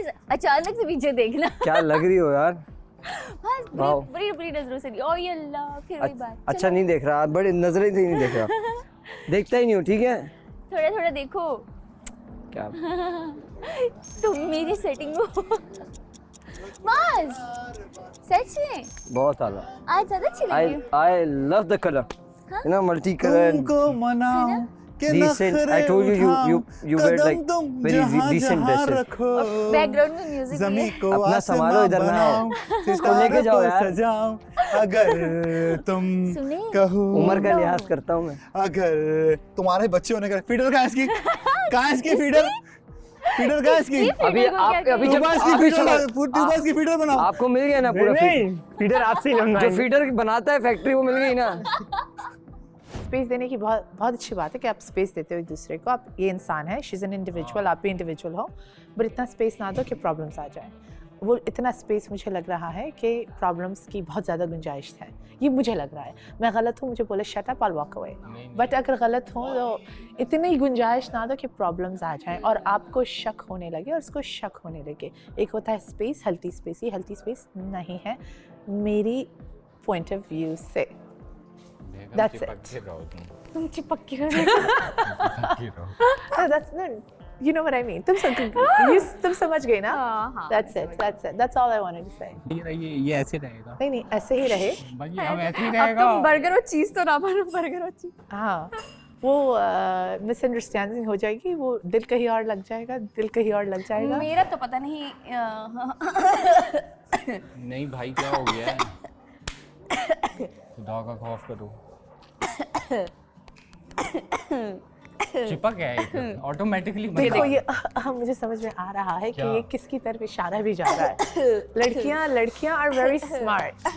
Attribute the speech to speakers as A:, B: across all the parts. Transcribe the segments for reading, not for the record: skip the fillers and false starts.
A: Guys अचानक से पीछे देखना।
B: क्या लग रही हो यार।
A: बस बड़ी बड़ी नजरों से नहीं। ओ ये अल्लाह, फिर वही बात।
B: अच्छा नहीं देख रहा, बड़ी नजरें से नहीं देख रहा। देखता ही नहीं हो, ठीक है।
A: थोड़ा थोड़ा देखो।
B: क्या
A: तुम मेरी सेटिंग हो। मास सच में
B: बहुत आला।
A: आज ज्यादा अच्छी लग रही हो।
B: I love the color. You know, multi-color and
C: तुमको मनाऊं कि
B: decent. I
C: नखरे
B: told you
C: उठाऊं,
B: wear like
C: कदम तुम
B: very
C: जहां
B: decent
C: जहां
B: dresses.
C: रखो,
A: बैकग्राउंड में म्यूजिक भी
C: ज़मीं
A: है।
C: को
B: अपना संभालो,
C: आसमां
B: इधर ना आओ।
C: बनाऊं,
B: इसको लेके जाओ यार।
C: सजाऊं, अगर तुम
A: सुने?
C: कहो
B: उम्र का लिहाज करता हूँ मैं।
C: अगर तुम्हारे बच्चे होने का फीडर कहाँ है इसकी? कहाँ है इसकी फीडर? फीडर कहाँ है इसकी?
B: अभी आप अभी जब
C: ट्यूबा इसकी फीडर की फीडर बनाओ।
B: आपको मिल गया ना पूरा
D: नहीं फीडर आपसे ही
B: जो
D: बनवाएंगे।
B: फीडर बनाता है फैक्ट्री, वो मिल गई ना।
E: स्पेस देने की बहुत बहुत अच्छी बात है कि आप स्पेस देते हो एक दूसरे को। आप ये इंसान है, शी इज़ एन इंडिविजुअल, आप भी इंडिविजुअल हो, बट इतना स्पेस ना दो कि प्रॉब्लम्स आ जाए। वो इतना स्पेस मुझे लग रहा है कि प्रॉब्लम्स की बहुत ज़्यादा गुंजाइश है, ये मुझे लग रहा है। मैं गलत हूँ, मुझे बोले shut up, I walk away. But अगर गलत हूँ तो इतनी गुंजाइश ना दो कि प्रॉब्लम्स आ जाएं और आपको शक होने लगे और उसको शक होने लगे। एक होता है स्पेस, हेल्थी स्पेस, ये हेल्थी स्पेस नहीं है मेरी पॉइंट ऑफ व्यू से। That's it. तुम चिपक के रहो। That's no, you know what I mean. तुम समझ गए ना?
A: हाँ।
E: That's it. That's all I wanted to say.
D: ये ऐसे रहेगा
E: नहीं ऐसे ही रहे।
D: भाई, अब ऐसे ही
A: अब
D: रहेगा।
A: तुम बर्गर और चीज तो ना बनो, बर्गर और चीज।
E: हाँ, वो मिसअंडरस्टैंडिंग हो जाएगी, वो दिल कहीं और लग जाएगा, दिल कहीं और लग जाएगा।
A: मेरा तो पता नहीं।
D: नहीं भाई क्या हो गया है? खुदा का खौफ करो। चिपक है ऑटोमेटिकली।
E: देखो ये मुझे समझ में आ रहा है कि ये किसकी तरफ इशारा भी जा रहा है। लड़कियां आर वेरी स्मार्ट।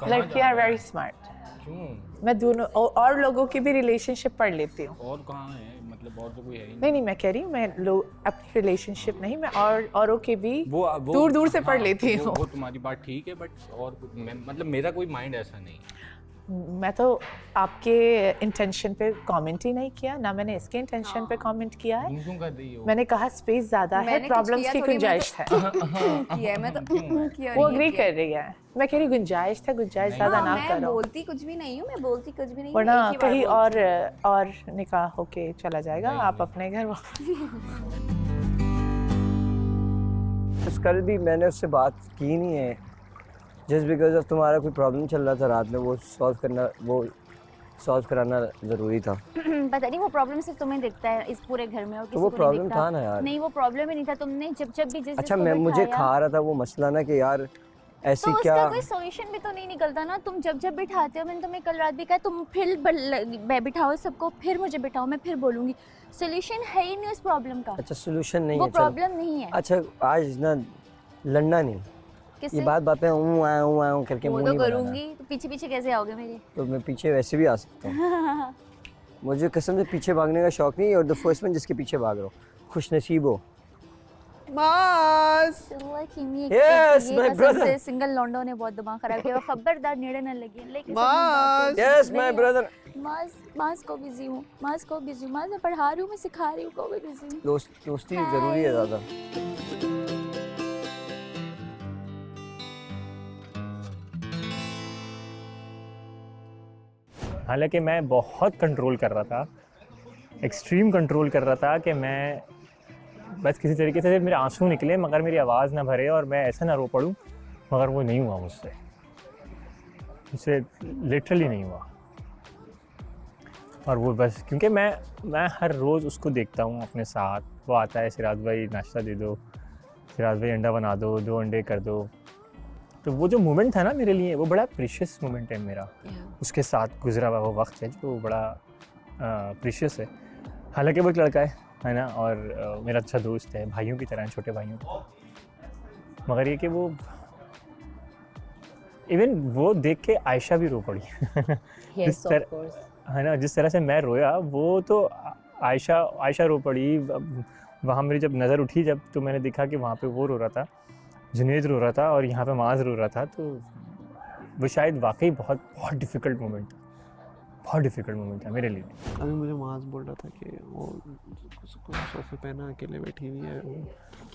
E: लड़कियां आर वेरी स्मार्ट।
D: क्यों?
E: मैं दोनों और लोगों की भी रिलेशनशिप पढ़ लेती हूँ।
D: और कहाँ है? मतलब और तो कोई है ही
E: नहीं मैं कह रही हूँ, मैं अपनी रिलेशनशिप नहीं, मैं औरों के भी
D: वो
E: दूर से पढ़ लेती हूँ।
D: वो तुम्हारी बात ठीक है, बट और मतलब मेरा कोई माइंड ऐसा नहीं।
E: मैं तो आपके इंटेंशन पे कमेंट ही नहीं किया ना, मैंने इसके इंटेंशन पे कमेंट किया है।
D: क्यों कर रही हो?
E: मैंने कहा स्पेस ज्यादा है, प्रॉब्लम्स की गुंजाइश है।
A: किया मैं तो किया।
E: वो एग्री कर रही है। मैं कह रही गुंजाइश था, गुंजाइश ज्यादा ना
A: मैं
E: करो,
A: बोलती कुछ भी नहीं हूँ, मैं बोलती कुछ भी नहीं हूँ,
E: वरना
A: एक ही बार
E: कहीं
A: बोलती
E: और निकाह होके चला जाएगा। आप अपने घर
B: कल भी मैंने उससे बात की नहीं है, जस्ट बिकॉज ऑफ तुम्हारा कोई प्रॉब्लम चल रहा था रात में, वो सॉल्व कराना ज़रूरी था।
A: पता नहीं वो प्रॉब्लम सिर्फ तुम्हें दिखता है इस पूरे घर में, और किसी
B: वो
A: को नहीं
B: प्रॉब्लम
A: दिखता।
B: था ना यार।
A: नहीं वो प्रॉब्लम ही नहीं था। तुमने जब भी जिस
B: अच्छा
A: जिसको
B: मुझे
A: बिठाया,
B: खा रहा था वो मसला ना कि यार ऐसी
A: तो
B: क्या।
A: उसका कोई सॉल्यूशन भी तो नहीं निकलता ना। तुम जब बिठाते हो, मैंने तुम्हें कल रात भी कहा, तुम फिर बिठाओ सबको, फिर मुझे बिठाओ, मैं फिर बोलूंगी। सॉल्यूशन है ही नहीं उस प्रॉब्लम का।
B: अच्छा सोल्यूशन नहीं
A: वो
B: है,
A: प्रॉब्लम नहीं है।
B: अच्छा आज ना लड़ना नहीं, ये बात पे हूँ करके
A: वो
B: मुंह
A: तो
B: नहीं बनाना।
A: करूंगी, तो पीछे कैसे आओगे मेरे?
B: तो मैं पीछे वैसे भी आ सकता हूँ। मुझे कसम से पीछे भागने का शौक नहीं, और द फर्स्ट वन जिसके पीछे भाग रहा हूँ खुश नसीब हो।
C: मास
B: Yes, my brother.
A: सिंगल लॉन्डो ने बहुत दिमाग खराब किया। खबरदार नेड़े न लगी, लेकिन
C: मास
B: Yes, my brother.
A: मास को बिजी हूँ, मास मैं पढ़ा रही हूँ, मैं सिखा रही हूँ, को भी बिजी हूँ।
B: दोस्ती जरूरी है ज़्यादा।
D: हालांकि मैं बहुत कंट्रोल कर रहा था, एक्सट्रीम कंट्रोल कर रहा था कि मैं बस किसी तरीके से मेरे आंसू निकले मगर मेरी आवाज़ ना भरे और मैं ऐसा ना रो पड़ूं, मगर वो नहीं हुआ मुझसे लिटरली नहीं हुआ। और वो बस क्योंकि मैं हर रोज़ उसको देखता हूँ अपने साथ, वो आता है सिराज भाई नाश्ता दे दो, सिराज भाई अंडा बना दो, 2 अंडे कर दो। तो वो जो मोमेंट था ना मेरे लिए, वो बड़ा प्रीशियस मोमेंट है मेरा। उसके साथ गुजरा हुआ वो वक्त है जो बड़ा प्रीशियस है। हालांकि वो एक लड़का है ना, और मेरा अच्छा दोस्त है, भाइयों की तरह, छोटे भाइयों। मगर ये कि वो इवन वो देख के आयशा भी रो पड़ी।
E: yes, of course.
D: है ना, जिस तरह से मैं रोया वो तो आयशा रो पड़ी। वहाँ मेरी जब नज़र उठी, जब तो मैंने देखा कि वहाँ पे वो रो रहा था, जुनेद रो रहा था और यहाँ पे माज रो रहा था। तो वो शायद वाकई बहुत डिफ़िकल्ट मोमेंट था, बहुत डिफ़िकल्ट मोमेंट था मेरे लिए।
C: अभी मुझे माज बोल रहा था कि वो सोफे पे ना अकेले बैठी हुई है,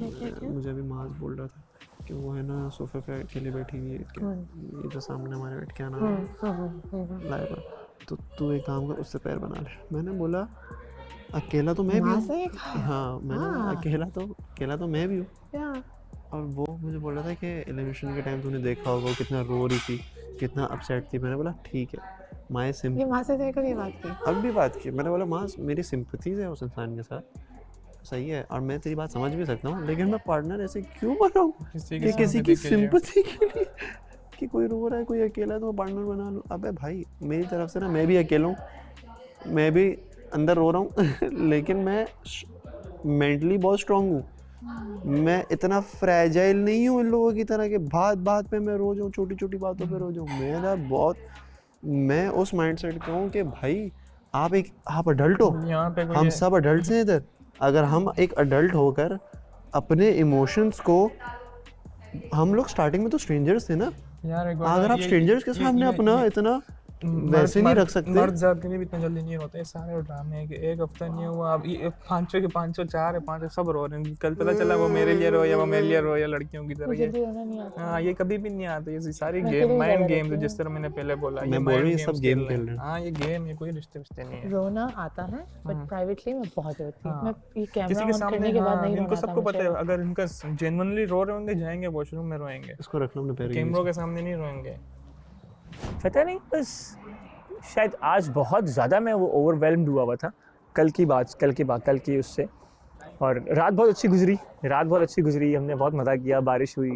F: मुझे अभी माज बोल रहा था कि वो है ना सोफे पे अकेले बैठी हुई है ये जो सामने हमारे बैठ क्या नाम है लाइबा, तो तू एक काम कर उससे पैर बना ले। मैंने बोला अकेला तो मैं भी हूँ। हाँ मैंने बोला अकेला तो मैं भी हूँ। और वो मुझे बोल रहा था कि एलिमिनेशन के टाइम तूने देखा होगा वो कितना रो रही थी, कितना अपसेट थी। मैंने बोला ठीक है माय सिंपैथी,
E: ये माँ से तेरे को ये बात की?
F: अब भी बात की। मैंने बोला माँ मेरी सिंपैथीज है उस इंसान के साथ, सही है, और मैं तेरी बात समझ भी सकता हूँ, लेकिन मैं पार्टनर ऐसे क्यों बनाऊँ कि किसी की सिंपैथी के लिए कि कोई रो रहा है कोई अकेला है तो मैं पार्टनर बना लूँ। अबे भाई मेरी तरफ से ना मैं भी अकेला हूँ, मैं भी अंदर रो रहा हूँ लेकिन मैं मेंटली बहुत स्ट्रांग हूँ। मैं इतना फ्रेजाइल नहीं हूँ इन लोगों की तरह के बात बात पे मैं रो जाऊँ, छोटी छोटी बातों पे रो जाऊँ। मैं उस माइंडसेट का हूँ कि भाई आप अडल्ट हो, हम सब अडल्ट हैं इधर। अगर हम एक अडल्ट होकर अपने इमोशंस को, हम लोग स्टार्टिंग में तो स्ट्रेंजर्स थे ना यार, अगर आप स्ट्रेंजर्स के सामने अपना इतना वैसे नहीं रख सकते।
G: मर्द जात के लिए भी इतना जल्दी नहीं होता, ये सारे ड्रामे हैं कि एक हफ्ता नहीं हुआ अब ये 500 के 500 4 है 5 सब रो रहे हैं। कल पता चला वो मेरे लिए रो या वो मेरे लिए रो या लड़कियों की तरह। ये हाँ ये कभी भी नहीं आता, ये सारी गेम माइंड गेम्स है जिस तरह मैंने पहले बोला।
F: मैं बोल रही हूँ सब गेम खेल रहे हैं।
G: हाँ ये गेम है, कोई रिश्ते नहीं है।
E: रोना आता है बट प्राइवेटली मैं बहुत रोती हूँ। मैं ये कैमरा
G: किसी के
E: ऑन
G: सामने
E: करने के बाद नहीं
G: इनको
E: रोना
G: सबको
E: आता
G: पता है,
E: मुझे।
G: अगर इनका जेन्युइनली रो रहे होंगे जाएंगे वॉशरूम में रोएंगे,
F: इसको रख लो अपने पैर
G: कैमरों के सामने नहीं रोएंगे।
D: पता नहीं बस शायद आज बहुत ज़्यादा मैं वो ओवरवेल्म्ड हुआ था कल की उससे। और रात बहुत अच्छी गुजरी, हमने बहुत मज़ा किया, बारिश हुई,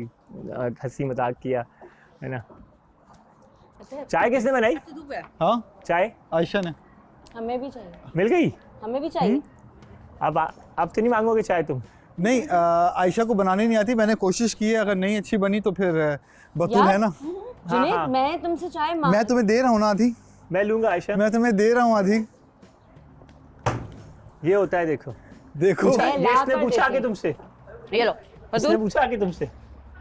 D: हंसी मजाक किया, है ना। चाय किसने बनाई?
C: हाँ
D: चाय
C: आयशा ने।
H: हमें भी चाहिए,
D: मिल गई?
H: हमें भी चाहिए।
D: अब तो नहीं मांगोगे चाय तुम?
C: नहीं आयशा को बनानी नहीं आती, मैंने कोशिश की है, अगर नहीं अच्छी बनी तो फिर बतूल है ना।
H: जुनैद
D: हाँ।
H: मैं तुमसे चाय
C: मैं तुम्हें दे रहा हूँ ना आधी,
D: मैं लूँगा आयशा।
C: मैं तुम्हें दे रहा हूँ आधी।
D: ये होता है देखो
H: मैं ला
D: इसने
H: कर
D: पूछा
H: देती
D: कि तुमसे,
H: ये लो
D: इसने पूछा कि तुमसे।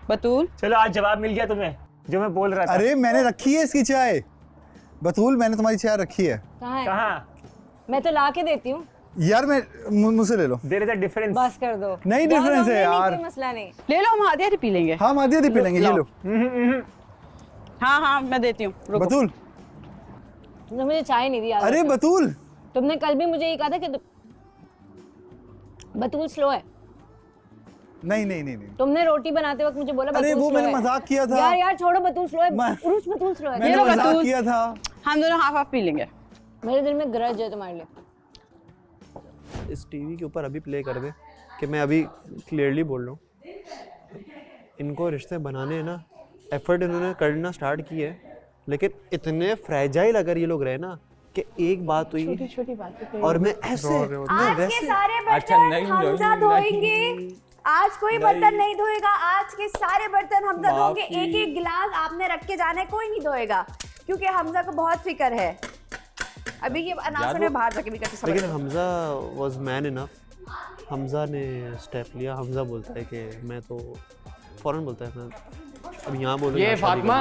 H: बतूल
D: चलो आज जवाब मिल गया तुम्हें जो मैं बोल रहा था।
C: अरे मैंने रखी है इसकी चाय, बतूल मैंने तुम्हारी चाय रखी है।
H: कहाँ है?
D: कहाँ?
H: मैं तो ला के देती हूँ।
C: यार मैं मुझसे ले लो।
D: There is a difference.
H: बस कर दो।
C: नहीं डिफरेंस है यार।
H: कोई मसला नहीं।
I: ले लो, हम आधे आधे पी लेंगे।
C: हाँ आधी आधी पी लेंगे, ये लो।
I: हाँ हाँ मैं देती हूँ, रुको।
C: बतूल
H: तुमने मुझे चाय नहीं दी।
C: अरे बतूल
H: तुमने कल भी मुझे ये कहा था कि बतूल स्लो है।
C: नहीं
H: तुमने रोटी बनाते वक्त मुझे बोला
C: अरे
H: बतूल
C: वो
H: स्लो
C: मैंने
H: है।
C: मजाक किया था
H: यार छोड़ो, बतूल स्लो है। उरुज बतूल स्लो है।
C: मैंने
I: लो
C: मजाक
I: बतूल।
C: किया था।
I: हम दोनों हाफ हाफ पी लेंगे।
H: मेरे दिल में ग्रज है तुम्हारे लिए।
F: इस टीवी के ऊपर अभी प्ले कर दे कि मैं अभी क्लियरली बोल रहा हूँ, इनको रिश्ते बनाने ना एफर्ट इन्होंने करना स्टार्ट की है, लेकिन इतने फ्रेजाइल अगर ये लोग रहे ना कि एक बात हुई
E: छोटी छोटी बातें पे
F: और मैं ऐसे मैं
A: आज के
F: वैसे
A: सारे बर्तन हमजा धोएंगे। आज कोई बर्तन नहीं धोएगा, आज के सारे बर्तन हमजा धोएंगे। एक एक गिलास आपने रख के जाना है, कोई नहीं धोएगा क्योंकि हमजा को बहुत फिक्र है। अभी ये अनाउंसमेंट में बाहर जाके भी करते समझ
F: लेकिन Hamza was man enough. Hamza ने स्टेप लिया। हमजा बोलता है कि मैं तो फौरन बोलता है मैं अब यहाँ बोलूँ।
J: ये फातिमा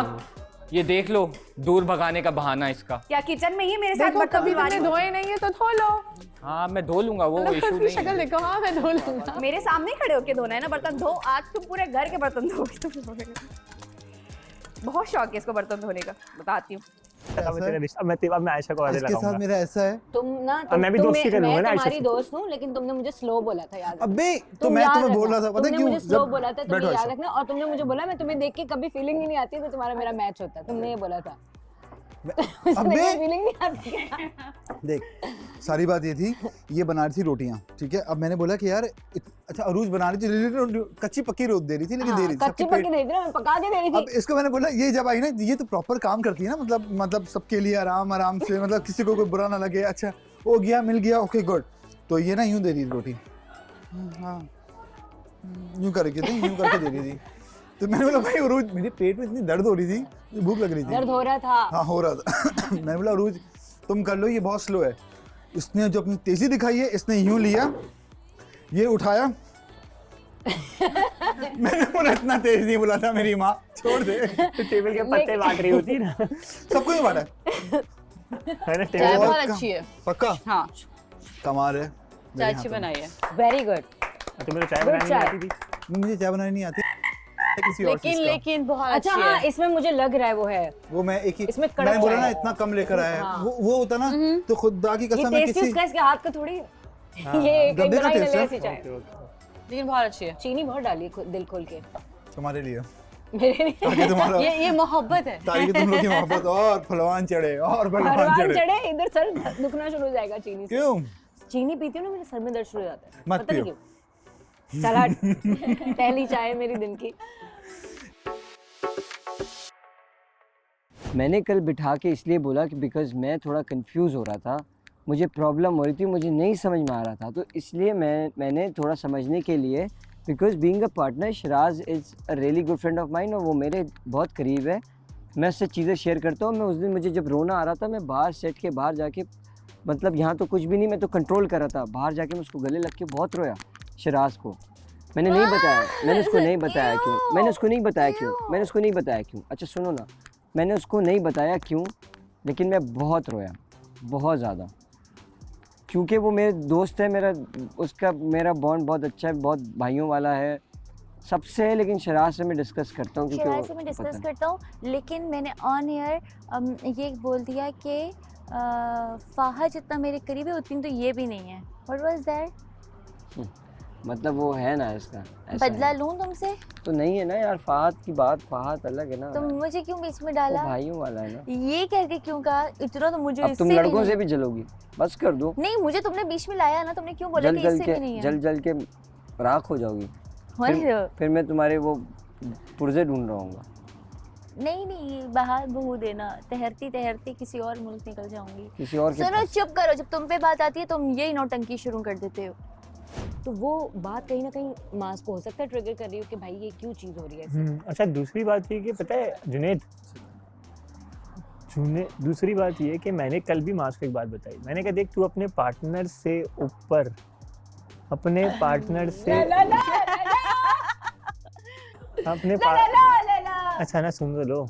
J: ये देख लो, दूर भगाने का बहाना इसका।
A: क्या किचन में ही मेरे साथ
E: देखो
A: बर्तन
E: कभी
A: धुलवा
E: तुमने
A: रही हो?
E: धोए नहीं है तो धो लो।
J: हाँ मैं धो लूंगा, वो इशू
E: उसकी
J: नहीं
E: शक्ल
J: है।
E: देखो। हाँ मैं धो लूंगा।
A: मेरे सामने खड़े होके धोना है ना बर्तन। धो, आज तुम पूरे घर के बर्तन धोगे। तुम धोने का बहुत शौक है इसको बर्तन धोने का, बताती हूँ।
D: अब मैं आयशा को आधे
C: इसके साथ
D: लगाऊंगा।
C: मेरा ऐसा है।
A: तुम ना
D: मैं भी दोस्ती करूंगा ना
A: मैं
D: आयशा
A: तुम्हारी
D: से।
A: दोस्त हूँ, लेकिन तुमने मुझे स्लो बोला था, याद है?
C: अबे तो
A: तुम
C: मैं
A: याद
C: तुम्हें बोल
A: रखना।
C: रहा था, पता
A: तुमने
C: क्यों?
A: मुझे स्लो
C: जब
A: बोला था, तुम्हें
C: बैठो
A: याद
C: आयशा।
A: रखना। और तुमने मुझे बोला मैं तुम्हें देख के कभी फीलिंग ही नहीं आती तो तुम्हारा मेरा मैच होता है। तुमने ये बोला था।
C: अबे
A: फीलिंग नहीं आती क्या?
C: देख सारी बात ये थी, ये बना रही थी रोटियां, ठीक है। अब मैंने बोला कि यार अच्छा अरूज बना रही थी, कच्ची पक्की रोट दे रही थी, लेकिन दे रही थी
A: कच्ची पक्की दे रही थी ना, मैं पका के दे रही
C: अब
A: थी।
C: इसको मैंने बोला ये जब आई ना, ये तो प्रॉपर काम करती है ना, मतलब सबके लिए आराम से, मतलब किसी को कोई बुरा ना लगे। अच्छा हो गया, मिल गया, ओके गुड। तो ये ना यूं दे रही थी रोटी, हाँ यूं करके थी, यूं करके दे रही थी। तो मैंने बोला भाई अरूज, मेरे पेट में इतनी दर्द हो रही थी, भूख लग रही थी।
A: दर्द हो रहा था।
C: हाँ हो रहा था। मैंने बोला अरूज तुम कर लो, ये बहुत स्लो है। इसने जो अपनी तेजी दिखाई है, इसने यूं लिया, ये उठाया। मैंने बोला इतना तेज नहीं बोला था मेरी माँ, छोड़ दे।
D: तो टेबल के पत्ते बांट रही होती ना,
C: सबको ही बांटा
D: है ना
I: चाय
D: टेबल।
I: बहुत अच्छी है।
C: पक्का
I: हाँ
C: कमाल है,
I: चाय अच्छी बनाई है।
A: Very good.
D: तुम्हें तो चाय
A: Good
D: बनानी
A: चाय।
D: आती थी।
C: मुझे चाय बनानी नहीं आती किसी और चीज का।
I: लेकिन बहुत
H: अच्छा
I: अच्छी
H: हाँ
I: है।
H: इसमें मुझे लग रहा है वो है
C: वो मैं एक ही
H: इसमें कड़क
C: मैंने बोला
H: चाय
C: ना
H: है।
C: इतना कम लेकर आया है
H: हाँ।
C: वो होता ना तो खुदा की
H: ये
C: कसम है
H: टेस्टी
C: किसी
H: उसका इसके हाथ का थोड़ी
D: हाँ,
H: ये कहीं
C: डब्बे का
H: बनाई
C: टेस्ट
H: ले
C: है।
H: ऐसी चाय
I: लेकिन बहुत अच्छी है।
H: चीनी बहुत डाली दिल खोल के
C: तुम्हारे लिए
H: मेरे लिए
C: ताकि तुम्हारा
I: ये मोहब्बत है।
C: ताकि तुम लोग की मोहब्बत और फलवान चढ़े और फलवान
H: भगवान
C: चढ़े।
H: चढ़े इधर सर दुखना शुरू हो जाएगा चीनी से
C: क्यों
H: चीनी पीती हूँ ना मेरे सर में दर्द शुरू हो जाता है
C: मत
H: पता नहीं
C: पियो।
H: क्यों चला हट। पहली चाय मेरी दिन की
B: मैंने कल बिठा के इसलिए बोला कि बिकॉज़ मैं थोड़ा कंफ्यूज हो रहा था, मुझे प्रॉब्लम हो रही थी, मुझे नहीं समझ में आ रहा था, तो इसलिए मैंने थोड़ा समझने के लिए because being a partner Siraj is a really good friend of mine और वो मेरे बहुत करीब है, मैं उससे चीज़ें शेयर करता हूँ। मैं उस दिन मुझे जब रोना आ रहा था मैं बाहर सेट के बाहर जाके मतलब यहाँ तो कुछ भी नहीं, मैं तो कंट्रोल कर रहा था, बाहर जाके मैं उसको गले लग के बहुत रोया शिराज को। मैंने नहीं बताया, मैंने उसको नहीं बताया क्यों, मैंने उसको नहीं बताया क्यों, मैंने उसको नहीं बताया क्यों। अच्छा सुनो ना, मैंने उसको नहीं बताया क्यों, लेकिन मैं बहुत रोया, बहुत ज़्यादा, क्योंकि वो मेरे दोस्त है, मेरा बॉन्ड बहुत अच्छा है, बहुत भाइयों वाला है सबसे है, लेकिन शराज से मैं डिस्कस करता हूँ
A: शराज से मैं डिस्कस करता हूँ, लेकिन मैंने ऑन एयर ये बोल दिया कि फाहा जितना मेरे करीब है उतनी तो ये भी नहीं है। What was that?
B: मतलब वो है ना इसका ऐसा
A: बदला
B: है।
A: लूं तुमसे?
B: तो नहीं है ना यार, फहद की बात, फहद अलग है ना,
A: तुम मुझे क्यों बीच में
B: वो
A: डाला?
B: भाइयों वाला है ना।
A: ये कह के क्यों कहा? इतना तो मुझे
B: अब तुम
A: इससे भी
B: लड़कों
A: नहीं।
B: से भी जलोगी, बस कर दो,
A: नहीं, मुझे तुमने बीच में लाया ना, तुमने क्यों बोला
B: जल
A: कि
B: जल
A: इससे भी नहीं
B: के
A: है?
B: जल जल के राख हो जाओगी,
A: होने दो।
B: फिर मैं तुम्हारे वो पुर्जे ढूंढ रहा हूँ।
A: नहीं बाहर बहू देना, तैरती तैरती किसी और मुल्क निकल जाऊंगी।
B: किसी और के
A: सुनो
B: पास।
A: चुप करो, जब तुम पे बात आती है तुम यही नौटंकी शुरू कर देते हो।
H: तो वो बात कहीं ना कहीं मास को हो सकता है ट्रिगर कर रही हो कि भाई ये क्यों चीज हो रही है ऐसे।
D: अच्छा दूसरी बात ये कि पता है जुनेद, दूसरी बात ये कि मैंने कल भी मास को एक बात बताई, मैंने कहा देख तू अपने पार्टनर से ऊपर, अपने पार्टनर से अपने अच्छा ना सुन तो लो,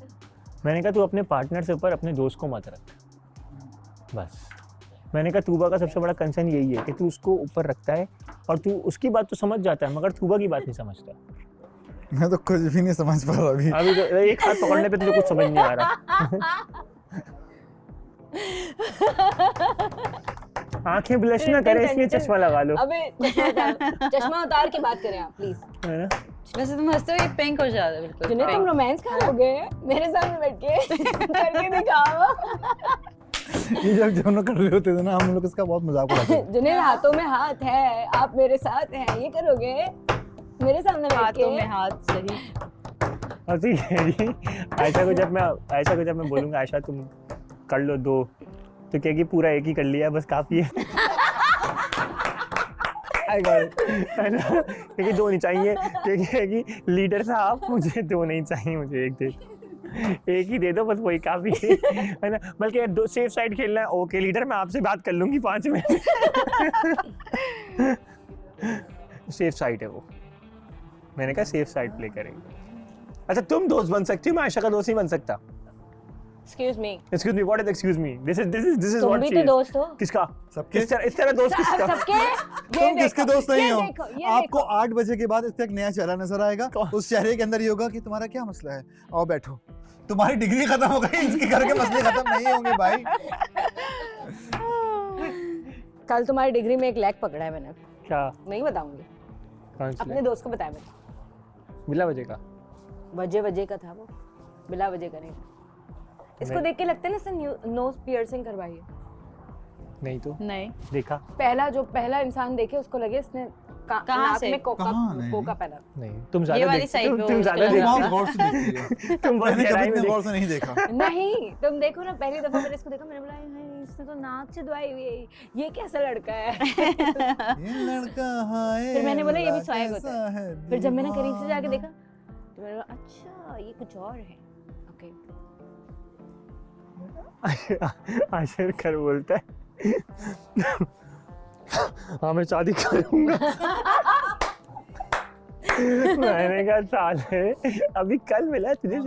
D: मैंने कहा तू अपने पार्टनर से ऊपर अपने दोस्त को मत रख, बस। मैंने कहा तूबा का सबसे बड़ा कंसर्न यही है कि तू उसको ऊपर रखता है और तू उसकी बात तो समझ जाता है मगर तूबा की बात नहीं समझता।
C: मैं तो कुछ भी नहीं समझ पा रहा अभी।
D: अभी तो एक हाथ पकड़ने पे तुझे कुछ समझ नहीं आ रहा। आंखें ब्लश ना करे इसलिए चश्मा लगा लो।
H: अबे चश्मा उतार के बात करें आप प्लीज।
D: है ना?
I: वैसे तुम हंसते हो ये पिंक हो जाता है बिल्कुल।
H: जिन्हें तुम रोमांस कहाँ हो गए मेरे सामने बैठ के करके दिखाओ।
C: ये जब दोनों कर रहे होते थे ना हम लोग इसका बहुत मजाक उड़ाते थे।
H: जिन्हें हाथों में हाथ है, आप मेरे साथ हैं, ये करोगे मेरे सामने बैठ के?
I: हाथों में हाथ सही।
D: और ठीक है जी, आयशा को जब मैं बोलूँगा आयशा तुम कर लो दो, तो कहेगी पूरा एक ही कर लिया बस काफ़ी है। है ना, क्योंकि दो नहीं चाहिए, क्योंकि लीडर साहब मुझे दो नहीं चाहिए, मुझे एक ही दे दो बस, वही काफ़ी है ना। बल्कि यार दो सेफ साइड खेलना है, ओके लीडर मैं आपसे बात कर लूँगी 5 मिनट। सेफ साइड है वो, मैंने कहा सेफ साइड प्ले करेंगे। अच्छा तुम दोस्त बन सकती हो, मैं आयशा का दोस्त नहीं बन सकता।
H: Excuse me.
D: Excuse me, what is excuse me? This is
H: तुम
D: what
H: भी
D: she
H: तो
D: is.
H: दोस्त हो।
D: किसका?
C: सबके?
D: इस तरह दोस्त किसका?
H: सबके
C: तुम किसके दोस्त नहीं हो?
H: ये
C: आपको 8 बजे के बाद इसका एक नया चेहरा नजर आएगा, उस चेहरे के अंदर ये होगा कि तुम्हारा क्या मसला है, आओ बैठो, तुम्हारी डिग्री खत्म हो गई, इसके घर के मसले खत्म नहीं होंगे भाई।
H: कल तुम्हारी डिग्री में एक लैग पकड़ा है मैंने।
D: क्या?
H: नहीं बताऊंगी।
D: कौन सी?
H: अपने दोस्त को बताया मैंने।
D: बिला वजह का?
H: वजह का था वो, बिला वजह का नहीं। इसको देख के लगता है ना इसने नोज पियर्सिंग करवाई है।
D: नहीं तो
I: नहीं
D: देखा।
H: पहला इंसान देखे उसको लगे इसने
I: कहाँ
H: नाक
I: से?
H: में कोका पहना।
D: नहीं तुम
I: ये
D: ज्यादा
I: वाली साइड पे
D: तुम
I: वो
D: ज्यादा
I: उसके
C: तुम
D: देखती
C: बहुत गौर से देखती है,
D: तुम बहुत
C: मैंने कभी
D: गहराई में
C: इतने गौर से नहीं देखा।
H: नहीं तुम देखो ना, पहली दफा मैंने इसको देखा, मैंने बोला "हाय, इसने तो नाक से दुआई हुई है, ये कैसा लड़का है?"
C: ये लड़का हाय
H: फिर मैंने बोला ये भी
C: लड़का
H: स्वाग होता
C: कैसा
H: है।
C: है
H: फिर जब मैंने करीब से जाके
C: दीवाना।
H: देखा तो मैंने बोला अच्छा ये कुछ और है। ओके
D: आशिर कर बोलता है हाँ मैं शादी करूंगा। मैंने कहा साल है अभी कल मिला तुझे।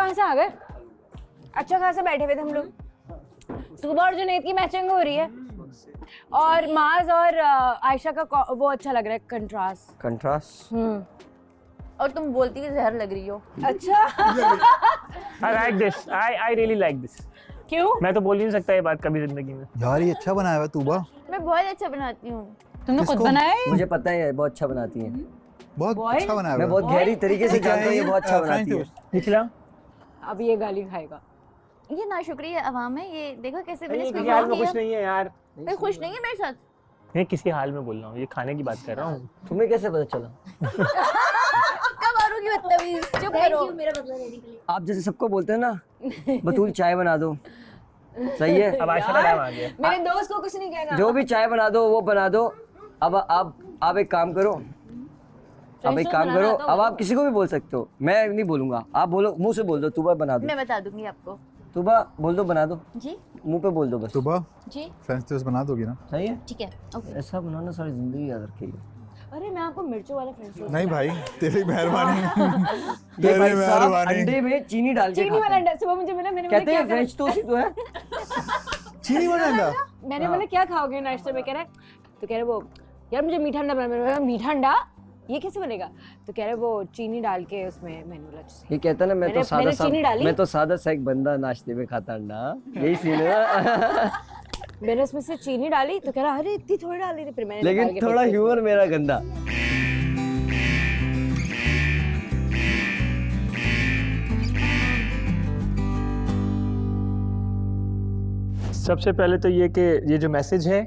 H: कहाँ से आ गए? अच्छा खासा बैठे हुए थे हम लोग। सुबह और जुनैद की मैचिंग हो रही है और माज और आयशा का वो अच्छा लग रहा है, कंट्रास्ट। और तुम बोलती हुई जहर लग रही हो। अच्छा।
D: I like this. I really like this.
H: क्यों?
D: मैं तो बोल ही नहीं सकता ये बात कभी जिंदगी में।
C: यार ये अच्छा बनाया हुआ है तूबा।
A: मैं बहुत अच्छा बनाती हूँ।
I: तुमने खुद बनाया है?
B: मुझे पता है बहुत अच्छा बनाती है।
C: बहुत अच्छा बनाया हुआ
B: मैं
C: है।
B: बहुत गहरी तरीके से जानता हूँ ये बहुत अच्छा बनाती है।
D: निचला
H: अब ये गाली खाएगा।
A: ये नाशुक्री अवाम है, ये देखो कैसे मैंने इसको
D: किसी हाल में
A: किया।
D: खुश नहीं है यार।
A: कोई खुश नहीं है मेरे साथ।
D: मैं किसी हाल में बोल रहा हूँ, ये खाने की बात कर रहा हूँ।
B: तुम्हें कैसे पता चला?
A: कब मारूंगी बदतमीज, चुप करो। मेरा बदला लेने के लिए।
B: आप जैसे सबको बोलते हैं ना, बतूल चाय बना दो, सही है।
D: अब आयशा का टाइम आ गया।
H: मेरे दोस्त को कुछ नहीं कहना।
B: जो भी चाय बना दो वो बना दो। अब आप एक काम करो, अब आप किसी को भी बोल सकते हो, मैं नहीं बोलूंगा। आप बोलो, मुंह से बोल दो, तुबा बना दो।
A: मैं बता दूंगी आपको।
B: तुबा बोल दो, बना दो
A: जी,
B: मुंह पे बोल दो बस।
C: तूबा
A: जी
C: फ्रेंच टोस्ट बना दोगी ना?
B: सही है,
A: ठीक है, ओके।
B: ऐसा बनाना सारी जिंदगी याद रखेगी।
H: अरे मैं आपको मिर्चों वाला फ्रेंच टोस्ट।
C: नहीं भाई, तेरी मेहरबानी।
B: ये
C: तेरी
B: भाई साहब
C: मेहरबानी।
B: अंडे में चीनी डाल के
H: चीनी वाला
B: खाते हैं।
H: अंडा सुबह मुझे मिला, मैंने
B: कहते हैं फ्रेंच टोस्ट ही तो है।
C: चीनी वाला अंडा?
H: मैंने बोला क्या खाओगे नाश्ते में? कह रहा है, तो कह रहे वो यार मुझे मीठा अंडा बनाना। मैंने बोला मीठा अंडा ये कैसे बनेगा? तो कह रहे वो चीनी डाल के उसमें। मैंने बोला
B: ये कहता ना मैं तो सादा सा एक बंदा नाश्ते में खाता अंडा, यही सीन है ना।
H: मैंने उसमें से चीनी डाली तो कह रहा अरे इतनी थोड़ी डाली थी। फिर मैंने
B: लेकिन थोड़ा ह्यूमर मेरा गंदा।
D: सबसे पहले तो ये कि ये जो मैसेज है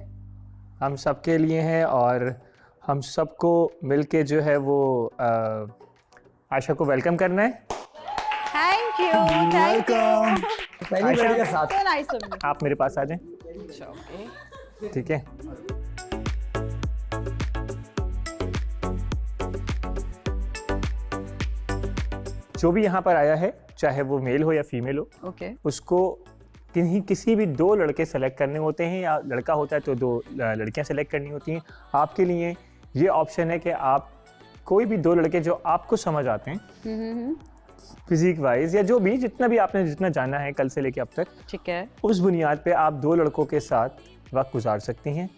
D: हम सबके लिए है और हम सबको मिलके जो है वो आयशा को वेलकम करना है।
I: Thank you.
C: वेलकम।
B: पहली बार के साथ
I: So nice of you.
D: आप मेरे पास आ जाएं, ठीक है? जो भी यहाँ पर आया है, चाहे वो मेल हो या फीमेल हो,
I: Okay.
D: उसको किसी भी दो लड़के सेलेक्ट करने होते हैं, या लड़का होता है तो दो लड़कियां सेलेक्ट करनी होती हैं। आपके लिए ये ऑप्शन है कि आप कोई भी दो लड़के जो आपको समझ आते हैं फिजिक वाइज या जो भी जितना जाना है कल से लेके अब तक,
I: ठीक है।
D: उस बुनियाद पे आप दो लड़कों के साथ वक्त गुजार सकती हैं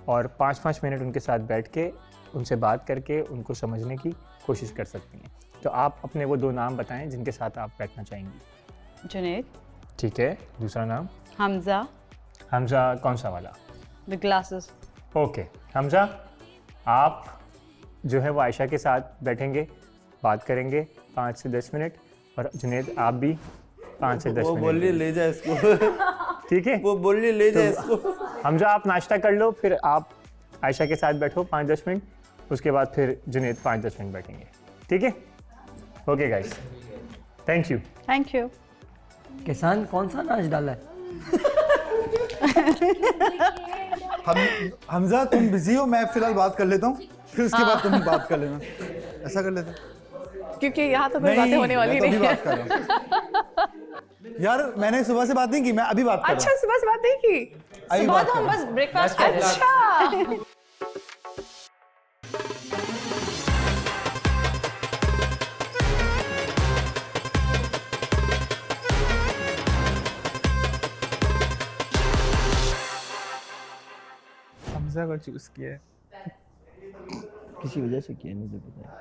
D: और 5-5 मिनट उनके साथ बैठ के उनसे बात करके उनको समझने की कोशिश कर सकती हैं। तो आप अपने वो दो नाम बताएं जिनके साथ आप बैठना चाहेंगी।
I: जुनैद।
D: ठीक है, दूसरा नाम?
I: हमजा।
D: हमजा कौन सा वाला?
I: The glasses.
D: ओके हमजा, आप जो है वो आयशा के साथ बैठेंगे, बात करेंगे 5 से 10 मिनट, और जुनैद आप भी 5 से 10 मिनट।
F: वो बोल रही ले जा इसको।
D: ठीक है,
F: वो बोल रही ले जा इसको।
D: हमजा आप नाश्ता कर लो, फिर आप आयशा के साथ बैठो 5-10 मिनट, उसके बाद फिर जुनैद 5-10 मिनट बैठेंगे। ठीक है, okay guys, thank you.
I: Thank you.
B: किसान कौन सा नाच डाला है?
C: हमजा तुम बिजी हो, मैं फिलहाल बात कर लेता हूँ, फिर उसके बाद तुम बात कर लेना। ऐसा कर लेते हैं?
E: क्योंकि यहाँ तो कोई बातें होने वाली
C: मैं तो
E: नहीं
C: अभी
E: है।
C: बात कर रहा हूँ। यार मैंने सुबह से बात नहीं की, मैं अभी बात कर रहा
E: अच्छा सुबह से बात नहीं की?
C: अभी
I: सुबह
C: बात
I: तो
C: कर
I: हम
C: रहा
I: बस ब्रेकफास्ट कर रहे थे।
E: अच्छा।
G: हमजा को चूज किया है,
B: किसी वजह से किया, मुझे पता है।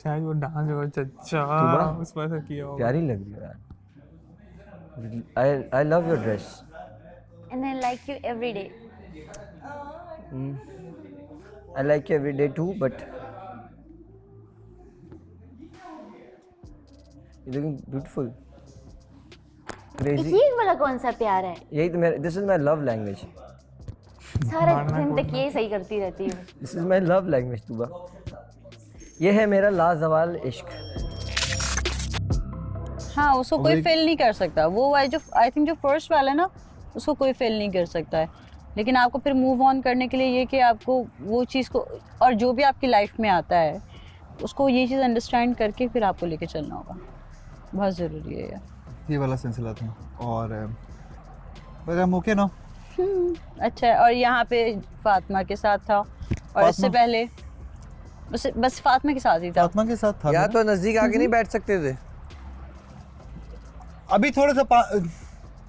G: शायद वो डांस बहुत अच्छा
B: सुबह?
G: उस वजह से किया होगा।
B: प्यारी लग रही है यार। I love your dress.
A: And I like you every day.
B: I like you every day too, but you're looking beautiful. Crazy.
A: ये वाला कौन सा प्यार है?
B: यही तो मेरा, this is my love language.
A: सारे दिन तक यही सही करती रहती हूँ।
B: This is my love language, तुबा। ये है मेरा लाजवाल इश्क।
I: हाँ, उसको कोई फेल नहीं कर सकता। वो जो आई थिंक जो फर्स्ट वाला है ना, उसको कोई फेल नहीं कर सकता है। लेकिन आपको फिर मूव ऑन करने के लिए ये कि आपको वो चीज़ को, और जो भी आपकी लाइफ में आता है उसको ये चीज़ अंडरस्टैंड करके फिर आपको लेके चलना होगा। बहुत ज़रूरी है
C: ये वाला सिलसिला था। और बस ओके नो।
I: अच्छा है। और यहाँ पे फातिमा के साथ था, और इससे पहले बस फातिमा के साथ ही था।
C: फातिमा के साथ था।
F: या तो नजदीक आके नहीं बैठ सकते थे?
C: अभी थोड़ा सा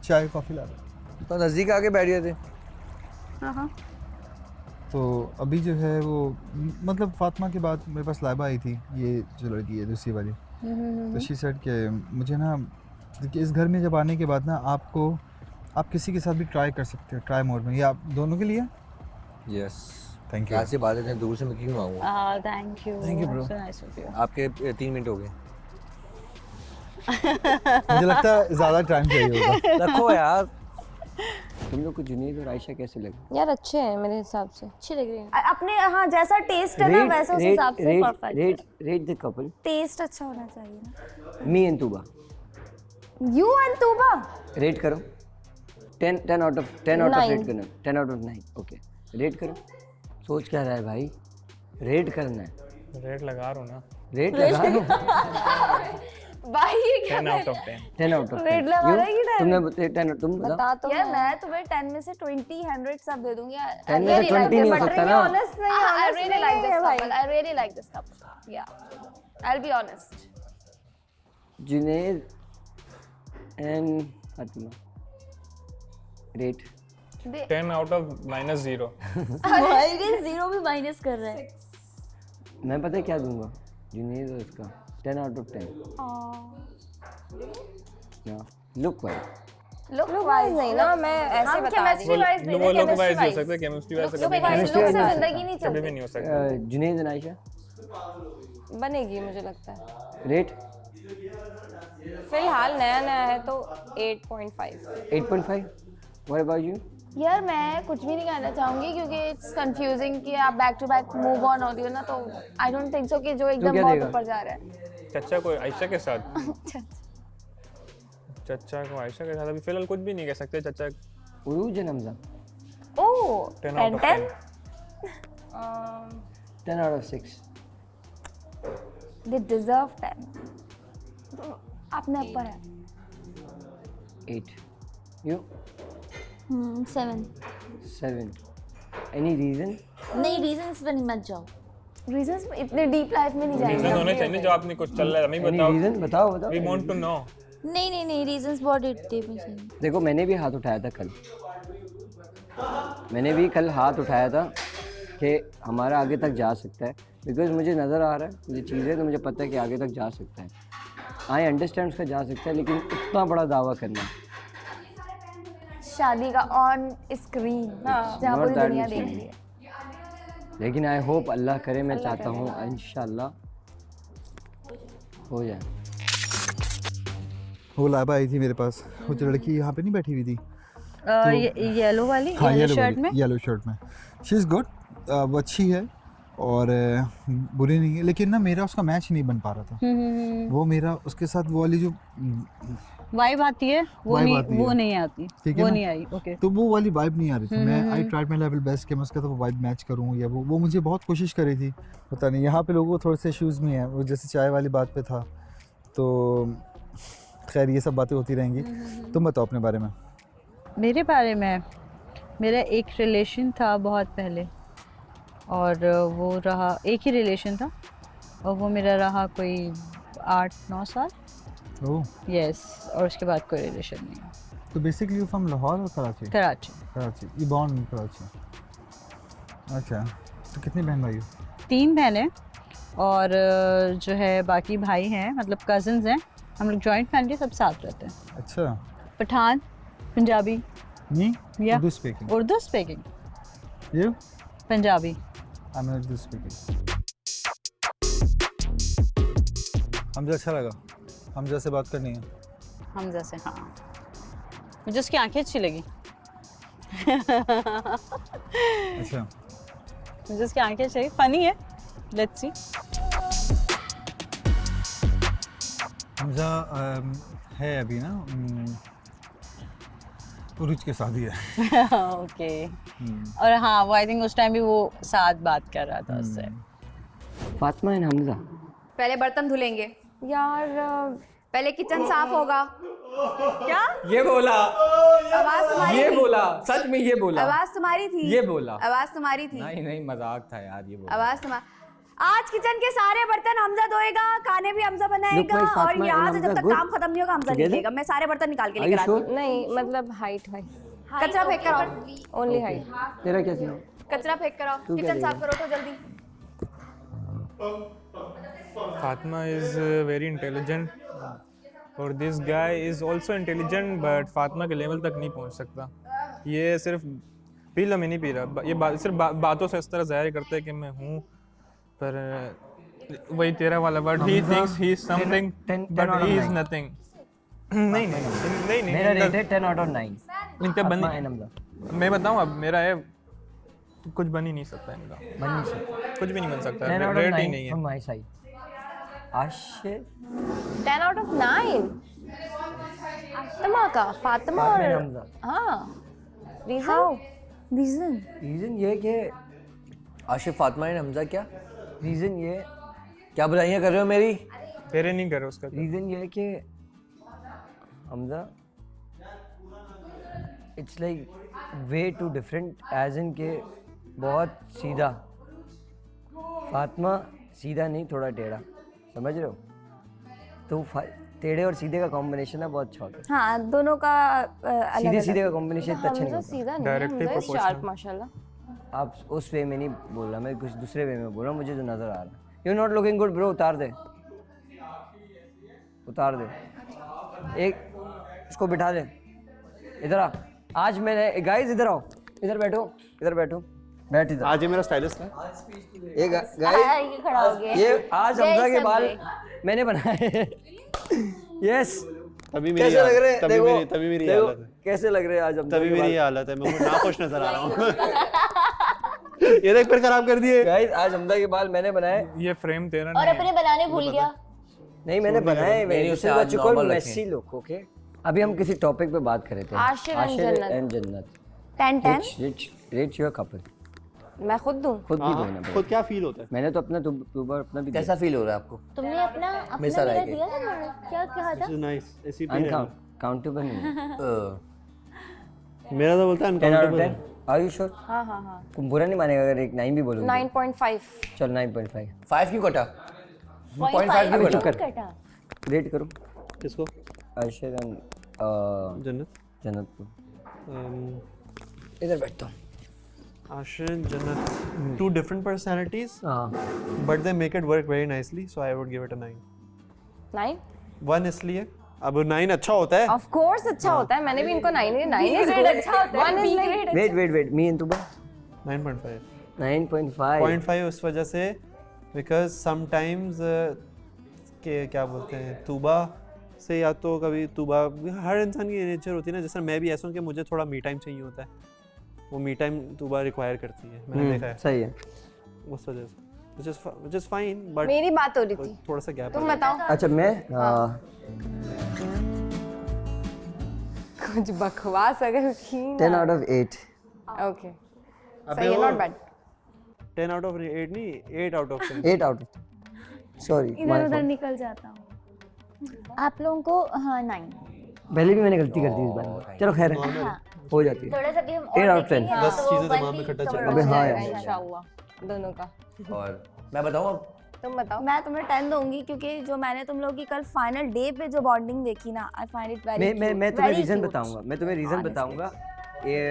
C: चाय कॉफी ला दो।
B: तो नज़दीक आके बैठ गए थे।
H: हाँ।
C: तो अभी जो है वो मतलब फातिमा के बाद मेरे पास लाइबा आई थी, ये जो लड़की है दूसरी वाली। तो शी सेड कि मुझे ना इस घर में जब आने के बाद ना आप किसी के साथ भी ट्राई कर सकते हो, ट्राई मोड में। ये आप दोनों के लिए?
B: Yes
C: thank you.
B: ऐसी बातें हैं, दूर से मैं क्यों आऊँगा।
I: Thank you
C: bro.
I: So nice of you.
B: आपके 3 मिनट हो गए।
C: मुझे लगता है ज़्यादा टाइम चाहिए होगा।
B: रखो यार। तुम लोग को जुनैद और आयशा कैसे लगे?
H: यार अच्छे हैं मेरे हिसाब से, अच्छी लग रही है अपने। हाँ जैसा टेस्ट है ना वैसे उस हिसाब से perfect.
B: Rate the couple.
H: Test अच्छा होना चाहिए ना।
B: Me and Tuba.
H: You and Tuba
B: rate करो। 10 out of 10 out of
H: 9
B: rate करना। 10 आउट ऑफ 9। ओके रेट करो। सोच क्या रहा है भाई? रेट करना है।
G: रेट लगा रहा हूँ ना।
B: रेट लगा लो।
H: भाई ये क्या
G: 10 out of 10।
B: 10 out of 10।
H: Rate लगा रहा है कि
B: तुमने 10 तुम
H: बता
B: बताओ।
H: तो यार मैं तुम्हें 10 में से 20 100 सब दे दूंगी।
B: 10 में से 20 नहीं हो सकता ना।
H: honest नहीं, I really like this couple. I really like this couple. Yeah, I'll be honest.
B: Junaid and Fatima. Rate
G: 10 out of -0।
H: Minus 0 भी माइनस कर रहा है।
B: मैं पता है क्या दूंगा जुनैद और उसका 10 out of 10। Look wise.
H: Look wise नहीं ना, मैं ऐसे बता रही हूँ। वाइज नहीं,
G: वो लोग
H: chemistry
G: वाइज हो
H: wise।
G: सकता है, केमिस्ट्री वाइज
H: Look
G: कभी
H: wise,
G: नहीं
H: look से
B: wise
H: जिंदगी नहीं
G: कभी भी
H: चलती।
G: नहीं हो सकता।
B: जुनैद एंड आयशा।
H: बनेगी मुझे लगता है।
B: रेट
H: फिलहाल नया नया है तो 8.5।
B: 8.5। What about you?
H: यार मैं कुछ भी नहीं कहना चाहूंगी क्योंकि इट्स कंफ्यूजिंग कि आप back to back move on हो रही हो ना, तो आई डोंट थिंक सो कि जो एकदम
B: क्या
H: बहुत
B: देगा?
H: ऊपर जा रहा है।
G: चच्चा को आयशा के साथ चच्चा को आयशा के साथ अभी फिलहाल कुछ भी नहीं कह सकते। चच्चा
B: Urooj and Hamza.
H: Oh
G: 10 out of 10।
B: 10 out of 6।
H: They deserve 10। अपने ऊपर है।
B: 8। यू?
K: 7।
B: 7। Any reason?
K: नहीं रीजंस पे नहीं मत जाओ।
H: रीजंस इतने डीप लाइफ में नहीं
G: रीजन
H: जाएंगे।
G: होने चाहिए जो आपने कुछ चल रहा है हमें
B: एनी
G: बताओ।
B: रीजन बताओ।
G: We want to know.
K: नहीं रीजंस बहुत डिटेल में चाहिए।
B: देखो मैंने भी हाथ उठाया था कल। मैंने भी कल हाथ उठाया था कि हमारा आगे तक जा सकता है, बिकॉज मुझे नज़र आ रहा है, मुझे चीज़ें तो मुझे पता है कि आगे तक जा सकता है। आई अंडरस्टैंड उसका जा सकता है, लेकिन इतना बड़ा दावा करना
H: शादी का ऑन स्क्रीन जहाँ पूरी दुनिया देख रही है।
B: लेकिन आई होप अल्लाह करे, मैं चाहता हूँ इंशाल्लाह हो जाए।
C: वो लाइबा आई थी मेरे पास, वो जो लड़की यहाँ पे नहीं बैठी हुई थी
I: येलो वाली,
C: हाँ,
I: येलो शर्ट में।
C: येलो शर्ट में। शी इज़ गुड, वो अच्छी है और बुरी नहीं है, लेकिन ना मेरा उसका मैच नहीं बन पा रहा था। वो मेरा उसके साथ वो वाली जो
I: वाइब आती है वो
C: vibe
I: नहीं,
C: आती
I: वो
C: है।
I: नहीं आती,
C: ठीक है
I: वो
C: ना?
I: नहीं आई। ओके
C: तो वो वाली वाइब नहीं आ रही थी। मैं I tried my level best कि मैं उसके साथ वो वाइब मैच करूँ, या वो मुझे बहुत कोशिश करी थी। पता नहीं, यहाँ पे लोगों को थोड़े से इश्यूज़ भी हैं। वो जैसे चाय वाली बात पे था, तो खैर ये सब बातें होती रहेंगी। तुम बताओ अपने बारे में।
I: मेरे बारे में, मेरा एक रिलेशन था बहुत पहले, और वो रहा, एक ही रिलेशन था और वो मेरा रहा कोई 8-9 साल।
C: ओह,
I: यस, और उसके बाद कोई रिलेशन नहीं है।
C: तो बेसिकली यू फ्रॉम लाहौर और Karachi?
I: Karachi.
C: Karachi, you born in Karachi. अच्छा, तो कितनी बहन भाई हो?
I: 3 बहनें और जो है बाकी भाई हैं, मतलब कज़न्स हैं। हम लोग जॉइंट फैमिली, सब साथ रहते हैं।
C: अच्छा।
I: पठान, पंजाबी,
C: मी
I: या
C: Urdu speaking.
I: Urdu speaking,
C: you?
I: Punjabi.
C: I am Urdu speaking. Hamza अच्छा लगा, हमजा से बात करनी है।
I: हमजा से, हाँ। मुझे उसकी आंखें अच्छी लगी।
C: अच्छा,
I: मुझे उसकी आंखें अच्छी लगी, फनी है। Let's see.
C: हमजा है अभी ना उरुज के साथ ही है।
I: ओके। और हाँ, वो आई थिंक उस टाइम भी वो साथ बात कर रहा था उससे।
B: फातिमा एंड हमजा।
A: पहले बर्तन धुलेंगे यार, पहले किचन साफ होगा। क्या
J: ये बोला,
A: आवाज तुम्हारी
J: ये
A: थी?
J: बोला, सच में ये बोला,
A: आवाज तुम्हारी थी?
J: ये बोला,
A: आवाज तुम्हारी थी?
J: नहीं मजाक था यार, ये बोला।
A: आवाज तुम्हारी। आज किचन के सारे बर्तन हमजा धोएगा। धोएगा, खाने भी हमजा बनाएगा
B: Look,
A: और
B: Fatma
A: यहाँ
B: and
A: से जब
B: Hamza
A: तक
B: good
A: काम खत्म नहीं होगा हमजा नहीं
B: together?
A: लेगा। मैं सारे बर्तन निकाल के
B: Are you
A: लेकर आती
B: sure?
A: हूँ।
H: नहीं मतलब हाइट वाइट,
A: कचरा फेंक कर आओ,
H: ओनली हाइट।
B: तेरा क्या सीन?
A: कचरा फेंक कर आओ,
B: तू क्या
A: किचन साफ
B: लेगा?
A: करो तो जल्दी।
G: Fatma is very intelligent और this guy is also intelligent but Fatima के लेवल तक नहीं पहुंच सकता। ये सिर्फ पी लो, मैं नहीं पी रहा, ये सिर्फ बातों से इस तरह जाहिर करता है कि मैं हूँ, पर वही तेरा वाला word, he thinks he is something but he is nothing। नहीं नहीं नहीं,
B: मेरा रेट है 10 out of 9।
G: इनका बन
B: फातिमा and Hamza
G: मैं बताऊँ अब मेरा है कुछ बन ही नहीं सकता इनका,
B: बन नहीं सकता।
G: कुछ भी नहीं बन सकता,
B: 10 out of
G: रेट ही
B: 9
G: नहीं है।
B: from my side। Ashique
H: 10 out of 9। Fatima का, फातिमा और
B: and Hamza।
H: हाँ, रीजन
B: रीजन ये कि
J: आशिफ फातिमा एंड हमजा क्या
B: रीजन ये
J: क्या बुराइयां कर रहे हो मेरी?
G: तेरे नहीं करे उसका।
B: रीजन ये है कि Hamza it's like we two different age in के बहुत सीधा, फातिमा सीधा नहीं थोड़ा टेढ़ा, समझ रहे हो? तो टेढ़े और सीधे का कॉम्बिनेशन है बहुत अच्छा होता है।
H: हाँ, दोनों का अलग
B: सीधे सीधे का कॉम्बिनेशन इतना अच्छा नहीं
H: हमजा
B: होता।
H: सीधा नहीं,
G: Directly
H: हमजा
G: proportional।
H: शार्प माशाल्लाह।
B: आप उस वे में नहीं बोल रहा, मैं कुछ दूसरे वे में बोल रहा हूँ, मुझे जो नज़र आ रहा है। You not looking good bro, उतार दे, उतार दे, एक उसको बिठा दे, इधर आ। आज मैंने गाइस इधर आओ, इधर बैठो, इधर बैठो, बैठ इधर।
F: आज ये मेरा स्टाइलिस्ट है।
B: ये गाइस
K: ये खड़ा हो गया।
B: ये आज हमजा के बाल मैंने बनाए। यस,
F: तभी मेरी
B: कैसे लग रहे हैं?
F: तभी
B: देखो,
F: मेरी तभी मेरी
B: देखो,
F: हालत है,
B: कैसे लग रहे हैं आज हमजा
F: तभी
B: के
F: मेरी
B: बाल?
F: ये हालत है, मैं नाखुश नजर आ रहा हूँ। ये देख फिर खराब कर दिए।
B: गाइस आज हमजा के बाल मैंने बनाए।
G: ये फ्रेम तेरा
K: और
G: नहीं है।
K: अपने बनाने भूल गया।
B: नहीं मैंने बनाए,
J: नहीं,
B: मैं
J: उसे आज normal
B: मेसी लुक। ओके, अभी हम किसी टॉपिक पे बात कर रहे थे।
H: आशिक and जन्नत।
B: एंड जन्नत।
H: 10
B: रेट योर कपल।
H: मैं खुद दूं।
B: खुद भी देना
F: खुद
B: पड़ेगा।
F: क्या फील होता है?
B: मैंने तो अपना अपना भी
J: कैसा फील हो रहा है आपको?
K: तुमने अपना
J: मिसाल
K: मेरा
J: आएगी।
K: दिया था, क्या कहा था?
F: नाइस, ऐसी
B: अनकाउंटेबल नहीं है।
F: मेरा तो बोलता है
B: 10 out of
F: uncountable.
B: 10 are you sure?
H: हाँ हाँ हाँ,
B: तुम बुरा नहीं मानेगा अगर एक 9 भी बोलोगे?
H: 9.5।
B: चल 9.5
J: 5 क्यों कटा?
K: 0.5
J: क्यों
B: चुप
J: कटा?
B: कर।
K: कटा।
B: रेट करो
F: किसको?
B: आशिक एंड
F: जन्नत।
B: जन्नत को।
F: um,
B: इधर बैठता हूँ।
F: Ashin, Jannat, two different personalities,
B: हाँ,
F: but they make it work very nicely. So I would give it a 9.
H: 9
F: 1 इसलिए, अब 9 अच्छा होता है।
H: ऑफ कोर्स अच्छा होता है, मैंने भी इनको 9 दिया। 9 इज गुड, अच्छा होता है। 1 is like
B: wait me and Tuba
F: 9.5.
B: 9.5
F: 0.5 उस वजह से because sometimes के क्या बोलते हैं, तूबा से या तो कभी तूबा, हर इंसान की नेचर होती है ना, जैसे मैं भी ऐसा हूँ कि मुझे थोड़ा मी टाइम चाहिए होता है, वो मी टाइम तूबा रिक्वायर करती है, मैंने देखा है
B: सही है।
F: उस वजह से which is fine but
H: मेरी बात हो रही थी,
F: थोड़ा सा गैप
H: तुम बताओ।
B: अच्छा मैं
H: कुछ बकवास अगर की
B: 10 out of 8।
H: ओके, सही है, नॉट बैड।
F: 10 out of 8 नहीं, 8 out of 10।
B: 8 out of sorry
A: इधर उधर निकल जाता हूँ।
K: आप लोगों को हाँ 9।
B: पहले भी मैंने गलती कर दी इस बार में। चलो खैर है, हो जाती है।
K: थोड़ा सा भी हम
B: 8 out of 10।
K: देखेंगे,
F: बस
K: तो
F: चीज़ें
K: वो
F: दिमाग में
K: one
F: इकट्ठा
K: भी
F: चल
K: cover
F: रही
B: अबे
K: हो
B: हाँ
K: जाएगा
B: यार।
H: इंशाल्लाह दोनों का।
J: और मैं बताऊं अब?
H: तुम बताओ।
A: मैं तुम्हें 10 दूंगी क्योंकि जो मैंने तुम लोगों की कल फाइनल डे पे जो बॉन्डिंग देखी ना, आई फाइंड इट वेरी
B: मैं तुम्हें रीजन बताऊंगा, मैं तुम्हें रीजन बताऊंगा। ये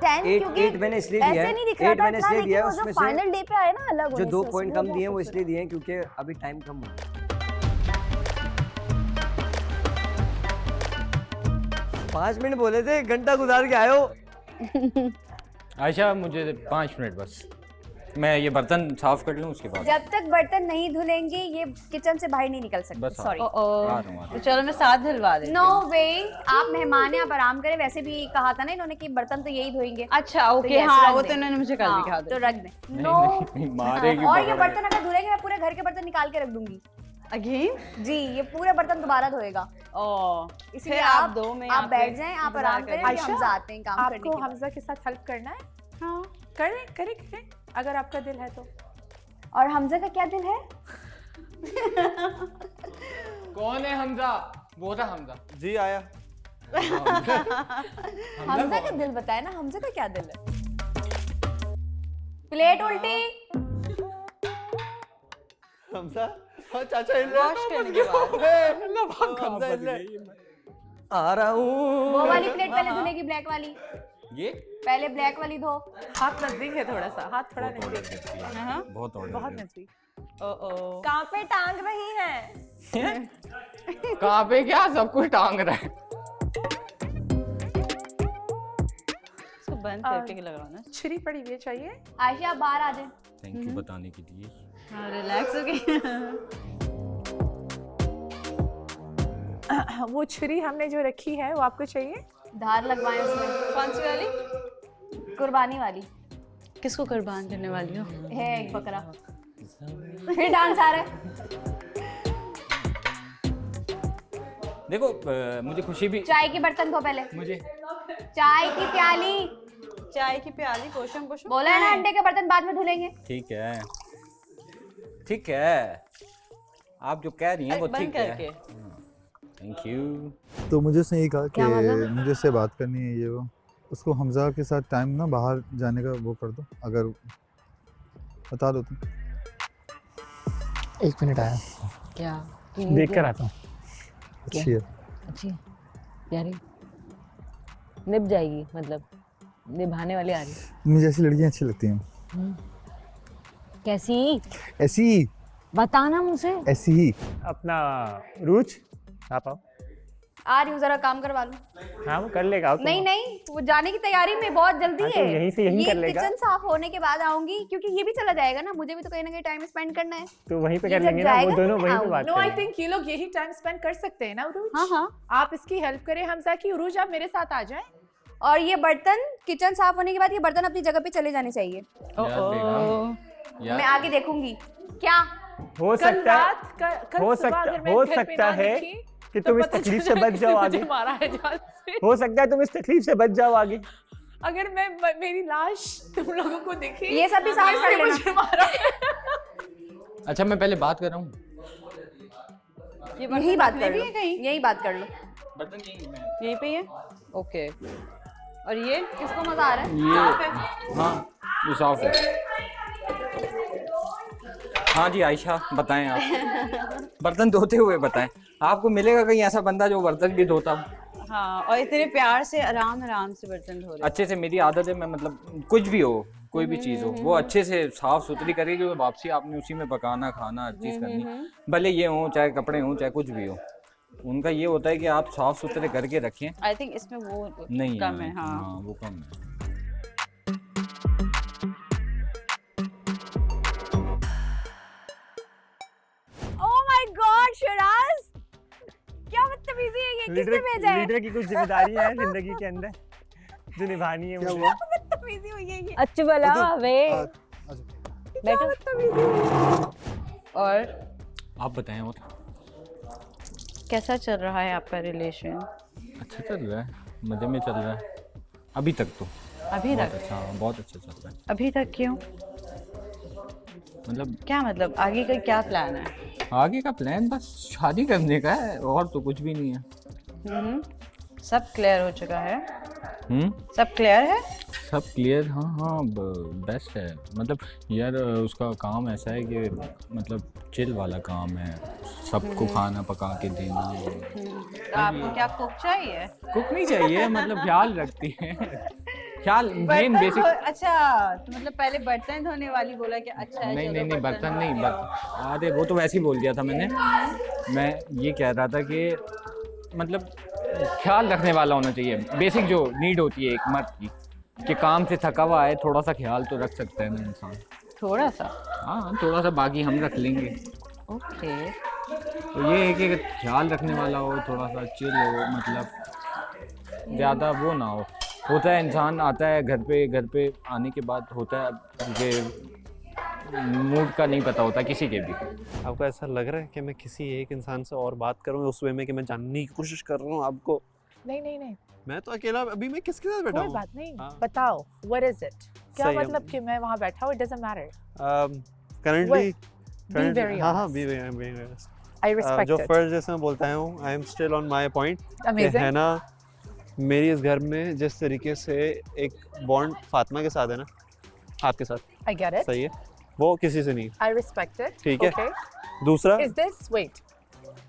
A: 10 क्योंकि
B: 8 मैंने इसलिए दिया
A: ऐसे नहीं दिख
B: है,
A: रहा
B: 8
A: था
B: मैंने
A: इतना,
B: इसलिए
A: लेकिन
B: दिया है
A: वो जो
B: उसमें
A: फाइनल
B: से
A: डे पे आए ना अलग
B: जो
A: होने
B: 2
A: से,
B: पॉइंट
A: वो
B: कम दिए हैं वो
A: बहुत
B: इसलिए दिए हैं क्योंकि अभी टाइम कम हुआ। 5 मिनट बोले थे, घंटा गुजार के आए हो।
J: आयशा मुझे 5 मिनट बस, मैं ये बर्तन साफ कर लूँ उसके बाद।
A: जब तक बर्तन नहीं धुलेंगे ये किचन से बाहर नहीं निकल सकते।
J: बस
A: सॉरी,
I: तो चलो मैं साथ धुलवा देती
A: नो वे, आप मेहमान हैं, आप आराम करें। वैसे भी कहा था ना इन्होंने कि बर्तन तो यही धोएंगे।
I: अच्छा
A: तो
I: ओके,
A: ये ऐसे
I: हाँ
A: रख
I: वो
A: दें।
I: तो इन्होंने मुझे कल भी कहा
A: तो
I: था।
A: रख दें। नो,
J: मारेगी
A: और ये
J: पकड़ के।
A: बर्तन अगर धुलेंगे मैं पूरे घर के बर्तन निकाल के रख दूंगी।
I: अगेन
A: जी, ये पूरे बर्तन दोबारा धोएगा। इसलिए
I: फिर आप दो, मैं
A: आप
I: यहाँ पे
A: बैठ जाएं, आप आराम करें,
E: आयशा,
A: हम जाते हैं काम करने
E: आपको
A: के लिए।
E: हमजा के साथ हेल्प करना है? हाँ करें करें करें, अगर आपका दिल है तो।
A: और हमजा का क्या दिल है?
J: कौन है हमजा? वो था हमजा
F: जी आया।
A: हमजा का दिल बताए ना, हमजा का क्या दिल है? प्लेट उल्टी।
F: हमजा हाँ चाचा हिल रहे
I: वॉश करने के बाद
F: हमजा हिल रहे
J: आ रहा हूँ।
A: वो वाली प्लेट पहले धुलेगी, ब्लैक वाली।
J: ये
A: पहले ब्लैक वाली धो।
E: हाथ नजदीक है थोड़ा सा, हाथ थोड़ा नजदीक,
J: बहुत ऑर्डर
E: बहुत नजदीक।
I: ओ
H: कहाँ पे टांग रही हैं?
J: कहाँ पे क्या सब कुछ टांग रहा है।
I: इसको बंद करके लगाओ ना।
E: छुरी पड़ी हुई है, चाहिए?
A: आयशा आप बाहर आ जाए।
J: थैंक यू बताने के लिए।
I: हाँ रिलैक्स हो गई।
E: वो छुरी हमने जो रखी है वो आपको चाहिए?
A: धार लगवाएं उसमें।
I: कौन सी वाली?
A: कुर्बानी वाली
I: किसको कुर्बान करने वाली हो?
A: है, एक बकरा। फिर डांस आ रहा है।
J: देखो मुझे खुशी भी।
A: चाय के बर्तन धो पहले।
J: मुझे
A: चाय की प्याली।
I: चाय की प्याली पोषण पोषण
A: बोला है ना, अंडे के बर्तन बाद में धुलेंगे।
J: ठीक है, ठीक है, आप जो कह रही हैं वो ठीक है। Thank you.
C: तो मुझे उसने ये कहा कि मुझे उससे बात करनी है, ये वो। उसको हमजा के साथ टाइम ना बाहर जाने का वो कर दो, अगर बता दो तुम।
G: 1 मिनट आया,
I: क्या
G: देख कर आता हूँ।
C: अच्छी है,
H: अच्छी है, प्यारी, निभ जाएगी, मतलब निभाने वाली आ रही।
C: मुझे ऐसी लड़कियाँ अच्छी लगती हैं।
H: कैसी?
C: ऐसी
H: बताना मुझसे।
C: ऐसी ही।
D: अपना रूच आप आओ।
A: आ रही हूँ, जरा काम करवा लूँ।
D: हाँ वो कर लेगा।
A: नहीं नहीं, वो जाने की तैयारी में बहुत जल्दी
D: हाँ,
A: है।
D: तो यहीं से यहीं कर लेगा।
A: किचन साफ होने के बाद आऊंगी, क्योंकि ये भी चला जाएगा ना, मुझे भी तो कहीं ना कहीं टाइम स्पेंड करना है।
D: तो वहीं पे
A: ये
D: कर
A: जब
D: लेंगे ना, वो
A: जाएगा
D: दोनों
A: तो
D: वहीं पे
A: आऊंगी।
D: बात
E: नो आई
D: करेंगे।
E: थिंक ये लोग यही टाइम स्पेंड कर सकते हैं ना उरूज?
I: हाँ हाँ,
E: आप इसकी हेल्प करें हमजा की। उरूज आप मेरे साथ आ जाएं।
A: और ये बर्तन, किचन साफ होने के बाद ये बर्तन अपनी जगह पे चले जाने चाहिए। मैं आगे देखूंगी। क्या
D: हो
E: कल
D: सकता है,
E: रात कल सुबह अगर मैं
D: हो
E: घर पे
D: सकता
E: ना
D: है
E: दिखी,
D: कि
E: तो
D: तुम इस
E: पता
D: तकलीफ
E: चल
D: से
E: जाए
D: बच
E: किसी
D: जाओ
E: मुझे
D: आगे।
E: मारा है जान से।
D: हो सकता है तुम इस तकलीफ से बच जाओ आगे।
E: अगर मैं मेरी लाश तुम लोगों को दिखी,
A: ये सब भी साफ कर लेना।
E: मुझे मारा है।
J: अच्छा मैं पहले बात कर रहा हूँ।
A: यही बात कर लो, यही बात कर लो।
J: बर्तन
I: यहीं पे है। ओके, और ये
A: किसको मजा आ रहा है?
J: ये हाँ ये साफ है। हाँ जी आयशा बताएं आप। बर्तन धोते हुए बताएं। आपको मिलेगा कहीं ऐसा बंदा जो बर्तन भी धोता हो।
I: हाँ, और इतने प्यार से आराम आराम से बर्तन धो रहे।
J: अच्छे से, मेरी आदत है, मैं मतलब कुछ भी हो, कोई भी चीज़ हो, वो अच्छे से साफ सुथरी करेगी, तो वापसी आपने उसी में पकाना खाना हर चीज़ करनी, भले ये हो चाहे कपड़े हों चाहे कुछ भी हो। उनका ये होता है कि आप साफ सुथरे करके रखें।
I: आई थिंक इसमें वो
J: नहीं
I: कम है। हाँ,
J: हाँ वो कम है।
H: ओह माय गॉड शिराज, क्या बदतमीजी है ये, किसने भेजा है?
D: लीडर की कुछ जिम्मेदारी है जिंदगी के अंदर जो निभानी है मुझे।
A: बदतमीजी हुई है ये।
H: अच्छी भला वे बैठो।
I: और
J: आप बताएं और।
I: कैसा चल रहा है आपका रिलेशन?
J: अच्छा चल रहा है, मजे में चल रहा है अभी तक तो।
I: अभी
J: बहुत
I: तक?
J: अच्छा, बहुत अच्छा चल रहा है।
I: अभी तक क्यों?
J: मतलब
I: क्या मतलब आगे का क्या प्लान है?
J: आगे का प्लान बस शादी करने का है, और तो कुछ भी नहीं है।
I: सब क्लियर हो चुका है? सब क्लियर है?
J: सब क्लियर, हाँ हाँ बेस्ट है। मतलब यार उसका काम ऐसा है कि मतलब चिल वाला काम है, सबको खाना पका के देना।
I: तो आपको क्या कुक चाहिए?
J: कुक नहीं चाहिए, मतलब ख्याल रखती है। ख्याल मेन बेसिक।
I: अच्छा, तो मतलब पहले बर्तन धोने वाली बोला कि अच्छा है।
J: नहीं नहीं नहीं बर्तन नहीं, अरे वो तो वैसे ही बोल दिया था मैंने। मैं ये कह रहा था कि मतलब ख्याल रखने वाला होना चाहिए, बेसिक जो नीड होती है एक मर्द की, कि काम से थका हुआ है, थोड़ा सा ख्याल तो रख सकता है ना इंसान। थोड़ा सा? हाँ थोड़ा सा, बाकी हम रख लेंगे।
I: ओके।
J: तो ये है कि ख्याल रखने वाला हो, थोड़ा सा चिल हो, मतलब ज़्यादा वो ना हो। होता है इंसान आता है घर पे आने के बाद होता है कि मूड का नहीं पता होता किसी के भी।
F: आपको ऐसा लग रहा है कि मैं किसी एक इंसान से और बात करूँ उस वे में कि मैं जानने की कोशिश कर रहा हूँ आपको?
E: नहीं नहीं नहीं,
F: मैं तो अकेला, अभी मैं किसके साथ बैठा हूँ?
E: कोई बात नहीं। बताओ व्हाट इज इट? क्या मतलब कि मैं वहाँ बैठा हूँ? It doesn't matter.
F: Currently
E: be very
F: हाँ हाँ बी वेरी
E: आई रिस्पेक्ट
F: जो फर्ज जैसे मैं बोलता हूँ, I am still on my point.
E: Amazing
F: है ना, मेरी इस घर में जिस तरीके से एक बॉन्ड फातिमा के साथ है ना, आपके साथ,
E: आई गेट इट,
F: सही है, वो किसी से नहीं।
E: आई रिस्पेक्ट इट,
F: ठीक है।
E: ओके
F: दूसरा
E: Is this, wait,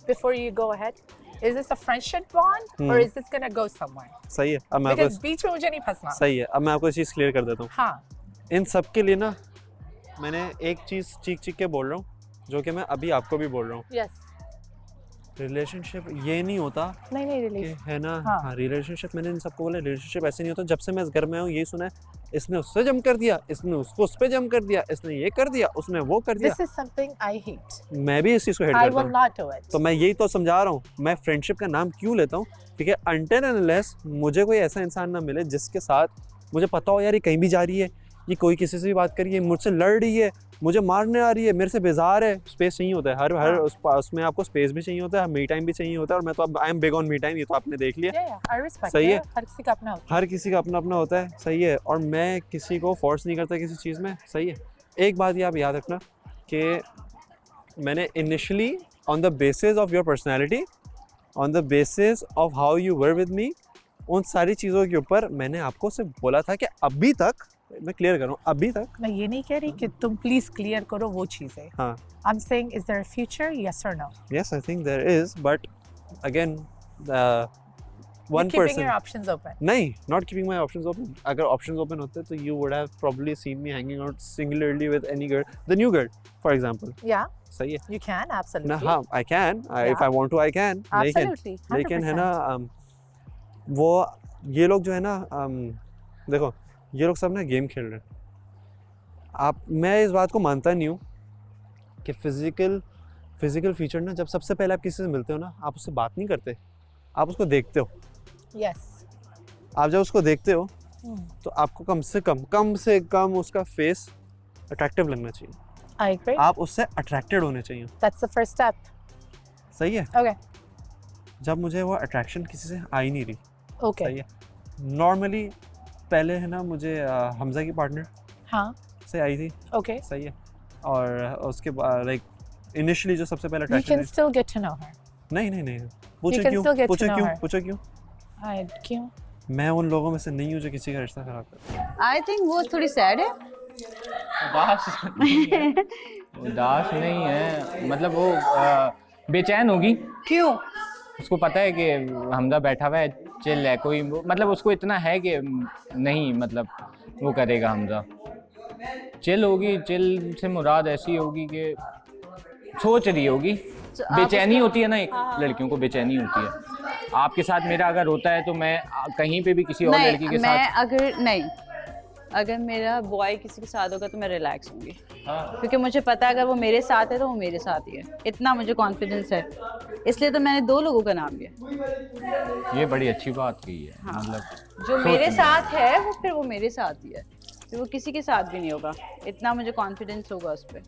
E: before you go ahead, is this a friendship bond or is this gonna go somewhere?
F: सही है, अब मैं
E: Because
F: आपको
E: बीच में मुझे नहीं फंसना.
F: सही है, अब मैं आपको चीज़ क्लियर कर देता हूँ.
E: हाँ.
F: इन सब के लिए ना मैंने एक चीज़ चीख के बोल रहा हूँ जो कि मैं अभी आपको भी बोल रहा हूँ.
E: Yes.
F: रिलेशनशिप ये नहीं होता
E: नहीं
F: कि
E: रिलेशन.
F: है ना.
E: हाँ.
F: हाँ, रिलेशनशिप मैंने इन सबको बोला, रिलेशनशिप ऐसे नहीं होता. जब से मैं इस घर में हूँ यही सुना है, इसने उससे जम कर दिया, इसने उसको उस पे जम कर दिया, इसने ये कर दिया, उसने वो कर दिया.
E: This is something I hate.
F: मैं भी इस चीज़ को हेट
E: I
F: करता
E: will
F: हूँ.
E: not do it.
F: तो मैं यही तो समझा रहा हूँ, मैं फ्रेंडशिप का नाम क्यों लेता हूँ, क्योंकि अनटिल एंड अनलेस मुझे कोई ऐसा इंसान ना मिले जिसके साथ मुझे पता हो यार ये कहीं भी जा रही है, ये कोई किसी से भी बात कर रही है, मुझसे लड़ रही है, मुझे मारने आ रही है, मेरे से बेजार है. स्पेस चाहिए होता है, हर उसमें आपको स्पेस भी चाहिए होता है, मी टाइम भी चाहिए होता है. और मैं तो अब I am big on me time, ये तो आपने देख लिया.
E: I respect
F: सही है.
E: it. हर किसी का अपना होता है.
F: हर किसी का अपना अपना होता है. सही है. और मैं किसी को फोर्स नहीं करता किसी चीज़ में. सही है. एक बात ये आप याद रखना कि मैंने initially on the basis of your personality, on the basis of how you were with me, उन सारी चीज़ों के ऊपर मैंने आपको सिर्फ बोला था कि अभी तक मैं क्लियर करूँ, अभी तक
E: मैं ये नहीं कह रही कि तुम प्लीज क्लियर करो वो चीजें.
F: हाँ.
E: I'm saying, is there a future? Yes or no?
F: Yes, I think there is, but again, one
E: You're keeping
F: person.
E: your options open.
F: नहीं, not keeping my options open. अगर options open होते तो you would have probably seen me hanging out singularly with any girl, the new girl, for example.
E: Yeah.
F: सही है.
E: You can absolutely.
F: ना हाँ, I can. If
E: Yeah.
F: I want to, I can.
E: Absolutely.
F: लेकिन है ना, वो ये लोग जो है ना, देखो ये लोग सब ना गेम खेल रहे हैं. मैं इस बात को मानता नहीं हूँ कि फिजिकल फीचर ना, जब सबसे पहले आप किसी से मिलते हो ना, आप उससे बात नहीं करते, आप उसको देखते हो.
E: Yes.
F: आप जब उसको देखते हो तो आपको कम से कम उसका फेस अट्रैक्टिव लगना चाहिए.
E: I agree.
F: आप उससे अट्रैक्टेड होने चाहिए.
E: That's the first step.
F: सही है.
E: Okay.
F: जब मुझे वो अट्रैक्शन किसी से आ ही नहीं रही.
E: Okay.
F: सही है. नॉर्मली पहले है ना मुझे हमजा की पार्टनर
E: हाँ.
F: से आई थी.
E: Okay.
F: सही है. और उसके बाद लाइक इनिशियली जो सबसे पहला
E: You can
F: attraction,
E: still get to know her.
F: नहीं
E: You can still get to know her.
F: पूछो क्यों.
E: क्यों?
F: मैं उन लोगों में से नहीं हूँ जो किसी का रिश्ता खराब करते हैं.
I: आई थिंक वो थोड़ी सैड है.
J: उदास नहीं है, मतलब वो बेचैन होगी.
I: क्यों?
J: उसको पता है कि हमजा बैठा हुआ है, चिल है, कोई मतलब उसको इतना है कि नहीं, मतलब वो करेगा हमजा. चिल होगी. चिल से मुराद ऐसी होगी कि सोच रही होगी. बेचैनी होती है ना, एक लड़कियों को बेचैनी होती है. आपके साथ मेरा अगर होता है तो मैं कहीं पे भी किसी और लड़की के साथ,
I: अगर मेरा बॉय किसी के साथ होगा तो मैं रिलैक्स होंगी. क्योंकि मुझे पता है अगर वो मेरे साथ है तो वो मेरे साथ ही है. इतना मुझे कॉन्फिडेंस है, इसलिए तो मैंने 2 लोगों का नाम लिया.
J: ये बड़ी अच्छी बात की है.
I: हाँ.
J: मतलब
I: जो मेरे साथ है वो फिर वो मेरे साथ ही है, फिर वो किसी के साथ भी नहीं होगा. इतना मुझे कॉन्फिडेंस होगा उस पर.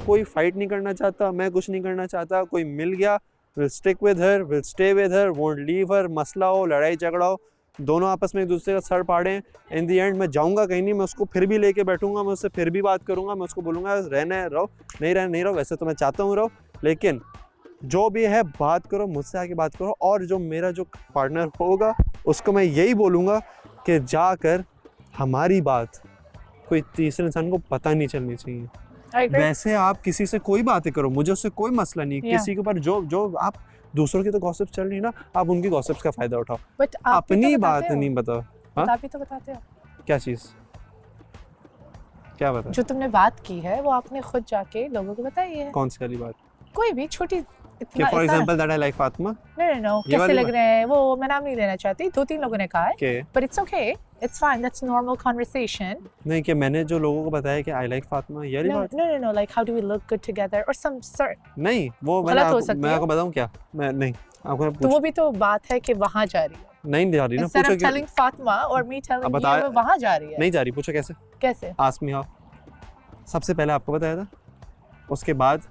F: कोई फाइट नहीं करना चाहता, मैं कुछ नहीं करना चाहता. कोई मिल गया, will stick with her, will stay with her, won't leave her. मसला हो, लड़ाई झगड़ा हो, दोनों आपस में एक दूसरे का सर फाड़ें, इन दी एंड मैं जाऊंगा कहीं नहीं, मैं उसको फिर भी लेके बैठूंगा, मैं उससे फिर भी बात करूंगा, मैं उसको बोलूंगा रहना है रहो, नहीं रहना नहीं रहो. वैसे तो मैं चाहता हूँ रहो, लेकिन जो भी है बात करो, मुझसे आके बात करो. और जो मेरा जो पार्टनर होगा उसको मैं यही बोलूँगा कि जाकर हमारी बात कोई तीसरे इंसान को पता नहीं चलनी चाहिए. वैसे आप किसी से कोई बातें करो, मुझे उससे कोई मसला नहीं. किसी के ऊपर जो आप दूसरों की तो गॉसिप्स चल रही है ना, आप उनकी गॉसिप्स का फायदा उठाओ, अपनी बात नहीं बताओ.
E: आप भी तो बताते हो.
F: क्या चीज? क्या बता?
E: जो तुमने बात की है वो आपने खुद जाके लोगों को बताई है.
F: कौन सी वाली बात?
E: कोई भी छोटी.
F: For example that I like Fatima.
E: No कैसे लग रहे हैं वो, मैं नाम नहीं लेना चाहती. 2-3 लोगों ने कहा है, but it's okay, it's fine, that's normal conversation.
F: नहीं कि मैंने जो लोगों को बताया कि आई लाइक फातिमा, ये वाली बात.
E: No like how do we look good together और सम सॉर्ट.
F: नहीं वो मैं आपको बताऊं क्या, मैं नहीं आपको
E: तो वो भी तो बात है कि वहां जा रही है.
F: नहीं जा रही ना.
E: पूछो क्यों. टेलिंग फातिमा और मी टेलिंग यू वहां जा रही है.
F: नहीं जा रही. पूछो कैसे. Ask me how. सबसे पहले आपको बताया था, उसके बाद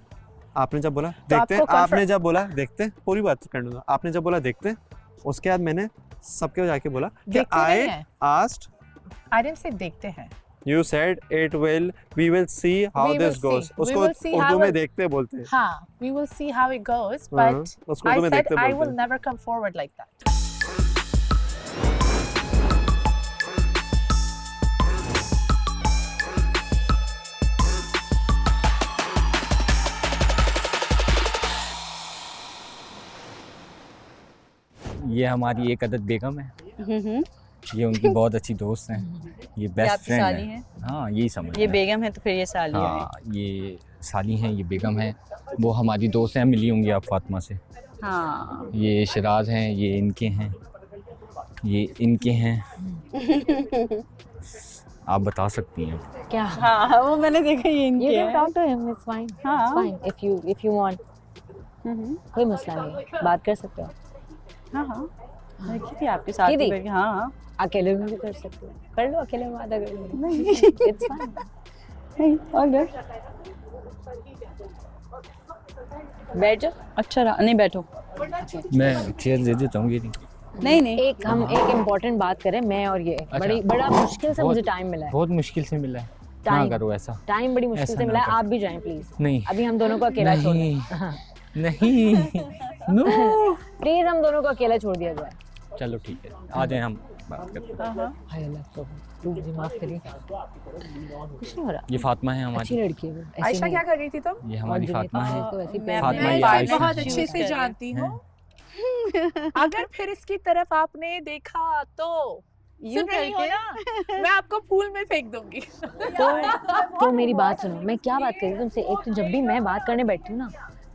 F: आपने जब बोला देखते हैं, आपने जब बोला देखते हैं, पूरी बात कर लूंगा. आपने जब बोला देखते हैं, उसके बाद मैंने सबके जाके बोला कि I asked.
E: I didn't say देखते हैं.
F: You said it will, we will see how this goes. उसको उर्दू में देखते बोलते हैं.
E: हाँ, we will see how it goes, but I said I will never come forward like that.
J: हमारी एक अदद बेगम है, ये उनकी बहुत अच्छी दोस्त हैं, ये बेस्ट
I: आपकी
J: फ्रेंड
I: साली
J: है।
I: हैं?
J: हाँ यही समझ
I: ये
J: लें।
I: बेगम है तो फिर ये साली है।
J: हाँ ये साली हैं, ये बेगम है, वो हमारी दोस्त हैं, मिली होंगी आप फातिमा से।
I: हाँ
J: ये शिराज हैं, ये इनके हैं, ये इनके हैं। आप बता सकती हैं।
H: क्या?
I: हाँ वो मैंने देखा ये
H: You
I: इनके
H: can
I: है।
H: talk to him. It's fine.
I: हाँ।
H: It's fine. If you want. कोई मसला नहीं, बात कर सकते हो।
I: हाँ हाँ मैं की थी आपके साथ
H: की
I: ही
H: थी?
I: बैठ के, हाँ हाँ
H: अकेले में भी कर सकते हो, कर लो, अकेले में बात कर लो।
I: नहीं
H: It's fine.
I: नहीं all good।
H: बैठ जाओ।
I: अच्छा रहा, नहीं बैठो।
J: मैं चेयर दे देता हूँ, ये नहीं।
I: नहीं नहीं
H: हम एक इम्पोर्टेंट बात करें, मैं और ये बड़ा मुश्किल से
J: बहुत-
H: मुझे टाइम मिला है।
J: बहुत मुश्किल से मिला है, ना
H: टाइम
J: करो ऐसा।
H: टाइम बड़ी मुश्किल
J: ऐसा
H: से
J: ना
H: मिला है,
J: करो।
H: आप भी जाएं प्लीज।
J: नहीं
H: अभी हम दोनों को अकेला छोड़
J: नहीं
H: दें।
J: नहीं नो
H: प्लीज हम दोनों को अकेला छोड़ दिया जाए।
J: चलो ठीक है, आ जाए हम बात करते हैं।
I: हाँ हाँ
H: हाय अल्लाह, तो तू मुझे माफ करिए, कुछ नहीं हो रहा।
J: ये फातिमा है
H: अच्छी
J: हमारी,
H: लड़की है वो, ऐसी
E: आयशा
H: नहीं
E: क्या
H: है।
E: कर रही थी तुम?
J: ये हमारी
H: और
J: फातिमा
H: जुनैद
J: है।
H: तो ऐसी
E: मैं
H: प्यार
J: फातिमा
E: अपनी
J: ये
E: वाइफ
J: आयशा
E: बहुत
J: है।
E: अच्छे से
I: हैं।
E: जानती हूँ।
J: हैं।
E: अगर फिर इसकी तरफ आपने देखा तो
I: यूं
E: सुन रही हो
I: करके
E: ना, मैं आपको पूल में फेंक दूंगी।
H: तो मेरी बात सुनो, मैं क्या बात कर रही हूँ तुमसे। एक तो जब भी मैं बात करने बैठती हूँ ना,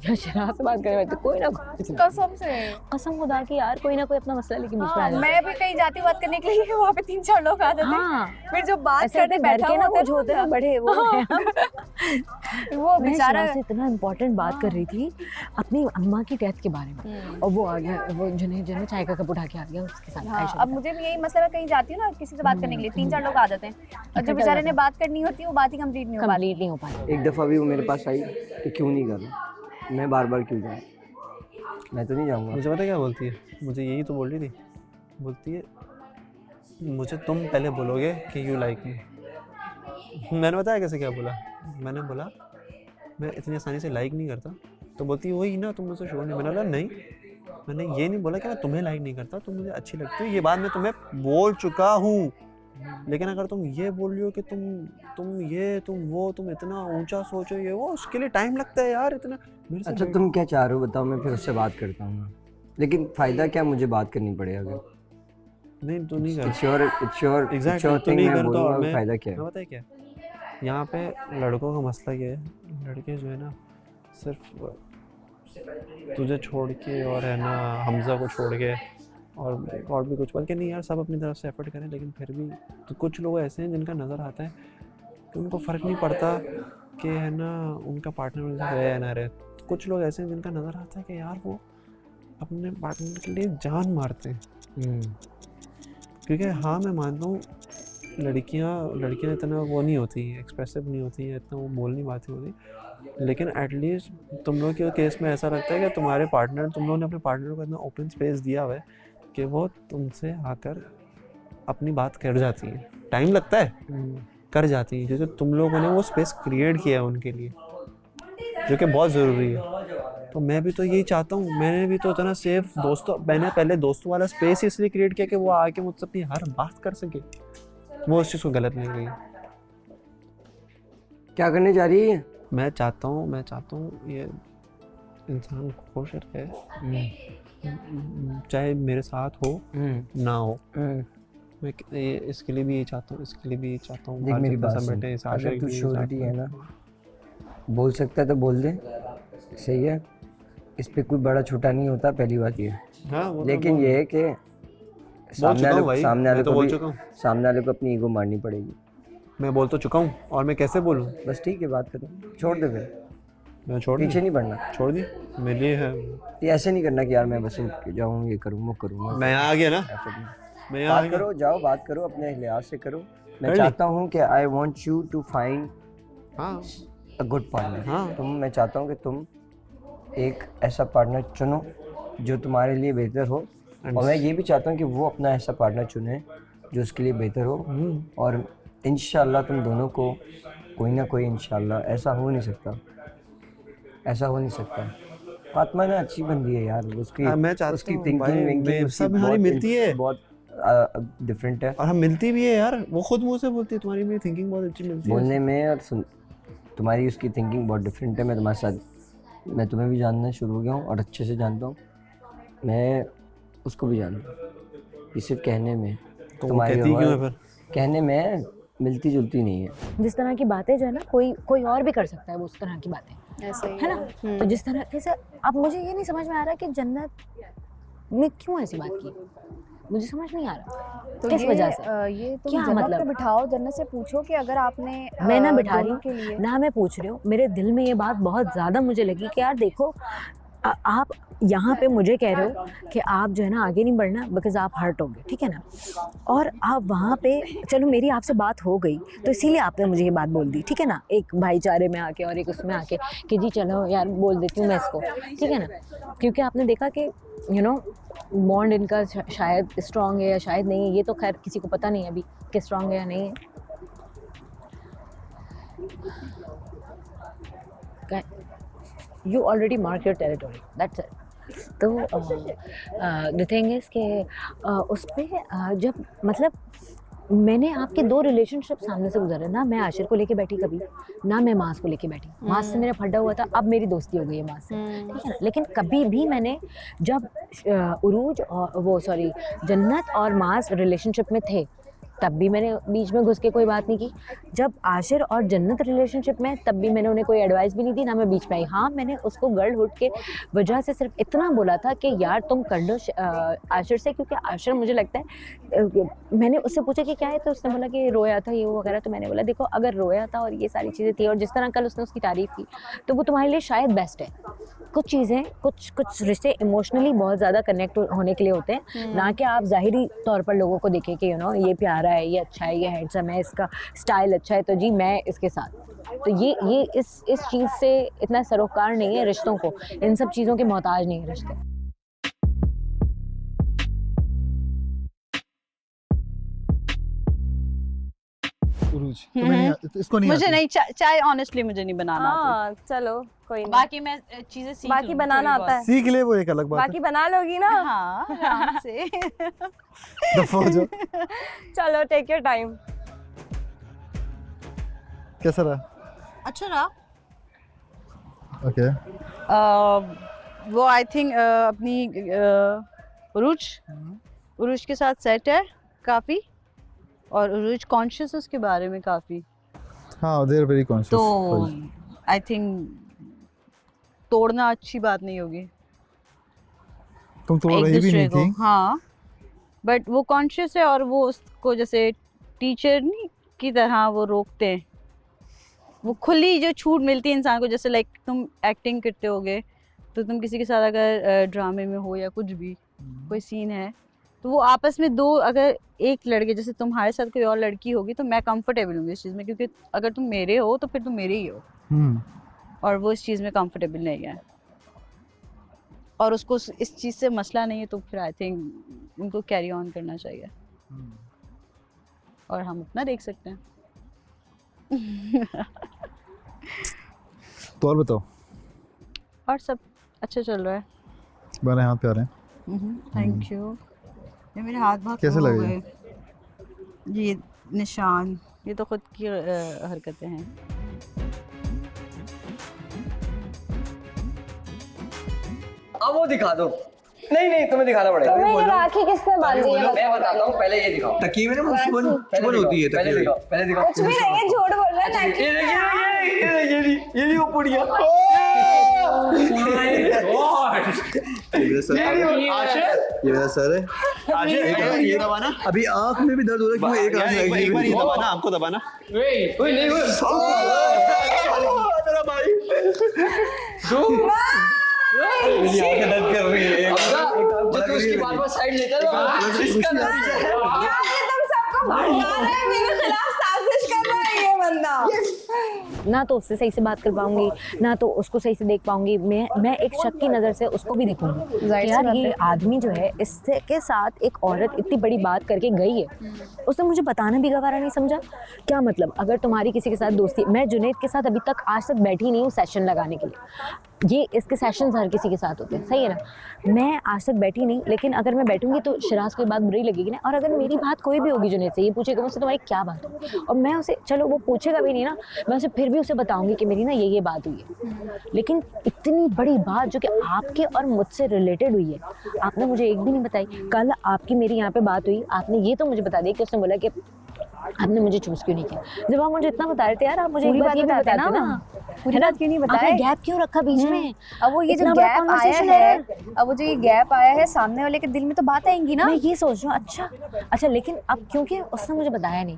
H: या शराब से बात करने बैठती हूँ, कोई ना कोई
A: कसम से
H: कसम खुदा की यार, कोई ना कोई अपना मसला लेके बीच में आ जाता है।
A: मैं भी कहीं जाती हूँ बात करने के लिए, वहाँ पे 3-4 लोग आ जाते हैं।
H: हाँ,
A: फिर जो बात
H: ऐसे
A: करने
H: लगता है घर
A: बैठा
H: के ना
A: हुआ
H: कुछ होते हैं बड़े वो
A: वो
H: मैं
A: बेचारा
H: शराब से इतना इम्पोर्टेंट बात कर रही थी अपनी अम्मा की डेथ के बारे में, और वो आ गया, वो जुनैद चाय का कप उठा के आ गया उसके साथ।
A: हाँ,
H: आयशा
A: अब
H: के
A: मुझे भी यही मसला है, कहीं जाती हूँ ना किसी से बात करने के लिए 3-4 लोग आ जाते हैं, और जो बेचारे ने बात करनी होती है वो बात ही कंप्लीट नहीं हो पाती।
H: कंप्लीट नहीं हो पाती।
B: एक दफ़ा भी वो मेरे पास आई कि क्यों नहीं कर रहा, मैं बार बार क्यों जाऊँ, मैं तो नहीं जाऊँगा।
F: मुझे पता है क्या बोलती है, मुझे यही तो बोल रही थी, बोलती है मुझे तुम पहले बोलोगे कि यू लाइक मी। मैंने बताया कैसे क्या बोला, मैंने बोला मैं इतनी आसानी से लाइक नहीं करता, तो बोलती है वही ना तुम मुझसे शोर नहीं। मैंने बोला नहीं, मैंने ये नहीं बोला कि मैं तुम्हें लाइक नहीं करता, तुम मुझे अच्छी लगती हो, ये बात मैं तुम्हें बोल चुका हूँ। लेकिन अगर तुम ये बोल रही हो कि तुम ये तुम वो, तुम इतना ऊंचा सोचो ये वो, उसके लिए टाइम लगता है यार इतना। मेरे से
B: अच्छा तुम क्या चाह रहे हो बताओ, मैं फिर उससे बात करता हूँ, लेकिन फ़ायदा क्या मुझे बात करनी पड़े अगर
F: नहीं तो नहीं कर
B: इट्स योर
F: Exactly, तो
B: थिंग,
F: नहीं
B: मैं
F: करता। और
B: बोलूँगा फ़ायदा क्या है।
F: मैं बताया क्या यहाँ पे लड़कों का मसला ये है, लड़के जो है ना सिर्फ तुझे छोड़ के और है ना हमजा को छोड़ के और भी कुछ, बल्कि नहीं यार सब अपनी तरफ से एफर्ट करें, लेकिन फिर भी तो कुछ लोग ऐसे हैं जिनका नज़र आता है कि उनको फ़र्क नहीं पड़ता कि है ना उनका पार्टनर उनके साथ रहे या ना रहे। कुछ लोग ऐसे हैं जिनका नज़र आता है कि यार वो अपने पार्टनर के लिए जान मारते हैं। क्योंकि हाँ मैं मानता हूँ लड़कियाँ इतना वो नहीं होती, एक्सप्रेसिव नहीं होती है, इतना वो बोल नहीं पाती होती, लेकिन एटलीस्ट तुम लोग के केस में ऐसा लगता है कि तुम लोगों ने अपने पार्टनर को इतना ओपन स्पेस दिया हुआ है कि वो तुमसे आकर अपनी बात कर जाती है। टाइम लगता है, कर जाती है, क्योंकि तुम लोगों ने वो स्पेस क्रिएट किया है उनके लिए, जो कि बहुत ज़रूरी है। तो मैं भी तो यही चाहता हूँ, मैंने भी तो इतना सेफ मैंने पहले दोस्तों वाला स्पेस ही इसलिए क्रिएट किया कि वो आके मुझसे अपनी हर बात कर सके। वो उस चीज़ को गलत नहीं गई।
B: क्या करने जा रही है?
F: मैं चाहता हूँ ये इंसान खुश रहे, चाहे मेरे साथ हो ना हो। मैं इसके लिए भी यही चाहता हूँ
B: देख मेरी बात सुन, अगर तू श्योरिटी है ना बोल सकता है तो बोल दे, सही है, इस पे कोई बड़ा छोटा नहीं होता, पहली बात ये।
F: हाँ,
B: लेकिन ये है कि सामने वाले को अपनी ईगो मारनी पड़ेगी।
F: मैं बोल तो चुका हूँ, और मैं कैसे बोलूँ?
B: बस ठीक है, बात करो, छोड़ दे फिर,
F: मैं छोड़
B: पीछे नहीं बढ़ना,
F: छोड़ दी मेरे लिए है।
B: ये ऐसे नहीं करना कि यार मैं बस उठ के जाऊँ, ये करूँ वो करूँ।
F: मैं यहाँ आ गया ना, मैं यहाँ
B: बात करो, जाओ बात करो, अपने लिहाज से करो। मैं चाहता हूँ कि I want you to find a good partner. मैं चाहता हूँ कि तुम एक ऐसा पार्टनर चुनो जो तुम्हारे लिए बेहतर हो, और मैं ये भी चाहता हूँ कि वो अपना ऐसा पार्टनर चुने जो उसके लिए बेहतर हो। और इंशाल्लाह तुम दोनों को कोई ना कोई, इंशाल्लाह ऐसा हो नहीं सकता। फातिमा ना अच्छी बंदी है यार, उसकी थिंकिंग
F: सब हमारी मिलती है,
B: बहुत डिफरेंट है,
F: और हम मिलती भी है यार। वो खुद मुझे बोलती है तुम्हारी मेरी थिंकिंग बहुत अच्छी मिलती है
B: बोलने में, और तुम्हारी उसकी थिंकिंग बहुत डिफरेंट है। मैं तुम्हारे साथ, मैं तुम्हें भी जानना शुरू हो गया हूँ और अच्छे से जानता हूँ। मैं उसको भी जान दो, ये सिर्फ कहने में।
F: तो वो कहती क्यों है फिर?
B: कहने में मिलती जुलती नहीं है।
H: जिस तरह की बातें जो है ना कोई और भी कर सकता है वो उस तरह की बातें,
A: ऐसे ही
H: है ना। तो जिस तरह से अब मुझे ये नहीं समझ में आ रहा कि जन्नत ने क्यों ऐसी बात की, मुझे समझ नहीं आ रहा
A: तो
H: किस वजह से।
A: ये तुम
H: क्या
A: जन्नत
H: मतलब?
A: को बिठाओ, जन्नत से पूछो कि अगर आपने
H: मैं ना बिठा रही
A: दोनों के लिए
H: हूँ ना, मैं पूछ रही हूँ। मेरे दिल में ये बात बहुत ज़्यादा मुझे लगी कि यार देखो आप यहाँ पे मुझे कह रहे हो कि आप जो है ना आगे नहीं बढ़ना बिकॉज आप हर्ट होगे, ठीक है ना। और आप वहाँ पे, चलो मेरी आपसे बात हो गई तो इसीलिए आपने मुझे ये बात बोल दी, ठीक है ना, एक भाईचारे में आके और एक उसमें आके कि जी चलो यार बोल देती हूँ मैं इसको, ठीक है ना। क्योंकि आपने देखा कि यू नो बॉन्ड इनका शायद स्ट्रॉन्ग है या शायद नहीं है, ये तो खैर किसी को पता नहीं है अभी कि स्ट्रॉन्ग है या नहीं है। You already mark your territory. That's it. तो द थिंग इज़ कि उस पर जब मतलब मैंने आपके 2 रिलेशनशिप सामने से गुजरे ना, मैं आशिर को लेके बैठी कभी ना, मैं मास को लेके बैठी। मास से मेरा फटा हुआ था, अब मेरी दोस्ती हो गई है मास से, ठीक है ना। लेकिन कभी भी मैंने जब उरूज और वो सॉरी जन्नत और मास रिलेशनशिप में थे तब भी मैंने बीच में घुस के कोई बात नहीं की। जब आशिर और जन्नत रिलेशनशिप में तब भी मैंने उन्हें कोई एडवाइस भी नहीं दी, ना मैं बीच में आई। हाँ, मैंने उसको गर्लहुड के वजह से सिर्फ इतना बोला था कि यार तुम कर लो आशिर से, क्योंकि आशिर मुझे लगता है, मैंने उससे पूछा कि क्या है तो उसने बोला कि रोया था ये वो वगैरह। तो मैंने बोला देखो अगर रोया था और ये सारी चीज़ें थी और जिस तरह कल उसने उसकी तारीफ़ की तो वो तुम्हारे लिए शायद बेस्ट है। कुछ चीज़ें कुछ रिश्ते इमोशनली बहुत ज़्यादा कनेक्ट होने के लिए होते हैं, ना कि आप ज़ाहिरी तौर पर लोगों को देखें कि यू नो ये प्यारा है, ये अच्छा है, ये हैंडसम है, इसका स्टाइल अच्छा है तो जी मैं इसके साथ। तो ये इस चीज़ से इतना सरोकार नहीं है रिश्तों को, इन सब चीज़ों के मोहताज नहीं है रिश्ते।
C: उरूज इसको नहीं
I: मुझे
C: आती।
I: नहीं चाय ऑनेस्टली मुझे नहीं बनाना आती।
H: हाँ चलो कोई नहीं,
I: बाकी मैं चीजें सीख
H: बाकी
I: लूंगी
H: बनाना
I: थोड़ी
H: आता है,
C: सीख ले, वो एक अलग बात
H: बाकी बना लोगी ना।
I: हाँ आराम से।
C: है। दफा हो जाओ।
H: चलो टेक योर टाइम।
C: कैसा रहा?
I: अच्छा रहा।
C: ओके
I: वो आई थिंक अपनी उरूज के साथ सेट है काफ़ी, और उरूज कॉन्शियस उसके बारे में काफ़ी,
C: हाँ दे आर वेरी कॉन्शियस।
I: तो आई थिंक तोड़ना अच्छी बात नहीं होगी
C: तुम तो
I: एक
C: रही भी
I: दूसरे
C: नहीं
I: को।
C: थी।
I: हाँ बट वो कॉन्शियस है और वो उसको जैसे टीचर नहीं की तरह वो रोकते हैं, वो खुली जो छूट मिलती है इंसान को, जैसे लाइक तुम एक्टिंग करते होगे तो तुम किसी के साथ अगर ड्रामे में हो या कुछ भी कोई सीन है तो वो आपस में दो, अगर एक लड़के जैसे तुम्हारे साथ कोई और लड़की होगी तो मैं कंफर्टेबल हूँ इस चीज़ में, क्योंकि अगर तुम मेरे हो तो फिर तुम मेरे ही हो, और वो इस चीज़ में कंफर्टेबल नहीं है और उसको इस चीज़ से मसला नहीं है, तो फिर आई थिंक उनको कैरी ऑन करना चाहिए और हम अपना देख सकते हैं।
C: तो और बताओ।
I: और सब अच्छा चल रहा है।
C: बारे हाथ पे आ रहे हैं।
I: Thank you. ये मेरे हाथ बहुत
C: कैसे
I: हो
C: लगे?
I: गए। ये निशान, ये तो खुद की हरकतें हैं।
B: अब वो दिखा दो। नहीं नहीं तुम्हें दिखाना पड़ेगा।
H: तुम्हें ये राखी किसने बांधी है?
B: मैं बताता हूँ, पहले ये दिखाओ।
F: तकिए में ना चुभन होती है
B: पहले
F: तकिए
B: दिखाओ,
F: में।
B: पहले दिखाओ।
H: कुछ भी नहीं है, झूठ बोल रहा है।
B: ये वो पुड़िया।
F: ये मेरा सर है। ये दबाना। अभी आँख में भी दर्द हो रहा है क्यों? एक आँख लगी है। एक बार ये दबाना, आपको दबाना।
B: ओए नहीं वो
F: मेरा भाई।
B: मेरी आंखें दर्द कर रही है। जब तू उसकी बात साइड लेता है इसका
H: तुम सबको भड़का रहे हैं, मेरे खिलाफ साजिश कर रहा है ये बंदा। ना तो उससे सही से बात कर पाऊंगी, ना तो उसको सही से देख पाऊंगी। मैं एक शक की नज़र से उसको भी देखूंगी कि यार ये आदमी जो है इससे के साथ एक औरत इतनी बड़ी बात करके गई है, उसने मुझे बताना भी गवारा नहीं समझा। क्या मतलब, अगर तुम्हारी किसी के साथ दोस्ती, मैं जुनैद के साथ अभी तक आज तक बैठी नहीं हूँ सेशन लगाने के लिए, ये इसके सेशंस हर किसी के साथ होते हैं, सही है ना। मैं आज तक बैठी नहीं, लेकिन अगर मैं बैठूंगी तो शिराज को ये बात बुरी लगेगी ना। और अगर मेरी बात कोई भी होगी जुनैद से, ये पूछेगा मुझसे तुम्हारी क्या बात है, और मैं उसे, चलो वो पूछेगा भी नहीं ना, मैं उसे फिर भी उसे बताऊंगी कि मेरी ना ये बात हुई है। लेकिन इतनी बड़ी बात जो कि आपके और मुझसे रिलेटेड हुई है, आपने मुझे एक भी नहीं बताई। कल आपकी मेरी यहाँ पे बात हुई, आपने ये तो मुझे बता दिया कि उसने बोला कि आपने मुझे चूज क्यों नहीं किया। जब आप मुझे इतना बता रहे थे यार, आप मुझे
A: पूरी
H: एक
A: बात
H: बात ये भी
A: बताते
H: बताते
A: ना,
H: ना,
A: पूरी बात क्यों नहीं बताए?
H: आपने गैप क्यों रखा बीच में?
A: अब वो ये जो
H: इतना बड़ा
A: गैप आया
H: conversation
A: है, अब वो जो ये गैप आया है, सामने वाले के दिल में तो बात आएंगी ना।
H: मैं ये सोच रहा हूँ, अच्छा लेकिन अब क्योंकि उसने मुझे बताया नहीं,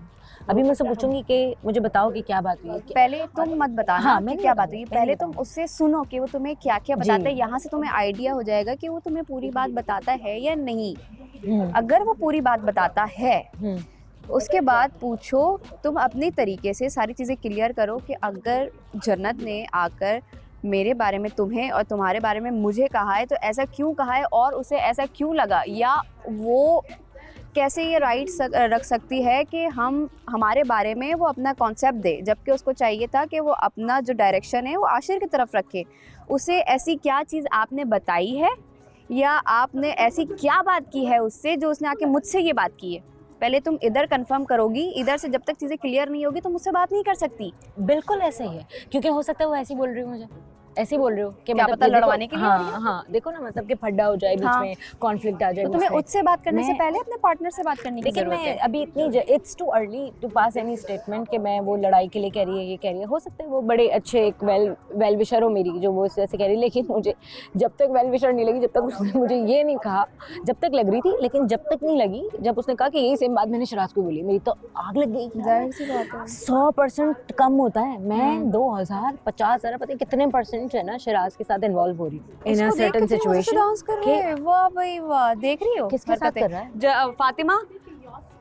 H: अभी मैं उससे पूछूंगी कि मुझे बताओ कि क्या बात हुई है।
A: पहले तुम मत बताना
H: हाँ,
A: कि
H: मैं
A: क्या
H: नहीं
A: बात हुई,
H: बताऊंगी,
A: पहले तुम उससे सुनो कि वो तुम्हें क्या क्या
H: जी।
A: बताता है। यहाँ से तुम्हें आइडिया हो जाएगा कि वो तुम्हें पूरी बात बताता है या नहीं। अगर वो पूरी बात बताता है, उसके बाद पूछो, तुम अपने तरीके से सारी चीज़ें क्लियर करो कि अगर जन्नत ने आकर मेरे बारे में तुम्हें और तुम्हारे बारे में मुझे कहा है तो ऐसा क्यों कहा है, और उसे ऐसा क्यों लगा, या वो कैसे ये राइट रख सकती है कि हम हमारे बारे में वो अपना कॉन्सेप्ट दे, जबकि उसको चाहिए था कि वो अपना जो डायरेक्शन है वो आशिर की तरफ रखे। उसे ऐसी क्या चीज़ आपने बताई है या आपने ऐसी क्या बात की है उससे जो उसने आके मुझसे ये बात की है। पहले तुम इधर कंफर्म करोगी, इधर से जब तक चीज़ें क्लियर नहीं होगी तुम मुझसे बात नहीं कर सकती।
H: बिल्कुल ऐसा ही है, क्योंकि हो सकता है वो ऐसे ही बोल रही हो मुझे, ऐसे ही बोल रहे हो कि
A: क्या
H: मतलब
A: पता
H: कि देखो-
A: लड़वाने के लिए बोल रही हो?
H: हाँ देखो ना, मतलब कि फड्डा हो जाए बीच
A: हाँ।
H: में, कॉन्फ्लिक्ट आ जाए
A: तो तुम्हें
H: बीच में।
A: उससे बात करने से
H: मैं-
A: पहले अपने पार्टनर से बात करने की
H: लेकिन
A: जरूरत
H: मैं
A: है।
H: अभी इतनी it's too early to pass any statement कि मैं वो लड़ाई के लिए कह रही है, ये कह रही है। हो सकता है वो बड़े अच्छे एक वेल विशर हो मेरी, जो वो ऐसे कह रही है, लेकिन मुझे जब तक वेल विशर नहीं लगी, जब तक उसने मुझे ये नहीं कहा, जब तक लग रही थी, लेकिन जब तक नहीं लगी, जब उसने कहा कि यही सेम बात मैंने शिराज को बोली, मेरी तो आग लग गई।
A: जाहिर सी बात है।
H: 100% कम होता है। मैं 2000 50,000 पता नहीं कितने परसेंट है ना शिराज के साथ इन्वॉल्व हो रही हूँ इन अ सर्टेन सिचुएशन।
A: डांस कर रहे हैं, वाह भाई वाह, देख रही हो
H: किसके साथ कर रहा है?
A: फातिमा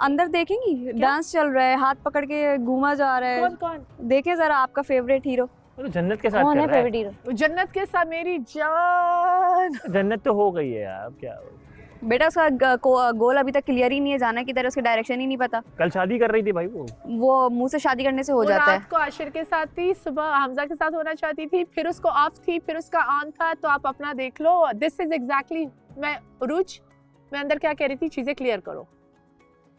A: अंदर देखेंगी, डांस चल रहा है, हाथ पकड़ के घूमा जा रहा है।
E: कौन?
A: देखें जरा आपका फेवरेट हीरो।
D: तो जन्नत के साथ
H: कौन
D: कर
H: है
D: रहा है।
H: Favourite hero?
E: जन्नत के साथ मेरी जान।
D: जन्नत तो हो गई है यार, अब क्या
A: बेटा उसका गोल अभी तक क्लियर ही नहीं है, जाना किधर है उसके डायरेक्शन ही नहीं पता।
D: कल शादी कर रही थी भाई
A: वो मुंह से शादी करने से हो
E: वो
A: जाता है।
E: रात को आशिर के साथ थी, सुबह हमजा के साथ होना चाहती थी, फिर उसको ऑफ थी, फिर उसका ऑन था, तो आप अपना देख लो। दिस इज एग्जैक्टली मैं उरूज, मैं अंदर क्या कह रही थी, चीजें क्लियर करो।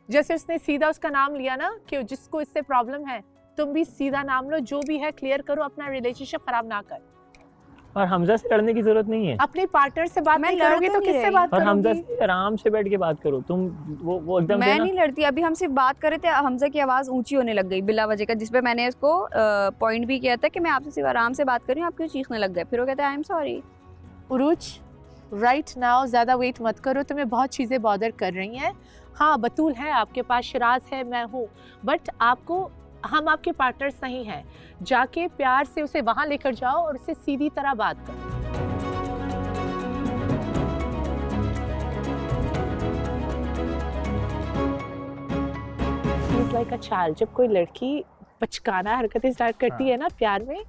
E: जैसे उसने सीधा उसका नाम लिया ना कि जिसको इससे प्रॉब्लम है, तुम भी सीधा नाम लो, जो भी है क्लियर करो, अपना रिलेशनशिप खराब ना कर।
D: और हमजा से लड़ने की जरूरत नहीं है।
E: अपने पार्टनर से बात
A: मैं
E: नहीं
A: लड़
E: करोगे
A: तो
E: तो
A: नहीं
E: किससे
A: रही।
E: बात
D: और हमजा
E: करोगी?
D: से आराम से बैठ के बात करो तुम। वो एकदम
A: मैं
D: से ना
A: नहीं लड़ती, अभी हम सिर्फ बात कर रहे थे, हमजा की आवाज़ ऊंची होने लग गई बिला वजह का, जिसपे मैंने उसको पॉइंट भी किया था कि मैं आपसे सिर्फ आराम से बात कर रही हूँ, आप क्यों चीखने लग गए। फिर वो कहते हैं I am sorry.
E: Urooj right now ज़्यादा वेट मत करो, तुम्हें बहुत चीज़ें बॉदर कर रही हैं। हाँ बतूल है आपके पास, शिराज है, मैं हूँ, बट आपको हम आपके पार्टनर्स नहीं हैं। जाके प्यार से उसे वहाँ लेकर जाओ और उससे सीधी तरह बात करो। He's like a child। जब कोई लड़की बचकाना हरकतें स्टार्ट करती है ना प्यार में,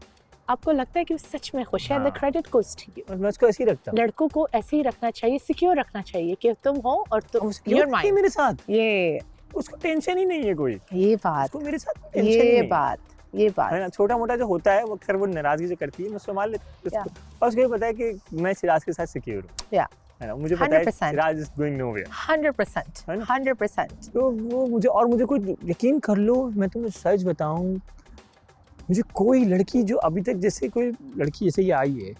E: आपको लगता है कि वो सच में खुश है, the credit goes to you.
D: और मैं उसको ऐसे ही रखता हूँ।
E: लड़कों को ऐसे ही रखना चाहिए, सिक्योर रखना चाहिए कि तुम हो और तुम
D: क्यों
E: योर
D: नहीं
E: माइंड।
D: मेरे साथ?
E: ये
D: उसको टेंशन ही नहीं है कोई।
E: ये बात,
D: उसको मेरे साथ टेंशन ही नहीं
E: ये
D: है।
E: बात, ये बात
D: है ना, छोटा मोटा जो होता है वो अक्सर वो नाराजगी से करती है, मैं संभाल लेती हूँ उसको। और उसको ये पता है कि मैं सिराज के साथ सिक्योर हूँ।
E: या
D: है ना, मुझे पता है
E: 100%।
D: Siraj is going nowhere.
E: 100%,
D: है ना?
E: 100%।
D: तो वो मुझे कोई यकीन कर लो, मैं तुम्हें सच बताऊं, मुझे कोई लड़की जो अभी तक जैसे कोई लड़की जैसे ये आई है,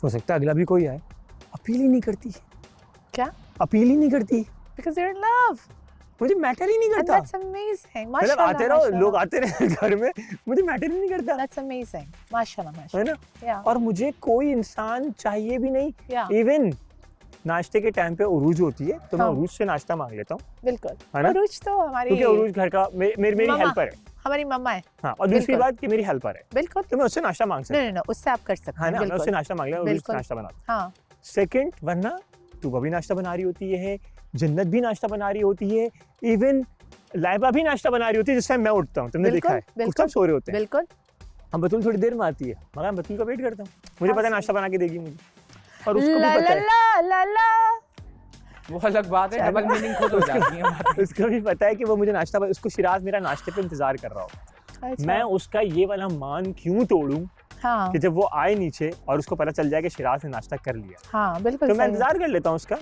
D: हो सकता है अगला भी कोई आए, अपील ही नहीं करती।
E: क्या?
D: अपील ही नहीं करती।
E: Because you're in love।
D: मुझे मैटर ही नहीं
E: And
D: करता।
E: that's amazing।
D: मतलब
E: माशाल्लाह,
D: आते रहो,
E: माशाल्लाह।
D: लोग आते रहे घर में, मुझे मैटर ही नहीं करता।
E: That's amazing। माशाल्लाह,
D: है
E: माशाल्लाह।
D: ना?
E: Yeah,
D: और मुझे कोई इंसान चाहिए भी नहीं।
E: yeah,
D: इवन नाश्ते के टाइम पे उरूज होती है तो मैं
E: हाँ।
D: उरूज से नाश्ता मांग लेता हूँ,
E: बिल्कुल।
D: है ना?
E: उरूज तो हमारी
D: क्योंकि उरूज घर का मेरी
E: मम्मा।
D: हेल्पर है।
E: हमारी मम्मा है।
D: हाँ, और दूसरी
E: बिल्कुल।
D: बात कि मेरी हेल्पर है,
E: बिल्कुल।
D: तो मैं उससे नाश्ता मांग सकता
E: नहीं, उससे आप कर सकते
D: है
E: हैं।
D: ना, मैं उससे
E: बिल्कुल।
D: नाश्ता मांग लिया, उरूज
E: बिल्कुल।
D: नाश्ता बना।
E: हाँ,
D: सेकंड, वरना तू भी नाश्ता बना रही होती है, जन्नत भी नाश्ता बना रही होती है, इवन लाइबा भी नाश्ता बना रही होती है जिस टाइम मैं उठता हूँ, तुमने देखा है,
E: बिल्कुल,
D: उस टाइम सो रहे होते हैं।
E: बिल्कुल।
D: हम बतूल थोड़ी देर में आती है, मगर मैं बतूल का वेट करता हूँ, मुझे पता है नाश्ता बना के देगी मुझे, और उसको भी
E: ला
D: पता
E: ला
D: है,
E: ला ला ला।
J: वो अलग बात है, डबल मीनिंग खुद हो जाती है हमारी।
D: उसको भी पता है कि वो मुझे उसको शिराज मेरा नाश्ते पे इंतजार कर रहा हो।
E: अच्छा।
D: मैं उसका ये वाला मान क्यों तोड़ूं
E: हाँ
D: कि जब वो आए नीचे और उसको पता चल जाए कि शिराज ने नाश्ता कर लिया,
E: हाँ बिल्कुल
D: तो मैं
E: सही है।
D: इंतजार कर लेता हूँ उसका,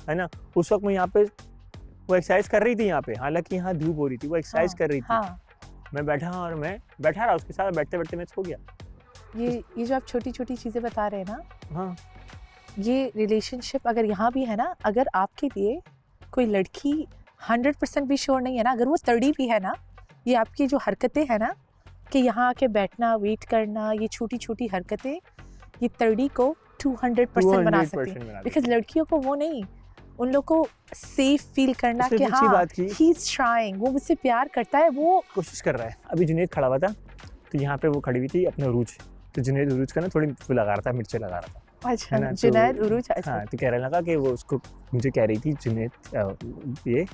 D: है ना। उस वक्त मैं यहाँ पे वो एक्सरसाइज कर रही थी यहाँ पे, हालांकि यहाँ धूप हो रही थी, वो एक्सरसाइज कर रही थी।
E: हाँ
D: मैं बैठा और मैं बैठा रहा उसके साथ, बैठते बैठते मैं सो गया।
E: ये जो आप छोटी छोटी चीजें बता रहे हैं ना,
D: हाँ
E: ये रिलेशनशिप अगर यहाँ भी है ना, अगर आपके लिए कोई लड़की 100% भी श्योर नहीं है ना, अगर वो तड़ी भी है ना, ये आपकी जो हरकतें हैं ना कि यहाँ आके बैठना, वेट करना, ये छोटी छोटी हरकतें ये तड़ी को 200% बना सकती है। बिकॉज लड़कियों को वो नहीं, उन लोग को सेफ फील करना कि हाँ ही इज ट्राइंग, वो मुझसे प्यार करता है, वो
D: कोशिश कर रहा है। अभी जुनैद खड़ा हुआ था तो यहाँ पे वो खड़ी हुई थी अपने उरूज, तो जुनैद उरूज का ना थोड़ी वो लगा रहा था, मिर्चे लगा रहा था।
E: अच्छा जुनैद उरूज। अच्छा
D: हाँ, तो कह रहा लगा कि वो उसको मुझे कह रही थी जुनैद ये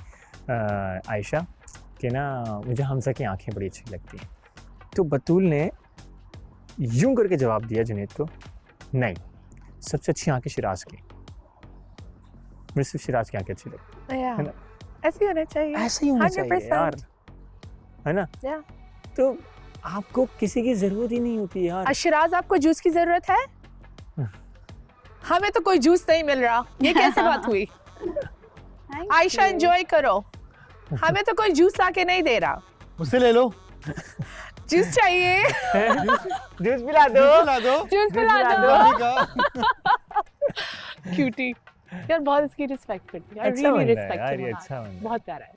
D: आयशा कि ना मुझे हमजा की आंखें बड़ी अच्छी लगती हैं। तो बतूल ने यूं करके जवाब दिया जुनैद को, नहीं सबसे अच्छी आंखें शिराज की, मुझे सिर्फ शिराज की आंखें अच्छी लगती है ना।
E: ऐसे ही होना चाहिए,
D: ऐसे ही होना चाहिए यार, है ना। तो आपको किसी की जरूरत ही नहीं होती यार।
E: शिराज आपको जूस की जरूरत है? हमें तो कोई जूस नहीं मिल रहा, ये कैसे बात हुई? आयशा एंजॉय करो, हमें तो कोई जूस लाके नहीं दे रहा।
F: मुझसे ले लो।
E: जूस चाहिए?
D: जूस पिला दो,
E: जूस पिला दो। क्यूटी यार, बहुत इसकी रिस्पेक्ट करती है।
D: अच्छा
E: really
D: बंदा है
E: respect
D: यार,
E: him
D: ये
E: a lot.
D: अच्छा बंदा है।
E: बहुत प्यारा है।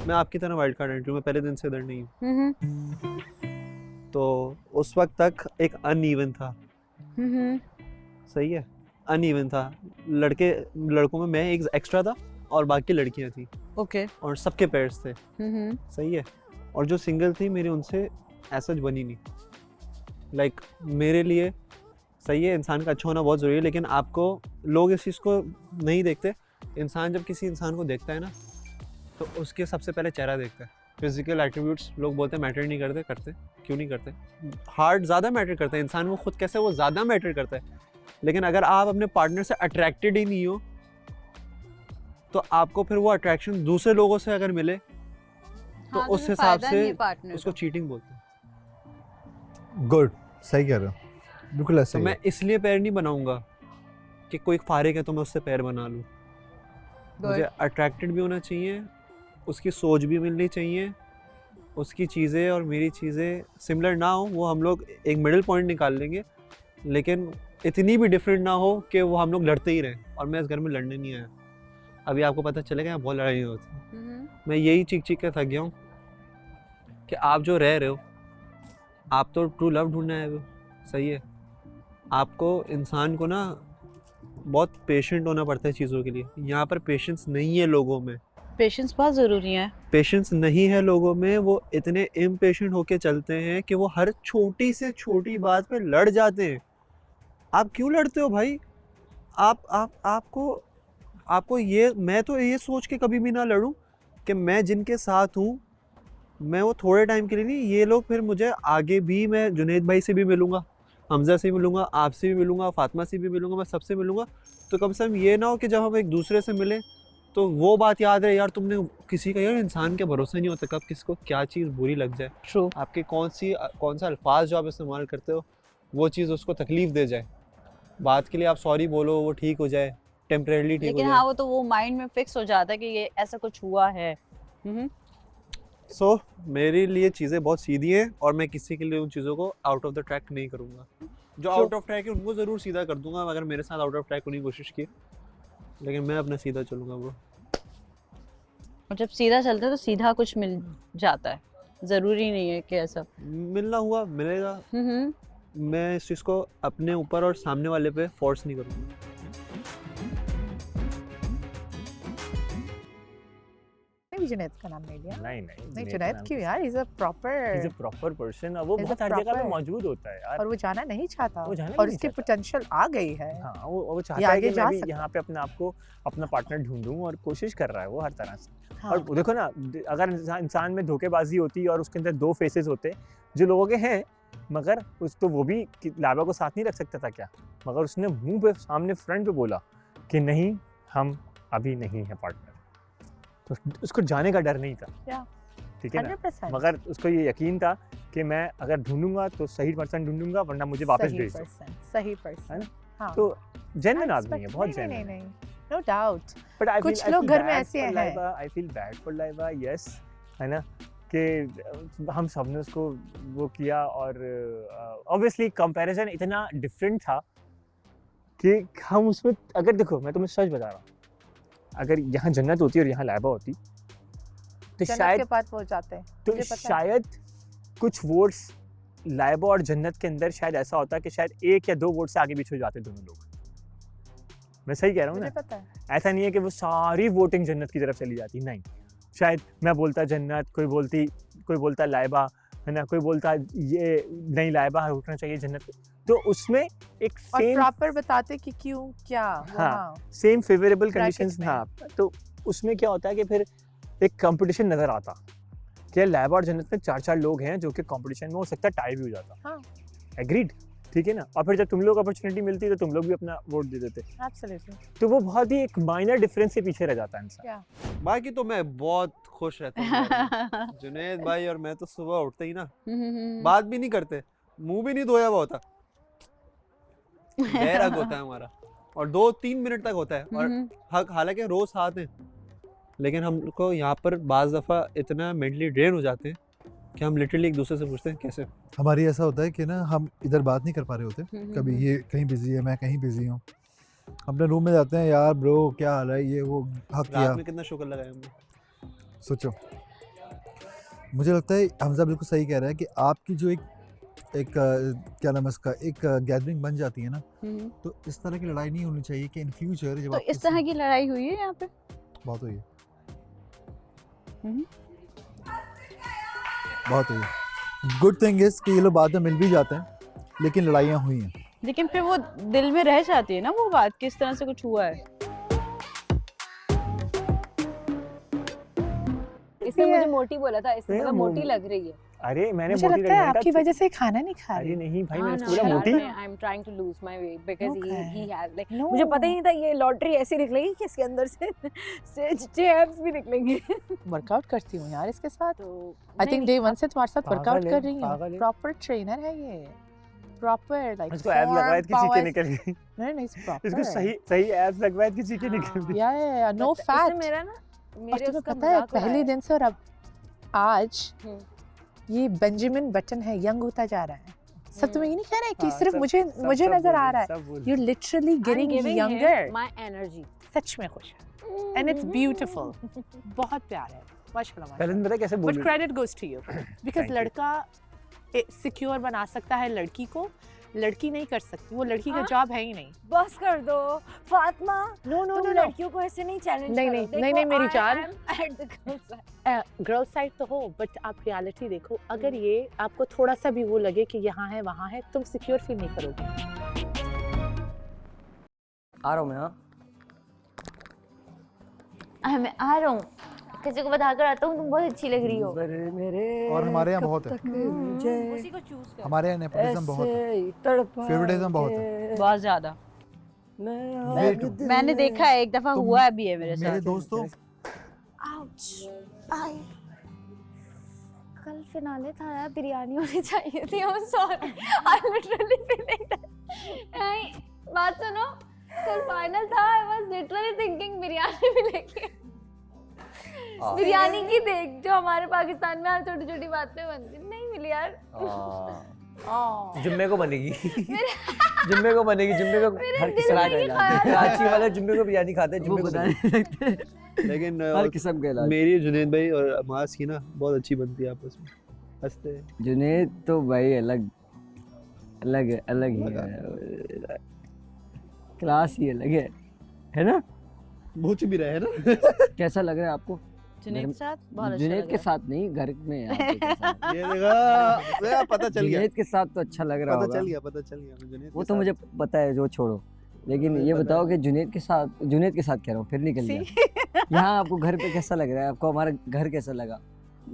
F: मैं आपकी तरह वाइल्ड कार्ड एंट्री, मैं पहले दिन से इधर नहीं हूँ। तो उस वक्त तक एक अनइवन था, सही है, अनइवन था। लड़कों में मैं एक एक्स्ट्रा था और बाकी लड़कियां थी।
I: ओके।
F: और सबके पेयर्स थे, सही है। और जो सिंगल थी मेरी उनसे ऐसा बनी नहीं। लाइक मेरे लिए सही है, इंसान का अच्छा होना बहुत ज़रूरी है, लेकिन आपको लोग इस चीज़ को नहीं देखते। इंसान जब किसी इंसान को देखता है ना, तो उसके सबसे पहले चेहरा देखता है। फिजिकल एट्रीब्यूट्स लोग बोलते हैं मैटर नहीं करते, करते क्यों नहीं करते? हार्ट ज़्यादा मैटर करता है, इंसान वो खुद कैसे वो ज़्यादा मैटर करता है। लेकिन अगर आप अपने पार्टनर से अट्रैक्टेड ही नहीं हो, तो आपको फिर वो अट्रैक्शन दूसरे लोगों से अगर मिले तो
I: हाँ,
F: उस हिसाब से उसको चीटिंग बोलते हैं।
C: गुड, सही कह रहे हो, बिल्कुल ऐसा
F: तो मैं इसलिए पैर नहीं बनाऊंगा कि कोई फारिग है तो मैं उससे पैर बना लूँ। मुझे अट्रैक्टेड भी होना चाहिए, उसकी सोच भी मिलनी चाहिए, उसकी चीज़ें और मेरी चीज़ें सिमिलर ना हो, वो हम लोग एक मिडिल पॉइंट निकाल लेंगे, लेकिन इतनी भी डिफरेंट ना हो कि वो हम लोग लड़ते ही रहें। और मैं इस घर में लड़ने नहीं आया। अभी आपको पता चलेगा यहाँ बहुत लड़ाई होती है। मैं यही चीख कर थक गया हूँ कि आप जो रह रहे हो, आप तो ट्रू लव ढूंढने आए हो, सही है। आपको इंसान को ना बहुत पेशेंट होना पड़ता है चीज़ों के लिए। यहाँ पर पेशेंस नहीं है लोगों में।
I: पेशेंस बहुत ज़रूरी है।
F: पेशेंस नहीं है लोगों में, वो इतने इम्पेशेंट होके चलते हैं कि वो हर छोटी से छोटी बात पे लड़ जाते हैं। आप क्यों लड़ते हो भाई? आपको ये, मैं तो ये सोच के कभी भी ना लड़ूं कि मैं जिनके साथ हूँ मैं वो थोड़े टाइम के लिए नहीं, ये लोग फिर मुझे आगे भी, मैं जुनैद भाई से भी मिलूंगा, हमजा से भी मिलूंगा, आपसे भी मिलूंगा, फातिमा से भी मिलूंगा, मैं सबसे मिलूंगा। तो कम से कम ये ना हो कि जब हम एक दूसरे से मिलें तो वो बात याद रहे, यार तुमने किसी का, यार इंसान के भरोसा नहीं होता कब किसको क्या चीज़ बुरी लग जाए।
I: ट्रू।
F: आपके कौन सा अल्फाज जो आप इस्तेमाल करते हो वो चीज़ उसको तकलीफ दे जाए। बात के लिए आप सॉरी बोलो, वो ठीक हो जाए, टेम्परेरी ठीक हो
I: लेकिन
F: जाए।
I: हाँ, वो तो वो माइंड में फिक्स हो जाता है कि ये ऐसा कुछ हुआ है।
F: सो मेरे लिए चीज़ें बहुत सीधी हैं और मैं किसी के लिए उन चीज़ों को आउट ऑफ द ट्रैक नहीं करूँगा। जो आउट ऑफ ट्रैक है उनको ज़रूर सीधा कर दूंगा अगर मेरे साथ आउट ऑफ ट्रैक होने की कोशिश की, लेकिन मैं अपना सीधा चलूँगा ब्रो।
I: और जब सीधा चलते हैं तो सीधा कुछ मिल जाता है, ज़रूरी नहीं है कि ऐसा
F: मिलना हुआ मिलेगा। मैं इस चीज़ को अपने ऊपर और सामने वाले पे फोर्स नहीं करूँगा।
E: जुनैद का नाम नहीं लिया।
D: नहीं
E: जुनैद क्यों यार? इज अ प्रॉपर
D: पर्सन, वो बहुत हर जगह पे मौजूद होता है यार।
E: और वो जाना नहीं चाहता,
D: और
E: उसकी पोटेंशियल आ गई है।
D: हाँ, वो चाहता है कि मैं भी यहाँ पे अपने आप को अपना पार्टनर ढूंढूं और कोशिश कर रहा है वो हर तरह से। हाँ। और देखो ना, अगर इंसान में धोखेबाजी होती और उसके अंदर दो फेसेस होते जो लोगों के हैं, मगर उस तो वो भी लाबा को साथ नहीं रख सकता था क्या? मगर उसने मुंह पे सामने फ्रंट पे बोला कि नहीं, हम अभी नहीं है पार्टनर, तो उसको जाने का डर नहीं था, ठीक है ना,
E: 100%।
D: मगर उसको ये यकीन था कि मैं अगर ढूंढूंगा तो सही पर्सन ढूंढूंगा, वरना मुझे वापस भेज दो,
E: सही पर्सन,
D: है ना?
E: हाँ।
D: तो जेन्युइन आदमी है, बहुत
E: नहीं,
D: जेन्युइन।
E: नहीं, नो डाउट।
D: बट आई
E: कुछ लोग घर में ऐसे हैं।
D: I feel bad for Laiba, yes, है ना, कि हम सब ने उसको वो किया, और ऑब्वियसली कंपैरिजन इतना डिफरेंट था कि हम उसमें, अगर देखो मैं तुम्हें सच बता रहा हूँ, अगर यहाँ जन्नत होती और यहाँ लाइबा होती तो
E: जन्नत
D: शायद
E: के पास वो जाते हैं,
D: तो
E: मुझे पता है।
D: शायद कुछ वोट्स लाइबा और जन्नत के अंदर शायद ऐसा होता कि शायद 1 या 2 वोट से आगे पीछे हो जाते दोनों लोग। मैं सही कह रहा हूँ
E: मुझे
D: ना?
E: पता है।
D: ऐसा नहीं है कि वो सारी वोटिंग जन्नत की तरफ चली जाती, नहीं, शायद मैं बोलता जन्नत, कोई बोलता लाइबा, है ना, कोई बोलता ये नहीं लाइबा उठना चाहिए जन्नत, तो उसमें एक
E: और
D: सेम
E: प्रॉपर बताते कि क्यों क्या,
D: हाँ, सेम फेवरेबल
E: Brackets
D: कंडीशंस,
E: में।
D: हाँ, तो उसमें क्या होता है कि फिर एक कंपटीशन नजर आता कि लाइबा और जन्नत में 4-4 लोग हैं जो कि कंपटीशन में हो सकता है टाई भी हो जाता,
E: हाँ।
D: एग्रीड, ठीक है ना, और फिर जब तुम लोग अपॉर्चुनिटी मिलती तो तुम लोग भी अपना वोट दे देते,
E: एब्सोल्युटली।
D: तो वो बहुत ही एक माइनर डिफरेंस से पीछे रह जाता है इंसान।
F: बाकी तो मैं बहुत खुश रहता हूँ जुनैद भाई और मैं तो सुबह उठते ही ना बात भी नहीं करते, मुंह भी नहीं धोया हुआ होता, गैर हग होता है हमारा, और 2-3 मिनट तक होता है, और हक हालांकि रोज साथ हैं, लेकिन हम को यहाँ पर बाज़ दफ़ा इतना मेंटली ड्रेन हो जाते हैं कि हम लिटरली एक दूसरे से पूछते हैं कैसे।
C: हमारी ऐसा होता है कि ना हम इधर बात नहीं कर पा रहे होते, कभी ये कहीं बिजी है, मैं कहीं बिजी हूँ, अपने रूम में जाते हैं, यार ब्रो क्या हाल है, ये वो हक किया,
F: रात में कितना शुक्र लगाया हमने।
C: सोचो, मुझे लगता है हमजा बिल्कुल सही कह रहा है कि आपकी जो एक क्या नाम है इसका, एक गैदरिंग बन जाती है ना, तो इस तरह की लड़ाई नहीं होनी चाहिए कि इन फ्यूचर जब
I: तो इस तरह की लड़ाई हुई है यहाँ पे
C: बहुत हुई है, बहुत हुई है। गुड थिंग इज कि ये लोग बाद में मिल भी जाते हैं, लेकिन लड़ाइयाँ हुई हैं।
I: लेकिन फिर वो दिल में रह जाती है ना वो बात, किस तरह से कुछ हुआ है।
H: इसने मुझे मोटी बोला था, इसने मतलब मोटी लग रही है।
D: अरे मैंने
E: मुझे
D: मोटी
E: लगता है
D: लगने
E: आपकी
D: का-
E: वजह से खाना नहीं खा रही।
D: अरे नहीं भाई, मैंने
H: हाँ
D: उसको बोला मोटी,
H: I am trying to lose my weight because he has like,
E: No.
H: मुझे पता ही नहीं था ये लॉटरी ऐसी निकलेगी कि इसके अंदर से 6 एब्स भी निकलेंगे।
E: वर्कआउट करती हूँ यार इसके साथ,
H: तो
E: आई थिंक डे 1 से तुम्हारे साथ
D: पागल
E: वर्कआउट
D: है,
E: कर रही
D: पागल
E: हूँ,
D: है।
E: प्रॉपर ट्रेनर है ये, प्रॉपर लाइक
D: उसको एब्स लगवाए थे, चीखें निकल गई,
E: नहीं प्रॉपर
D: इसको सही एब्स लगवाए थे, चीखें निकल गई।
E: या नो
H: इसने
E: फैट।
H: मेरा ना
E: और
H: मेरे
E: तुम्हें
H: उसका
E: पता है
H: मजाक
E: पहले
H: उड़ाया।
E: दिन से और अब आज ये बेंजामिन बटन है, यंग होता जा रहा है। सब तुम्हें ये नहीं कह रहे कि
D: हाँ,
E: सिर्फ
D: सब-
E: मुझे
D: सब-
E: मुझे
D: सब
E: नजर आ
D: बोल
E: रहा
D: रहे,
E: है,
D: सब बोल
E: यू
D: रहे।
E: Literally
H: I'm
E: getting
H: giving him
E: younger.
H: my energy।
E: सच में खुश है एंड इट्स ब्यूटीफुल, बहुत प्यार है माशाल्लाह।
D: पहले दिन पता है कैसे
E: बट
D: बोल
E: credit goes to you because
D: Thank you.
E: लड़का सिक्योर बना सकता है लड़की को, लड़की नहीं कर सकती, वो लड़की का
H: हाँ?
E: जॉब है ही नहीं।
H: बस कर दो फातिमा,
E: नो नो
H: तुम
E: नो नो,
H: लड़कियों को ऐसे नहीं चैलेंज
E: नहीं,
H: करो।
E: नहीं,
H: देखो,
E: नहीं, नहीं, मेरी
H: I
E: जान।
H: am at the girls' side।
E: Girl side तो हो, बट आप रियलिटी देखो, अगर ये आपको थोड़ा सा भी वो लगे कि यहाँ है वहाँ है, तुम सिक्योर फील नहीं करोगे।
B: आ रहा हूँ मैं, हाँ।
K: मैं आ रहा हूँ, किसी को बता कर आता हूँ तुम बहुत अच्छी लग रही हो।
C: और हमारे यहाँ बहुत है,
H: उसी को चूज कर।
C: हमारे यहाँ नेपोटिज्म बहुत है, फेवरेटिज्म बहुत है।
I: बहुत ज्यादा
C: Way too.
I: मैंने देखा है, एक दफा हुआ भी है मेरे
C: मेरे
I: साथ।
C: दोस्तों
H: आउच, आई कल फिनाले था यार, बिरयानी होनी चाहिए थी। आई am sorry, I literally feeling that. बात सुनो, कल फाइनल था, I was literally thinking biryani मिलेगी। बिरयानी की देख जो हमारे पाकिस्तान में हर छोटी छोटी बातें बनती, नहीं मिली यार।
B: जुम्मे को बनेगी, जुम्मे को बनेगी, जुम्मे को हर
H: दिल में ये ख्याल
B: कराची वाले जुम्मे को बिरयानी खाते हैं, जुम्मे को नहीं।
F: लेकिन
B: हर किस्म के इलाज।
F: मेरी जुनैद भाई और अमास की ना बहुत अच्छी बनती है आपस में, हंसते हैं।
B: जुनैद तो भाई अलग अलग है, अलग ही है, क्लास ही अलग है ना?
F: भूच भी रहे है ना।
B: कैसा लग रहा है आपको?
I: जुनैद के साथ बहुत अच्छा
B: जुनैद
I: लग
B: के
I: रहा
B: साथ नहीं, घर में यहाँ पे कैसा?
F: ये देखा, पता चल गया,
B: जुनैद के साथ तो अच्छा लग रहा
F: पता
B: होगा।
F: चल गया, पता चल गया जुनैद
B: वो
F: के
B: तो
F: साथ।
B: मुझे पता है, जो छोड़ो, लेकिन ये बताओ कि जुनैद के साथ कह रहा हूँ, फिर निकल गया। यहाँ आपको घर पे कैसा लग रहा है? आपको हमारा घर कैसा लगा?
I: है।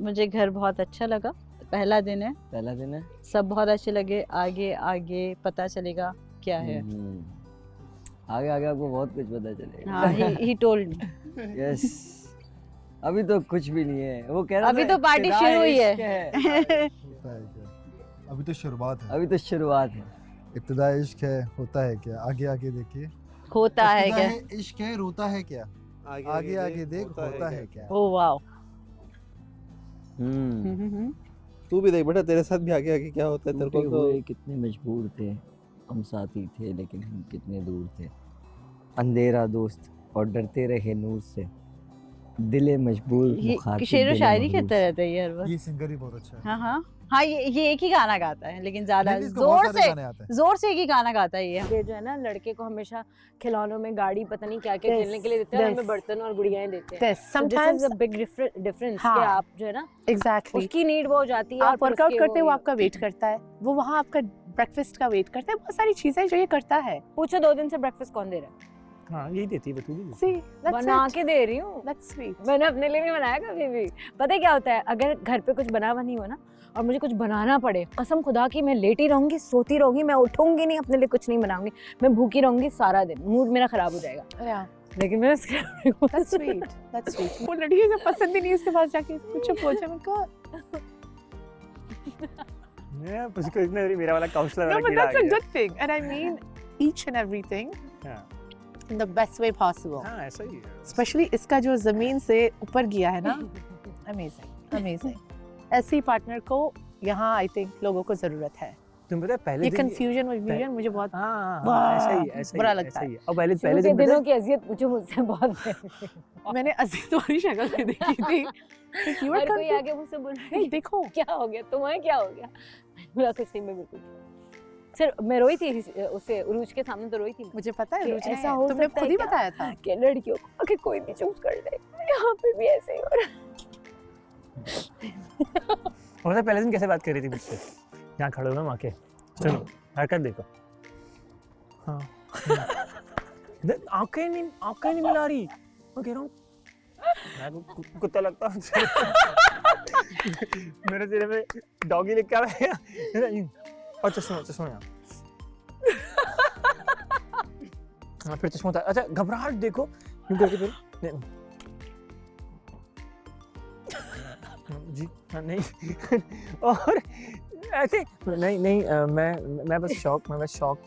I: मुझे घर बहुत अच्छा लगा, पहला दिन है,
B: पहला दिन है।
I: सब बहुत अच्छे लगे, आगे आगे पता चलेगा क्या है।
B: आगे आगे आपको बहुत कुछ पता चलेगा।
I: हाँ, he told me।
B: यस, अभी तो कुछ भी नहीं है। वो कह रहा
I: अभी
B: था
I: तो पार्टी
B: इब्तिदा
I: शुरू हुई
B: इश्क
I: है।
C: अभी तो शुरुआत है,
B: अभी तो शुरुआत है।
C: इब्तिदा इश्क है, होता है क्या, आगे आगे देखिए।
I: होता है क्या?
C: इश्क है, रोता है क्या, आगे आगे देख, होता है क्या।
I: Oh wow.
F: तू भी देख बेटा, तेरे साथ भी आगे आगे क्या होता है तेरे को तो।
B: हुए कितने मजबूर थे, हम साथी थे लेकिन हम कितने दूर थे। अंधेरा दोस्त और डरते रहे नूर से, दिले मजबूर मुखातिब
I: शेर व
B: दिले
I: शायरी
B: मगरूर
I: कहता
B: से।
I: रहता है ये हर वक्त।
C: ये सिंगर ही बहुत अच्छा है।
I: हाँ हाँ हाँ, ये एक ही गाना गाता है, लेकिन ज्यादा
C: नहीं, इसको बहुत सारे गाने आते हैं।
I: जोर से एक ही गाना गाता है ये।
H: ये जो है ना, लड़के को हमेशा खिलौनों में गाड़ी पता नहीं क्या क्या खेलने के लिए देते हैं, और हमें बर्तन और गुड़ियाएं देते हैं।
E: Sometimes
H: a big difference
E: हाँ,
H: कि आप जो है ना
E: exactly
H: उसकी नीड वो हो जाती है,
E: आप
H: और फिर
E: वर्कआउट
H: उसके
E: करते हो,
H: वो
E: वो आपका वेट करता है, वो वहाँ आपका ब्रेकफास्ट का वेट करता है, बहुत सारी चीजें जो ये करता है।
H: पूछो 2 दिन से ब्रेकफास्ट कौन दे रहा है?
D: हाँ यही देती है बतूली।
E: See, that's
H: बना
E: it.
H: के दे रही हूँ।
E: That's sweet.
H: मैंने अपने लिए नहीं बनाया कभी भी। पता है क्या होता है, अगर घर पे कुछ बना नहीं हो ना और मुझे कुछ बनाना पड़े, कसम खुदा की मैं लेटी रहूंगी, सोती रहूंगी, मैं उठूंगी नहीं, अपने लिए कुछ नहीं बनाऊंगी, मैं भूखी रहूंगी सारा दिन, मूड मेरा खराब हो जाएगा।
E: Yeah,
H: लेकिन मैं
E: that's sweet. That's sweet. वो लड़की जो पसंद ही नहीं उसके पास जाके कुछ पूछे, मैं कहा
D: मैं उसको इतने मेरा वाला काउंसलर
E: no,
D: वाला
E: but
D: कीड़ा
E: that's
D: आ
E: a
D: गया।
E: good thing, and I mean each and everything
D: हाँ
E: in the best way possible.
D: हाँ ऐसा ही है।
E: Especially इसका जो जमीन से ऊपर गया है ना, amazing, amazing. ऐसे ही पार्टनर को यहाँ I think लोगों को जरूरत है।
D: तुम पता है पहले
E: ये
D: दिन
E: confusion मुझे बहुत
D: हाँ ऐसा ही ऐसा
E: बुरा
D: ही
E: लगता
D: ऐसा
E: है।
D: ही है। और पहले
H: शुरू के
D: दिन
H: दिनों की अजियत पूछो मुझसे बहुत।
E: मैंने अजीत तुम्हारी शक्ल में देखी थी। You were
H: हर कोई
E: confused.
H: आगे मुझसे बोल रहा
E: नहीं
H: है
E: देखो,
H: क्या हो गया, तुम्हें क्या हो गया? मैंने बोला कुछ नहीं, मैं बिल्कुल सर मैं रोई थी उससे, उरूज के सामने तो रोई थी।
E: मुझे पता है
H: कि
E: रुचि
H: ऐसा
E: है,
H: हो
E: तुमने
H: सकता
E: खुद
H: है
E: ही
H: क्या?
E: बताया था।
H: कि लड़कियों को आके कोई भी चूज कर ले, यहाँ पे भी ऐसे ही हो रहा है।
D: और पहले दिन कैसे बात कर रही थी मुझसे, यहाँ खड़े हो ना वहाँ के, सुनो हरकत देखो। हाँ आंखें नहीं मिला रही, मैं कह रहा हूँ कुत्ता लगता हूँ। मेरे चेहरे पे डॉगी लिख के आ रहा है और चश्मा यहाँ। हाँ फिर चश्मा था। अच्छा घबराहट देखो क्यों करके फिर जी हाँ नहीं और ऐसे नहीं मैं बस शॉक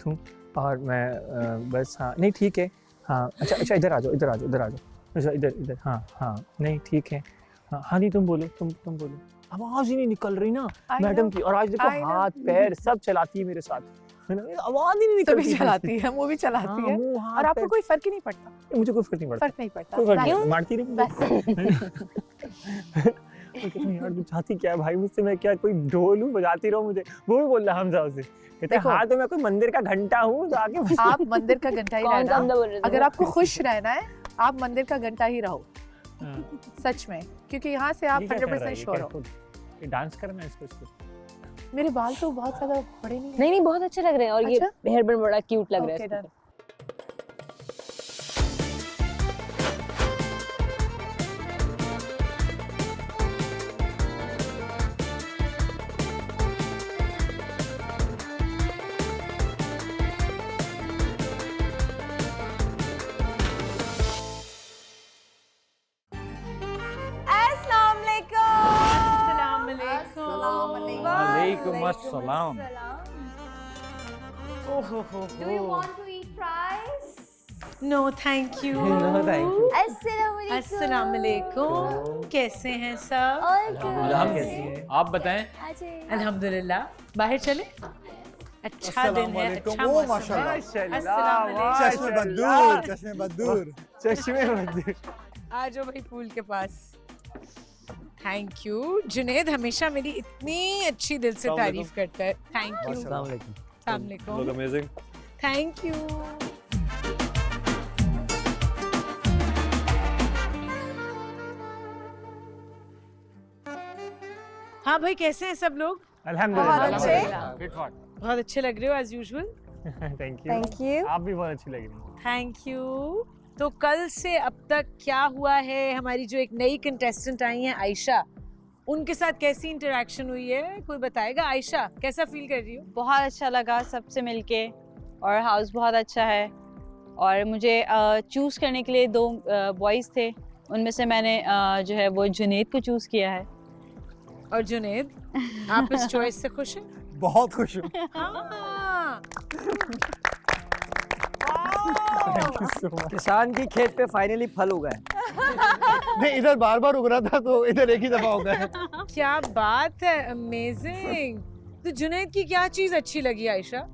D: हूँ और मैं बस हाँ नहीं ठीक है हाँ अच्छा इधर आ जाओ अच्छा इधर हाँ नहीं ठीक है हाँ नहीं तुम बोलो तुम बोलो। आवाज ही नहीं निकल रही ना मैडम की, और आज देखो हाथ पैर सब चलाती है मेरे साथ, आवाज ही नहीं निकलती।
E: सभी चलाती है, वो भी चलाती है, और आपको कोई फर्क ही नहीं पड़ता।
D: मुझे कोई फर्क नहीं पड़ता। मारती रही यार तू चाहती क्या है भाई मुझसे, मैं क्या कोई ढोल हूँ बजाती रहूं मुझे? वो भी बोल रहा हमजा उसे, कहते हाँ तो मैं कोई मंदिर का घंटा हूँ तो आके
E: आप मंदिर का घंटा ही रहना। अगर आपको खुश रहना है आप मंदिर का घंटा ही रहो सच में, क्योंकि यहाँ से आप 100% श्योर हो।
D: डांस करना है इसको।
E: मेरे बाल तो बहुत ज्यादा बड़े
H: नहीं बहुत अच्छे लग रहे हैं, और ये हेयर बैंड बड़ा क्यूट लग रहा है।
J: वालेकुम अस्सलाम।
A: Do you want to eat fries?
E: No, thank you.
J: No, thank you.
E: अस्सलाम वालेकुम। कैसे हैं सब?
J: हम कैसी हैं? आप बताएं।
E: अल्हम्दुलिल्लाह। बाहर चले? अच्छा दिन है, अच्छा
C: ओ
E: मौसम
C: माशाल्लाह।
E: है। अस्सलाम वालेकुम।
C: चश्मे बदूर।
E: आ जाओ भाई पूल के पास। Thank you. जुनेद हमेशा मेरी इतनी अच्छी दिल से तारीफ करता है। Thank you. अस्सलाम वालेकुम।
F: Look amazing.
E: Thank you. हाँ भाई कैसे हैं सब लोग?
D: अल्हम्दुलिल्लाह
E: बहुत अच्छे लग रहे हो एज यूजुअल।
D: Thank you. आप भी बहुत अच्छी लग रही हैं।
E: Thank you. तो कल से अब तक क्या हुआ है, हमारी जो एक नई कंटेस्टेंट आई हैं आयशा, उनके साथ कैसी इंटरेक्शन हुई है, कोई बताएगा? आयशा कैसा फील कर रही हो?
I: बहुत अच्छा लगा सबसे मिलके, और हाउस बहुत अच्छा है, और मुझे चूज़ करने के लिए 2 बॉयज़ थे, उनमें से मैंने जो है वो जुनैद को चूज़ किया है।
E: और जुनैद, आप इस चॉइस से खुश हैं?
C: बहुत खुश हूँ।
E: हाँ।
B: किसान की खेत पे फाइनली फल उगा है।
C: नहीं, इधर बार बार उग रहा था तो इधर एक ही दफा उगा है।
E: क्या बात है, अमेजिंग। तो जुनैद की क्या चीज अच्छी लगी आयशा?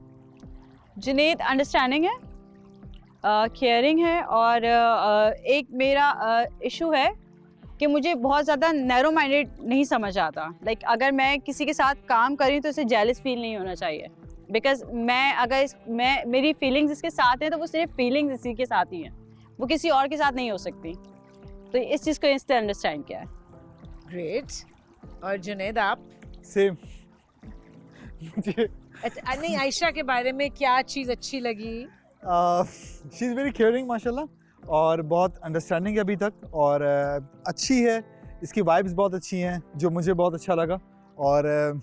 I: जुनैद अंडरस्टैंडिंग है, केयरिंग है, और एक मेरा इशू है कि मुझे बहुत ज़्यादा नैरो माइंडेड नहीं समझ आता। लाइक अगर मैं किसी के साथ काम कर रही हूँ तो इसे जेलस फील नहीं होना चाहिए, बिकॉज मैं मेरी फीलिंग्स इसके साथ हैं तो वो सिर्फ फीलिंग्स इसी के साथ ही हैं, वो किसी और के साथ नहीं हो सकती। तो इस चीज़ को इससे अंडरस्टैंड किया है।
E: ग्रेट। और जुनैद आप?
C: सेम। मुझे
E: अच्छा, नहीं, आयशा के बारे में क्या चीज़ अच्छी लगी?
C: शी इज़ वेरी केयरिंग माशाल्लाह, और बहुत अंडरस्टैंडिंग है अभी तक, और अच्छी है, इसकी वाइब्स बहुत अच्छी हैं जो मुझे बहुत अच्छा लगा, और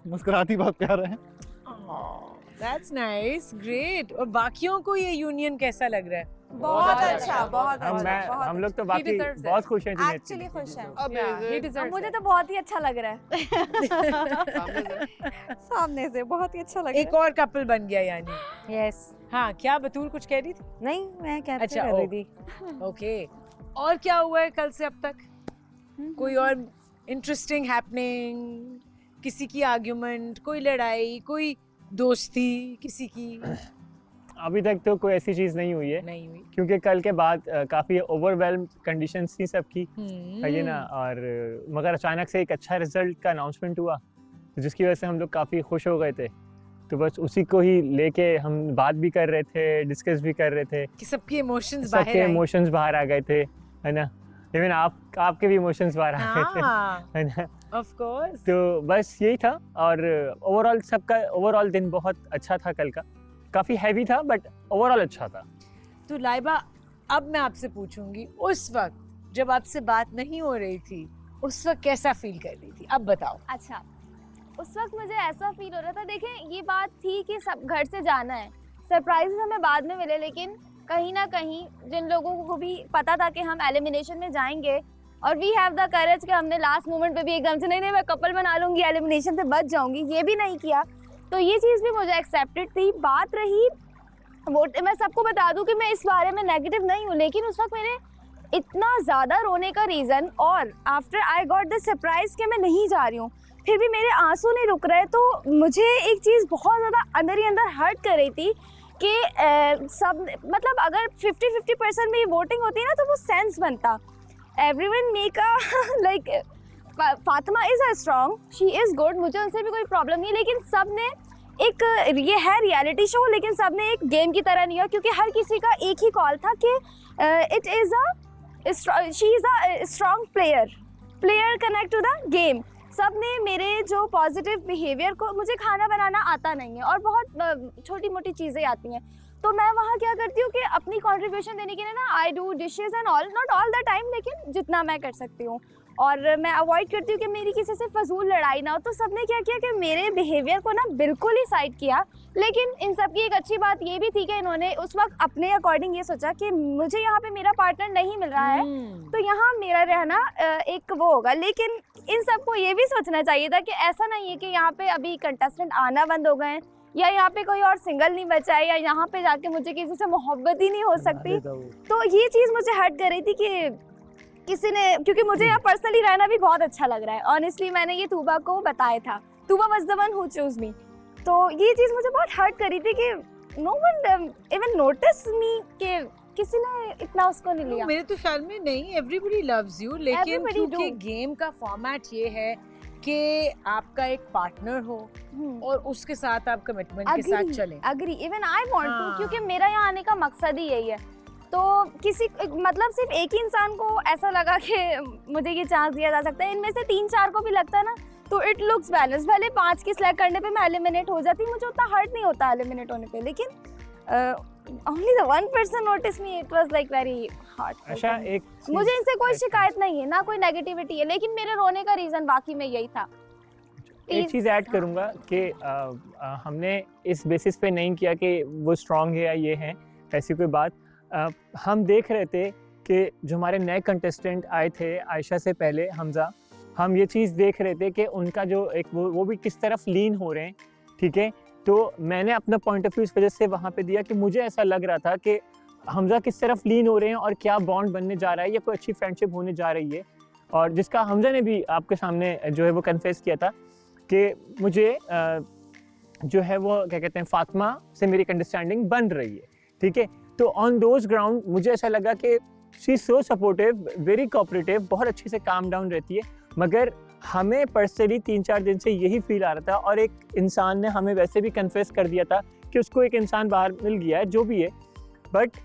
C: मुस्कुराती बहुत प्यारा है।
E: That's nice, great। और बाकियों को ये यूनियन कैसा लग रहा है?
A: बहुत अच्छा, बहुत अच्छा।
D: हम लोग तो बाकी बहुत खुश हैं जुनैद से।
A: एक्चुअली खुश हैं।
E: मुझे
A: तो बहुत ही अच्छा लग रहा है। सामने से बहुत ही अच्छा लग रहा है।
E: एक और कपल बन गया यानी।
A: यस।
E: हाँ, क्या बतूल कुछ कह रही थी?
A: नहीं, मैं कैप्चर
E: अच्छा,
A: कर रही थी।
E: ओके। और क्या हुआ है कल से अब तक? कोई और इंटरेस्टिंग हैपनिंग? किसी की आर्ग्यूमेंट, कोई लड़ाई, कोई दोस्ती किसी की?
D: अभी तक तो कोई ऐसी चीज़ नहीं हुई है,
E: नहीं हुई,
D: क्योंकि कल के बाद काफ़ी ओवरवेल्म कंडीशंस थी सबकी, है ये ना, और मगर अचानक से एक अच्छा रिजल्ट का अनाउंसमेंट हुआ, तो जिसकी वजह से हम लोग काफ़ी खुश हो गए थे। तो बस उसी को ही लेके हम बात भी कर रहे थे, डिस्कस भी कर रहे थे
E: कि सबके इमोशंस
D: बाहर आ गए थे, है ना। इवन आपके भी इमोशंस बाहर आ गए थे, है ना।
E: Of course.
D: तो बस यही था, और ओवरऑल दिन बहुत अच्छा था कल का। काफ़ी हैवी था बट ओवरऑल अच्छा था।
E: तो लाइबा, अब मैं आपसे पूछूंगी, उस वक्त जब आपसे बात नहीं हो रही थी, उस वक्त कैसा फील कर रही थी? अब बताओ।
A: अच्छा, उस वक्त मुझे ऐसा फील हो रहा था, देखें ये बात थी कि सब घर से जाना है, सरप्राइज हमें बाद में मिले, लेकिन कहीं ना कहीं जिन लोगों को भी पता था कि हम एलिमिनेशन में जाएंगे, और वी हैव द करेज कि हमने लास्ट मोमेंट पे भी एकदम से नहीं मैं कपल बना लूंगी, एलिमिनेशन से बच जाऊंगी, ये भी नहीं किया, तो ये चीज़ भी मुझे एक्सेप्टेड थी। बात रही वो, मैं सबको बता दूं कि मैं इस बारे में नेगेटिव नहीं हूँ, लेकिन उस वक्त मेरे इतना ज़्यादा रोने का रीज़न, और after I got the surprise कि मैं नहीं जा रही हूँ, फिर भी मेरे आंसू नहीं रुक रहे, तो मुझे एक चीज़ बहुत ज़्यादा अंदर ही अंदर हर्ट कर रही थी कि सब, मतलब अगर 50-50% में वोटिंग होती है ना, तो वो सेंस बनता। Everyone make a like Fatima is a strong, she is good, मुझे उनसे भी कोई प्रॉब्लम नहीं, लेकिन सब ने एक, ये है रियलिटी शो, लेकिन सब ने एक गेम की तरह नहीं हुआ, क्योंकि हर किसी का एक ही कॉल था कि it is she is a strong player connect to the game. सब ने मेरे जो पॉजिटिव बिहेवियर को, मुझे खाना बनाना आता नहीं है और बहुत छोटी मोटी चीज़ें आती हैं, तो मैं वहाँ क्या करती हूँ कि अपनी कंट्रीब्यूशन देने के लिए ना, I do dishes and all, not all the time, लेकिन जितना मैं कर सकती हूँ, और मैं अवॉइड करती हूँ कि मेरी किसी से फजूल लड़ाई ना हो। तो सबने क्या किया कि मेरे बिहेवियर को ना बिल्कुल ही साइड किया, लेकिन इन सब की एक अच्छी बात ये भी थी कि इन्होंने उस वक्त अपने अकॉर्डिंग ये सोचा कि मुझे यहाँ पे मेरा पार्टनर नहीं मिल रहा है, तो यहाँ मेरा रहना एक वो होगा, लेकिन इन सबको ये भी सोचना चाहिए था कि ऐसा नहीं है कि यहाँ पे अभी कंटेस्टेंट आना बंद हो गए हैं, या यहाँ पे कोई और सिंगल नहीं बचा है, या यहाँ पे जाके मुझे किसी से मोहब्बत ही नहीं हो सकती। तो ये चीज़ मुझे हर्ट कर रही थी कि किसी ने, क्योंकि मुझे यहाँ पर्सनली रहना भी बहुत अच्छा लग रहा है, ऑनेस्टली मैंने ये तूबा को बताया था, Tuba was the one who choose me, तो ये चीज़ मुझे बहुत हर्ट करी थी कि no one even notice me, कि किसी ने इतना उसको नहीं लिया।
E: मेरे तो ख्याल में नहीं, एवरीबडी लव्स यू, लेकिन क्योंकि गेम का फॉर्मेट ये है कि आपका एक पार्टनर हो और उसके साथ आप कमिटमेंट के साथ चलें।
A: Agree, even I want to, क्योंकि मेरा यहाँ आने का मकसद ही यही है। तो किसी, मतलब सिर्फ एक ही इंसान को ऐसा लगा कि मुझे ये चांस दिया जा सकता है, इनमें से 3-4 को भी लगता है ना, तो इट लुक्स बैलेंस। भले 5 की सिलेक्ट करने पे मैं एलिमिनेट हो जाती, मुझे उतना हर्ट नहीं होता एलिमिनेट होने पे, लेकिन only the one person noticed me, it was like very hard।
D: अच्छा, एक
A: मुझे इनसे कोई शिकायत नहीं है, ना कोई नेगेटिविटी है, लेकिन मेरे रोने का रीजन वाकई में यही था।
D: एक चीज़ ऐड करूँगा कि हमने इस बेसिस पे नहीं किया कि वो स्ट्रांग है या ये है, ऐसी कोई बात। हम देख रहे थे कि जो हमारे नए कंटेस्टेंट आए थे आयशा से पहले, हमज़ा, हम ये चीज़ देख रहे थे कि उनका जो एक वो भी किस तरफ लीन हो रहे हैं, ठीक है। तो मैंने अपना पॉइंट ऑफ व्यू इस वजह से वहाँ पे दिया कि मुझे ऐसा लग रहा था कि हमज़ा किस तरफ लीन हो रहे हैं और क्या बॉन्ड बनने जा रहा है या कोई अच्छी फ्रेंडशिप होने जा रही है, और जिसका हमज़ा ने भी आपके सामने जो है वो कन्फेस किया था कि मुझे जो है वो क्या कहते हैं फातिमा से मेरी अंडरस्टैंडिंग बन रही है, ठीक है। तो ऑन दोज ग्राउंड मुझे ऐसा लगा कि she is so supportive, very cooperative, बहुत अच्छे से काम डाउन रहती है। मगर हमें पर्सनली 3-4 दिन से यही फील आ रहा था, और एक इंसान ने हमें वैसे भी कन्फेस कर दिया था कि उसको एक इंसान बाहर मिल गया है, जो भी है। बट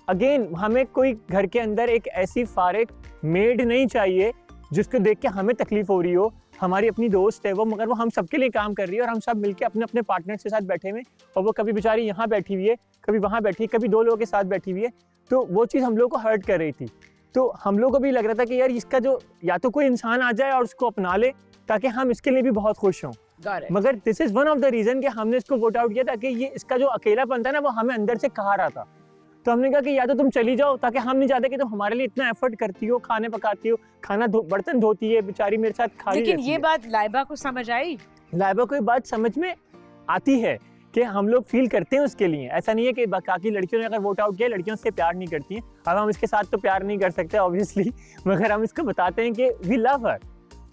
D: अगेन हमें कोई घर के अंदर एक ऐसी फारिग मेड नहीं चाहिए जिसको देख के हमें तकलीफ हो रही हो। हमारी अपनी दोस्त है वो, मगर वो हम सबके लिए काम कर रही है, और हम सब मिलके अपने अपने पार्टनर्स के साथ बैठे हुए, और वो कभी बेचारी यहाँ बैठी हुई है, कभी वहाँ बैठी है, कभी 2 लोगों के साथ बैठी हुई है। तो वो चीज़ हम लोग को हर्ट कर रही थी। तो हम लोग को भी लग रहा था कि यार इसका जो या तो कोई इंसान आ जाए और उसको अपना ले, ताकि हम इसके लिए भी बहुत खुश हों। मगर this is one of the reason कि हमने इसको वोट आउट किया, ताकि ये इसका जो अकेलापन था ना वो हमें अंदर से कहा रहा था। तो हमने कहा कि या तो तुम चली जाओ, ताकि हम नहीं चाहते कि तुम हमारे लिए इतना एफर्ट करती हो, खाने पकाती हो, बर्तन धोती है, बेचारी मेरे साथ खाली रहती है।
E: लेकिन ये बात लाइबा को समझ आई?
D: लाइबा को ये बात समझ में आती है कि हम लोग फील करते हैं उसके लिए। ऐसा नहीं है कि बाकी लड़कियों ने अगर वोट आउट किया, लड़कियों से प्यार नहीं करती हैं। अब हम इसके साथ तो प्यार नहीं कर सकते ऑब्वियसली, मगर हम इसको बताते हैं कि वी लव हर,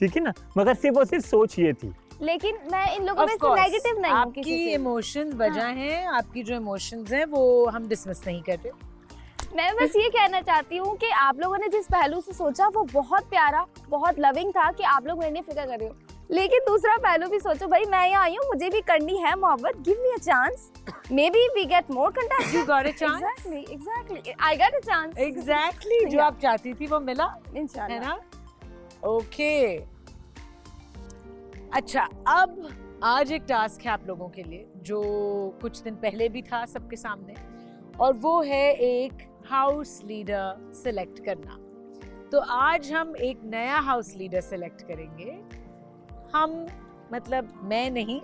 D: ठीक है ना। मगर सिर्फ और सिर्फ सोच ये थी।
A: लेकिन मैं इन लोगों में से नेगेटिव नहीं हूं किसी से।
E: आपकी इमोशंस वजह हैं, आपकी जो इमोशंस हैं वो हम डिसमिस नहीं कर रहे।
A: मैं बस ये कहना चाहती हूँ कि आप लोगों ने जिस पहलू से सोचा वो बहुत प्यारा, बहुत लविंग था कि आप लोग मेरे लिए फिक्र कर रहे हो। लेकिन दूसरा पहलू भी सोचो, भाई मैं यहाँ आई हूँ, मुझे भी करनी है मोहब्बत, give me a chance, maybe we get more contest.
E: You got a chance?
A: Exactly, I got a chance.
E: Exactly, जो आप चाहती थी वो मिला,
A: इंशाल्लाह,
E: है ना? ओके, अच्छा, अब आज एक टास्क है आप लोगों के लिए जो कुछ दिन पहले भी था सबके सामने, और वो है एक हाउस लीडर सिलेक्ट करना। तो आज हम एक नया हाउस लीडर सिलेक्ट करेंगे। हम मतलब मैं नहीं,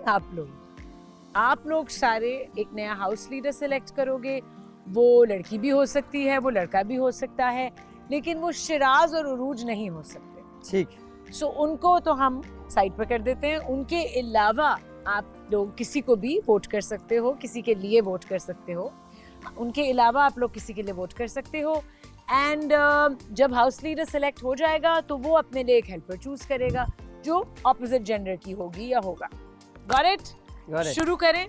E: आप लोग सारे एक नया हाउस लीडर सिलेक्ट करोगे। वो लड़की भी हो सकती है, वो लड़का भी हो सकता है, लेकिन वो शिराज और उरूज नहीं हो सकते।
B: ठीक।
E: सो उनको तो हम साइड पर कर देते हैं। उनके अलावा आप लोग किसी को भी वोट कर सकते हो, किसी के लिए वोट कर सकते हो। उनके अलावा आप लोग किसी के लिए वोट कर सकते हो। एंड जब हाउस लीडर सेलेक्ट हो जाएगा तो वो अपने लिए एक हेल्पर चूज करेगा जो ऑपोजिट जेंडर की होगी या होगा। Got it? शुरू करें?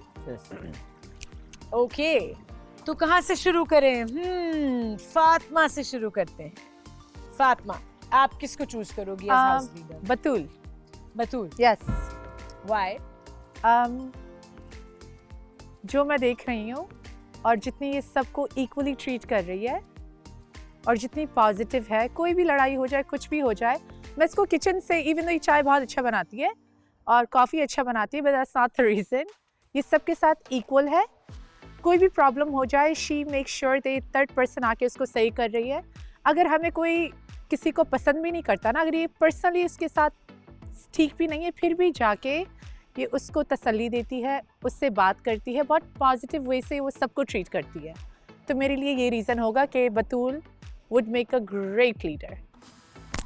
E: ओके, तो कहाँ से शुरू करें? फातिमा से शुरू करते हैं। फातिमा, आप किसको चूज करोगी as house leader? Batool. Yes. Why? जो मैं देख रही हूँ और जितनी ये सबको इक्वली ट्रीट कर रही है और जितनी पॉजिटिव है, कोई भी लड़ाई हो जाए, कुछ भी हो जाए, मैं इसको किचन से, इवन तो ये चाय बहुत अच्छा बनाती है और कॉफ़ी अच्छा बनाती है, but that's not the reason. ये सबके साथ इक्वल है। कोई भी प्रॉब्लम हो जाए, she make sure they third person आके उसको सही कर रही है। अगर हमें कोई किसी को पसंद भी नहीं करता ना, अगर ये पर्सनली उसके साथ ठीक भी नहीं है, फिर भी जाके ये उसको तसल्ली देती है, उससे बात करती है, बहुत पॉजिटिव वे से वो सबको ट्रीट करती है। तो मेरे लिए ये रीज़न होगा कि बतूल would make a great leader.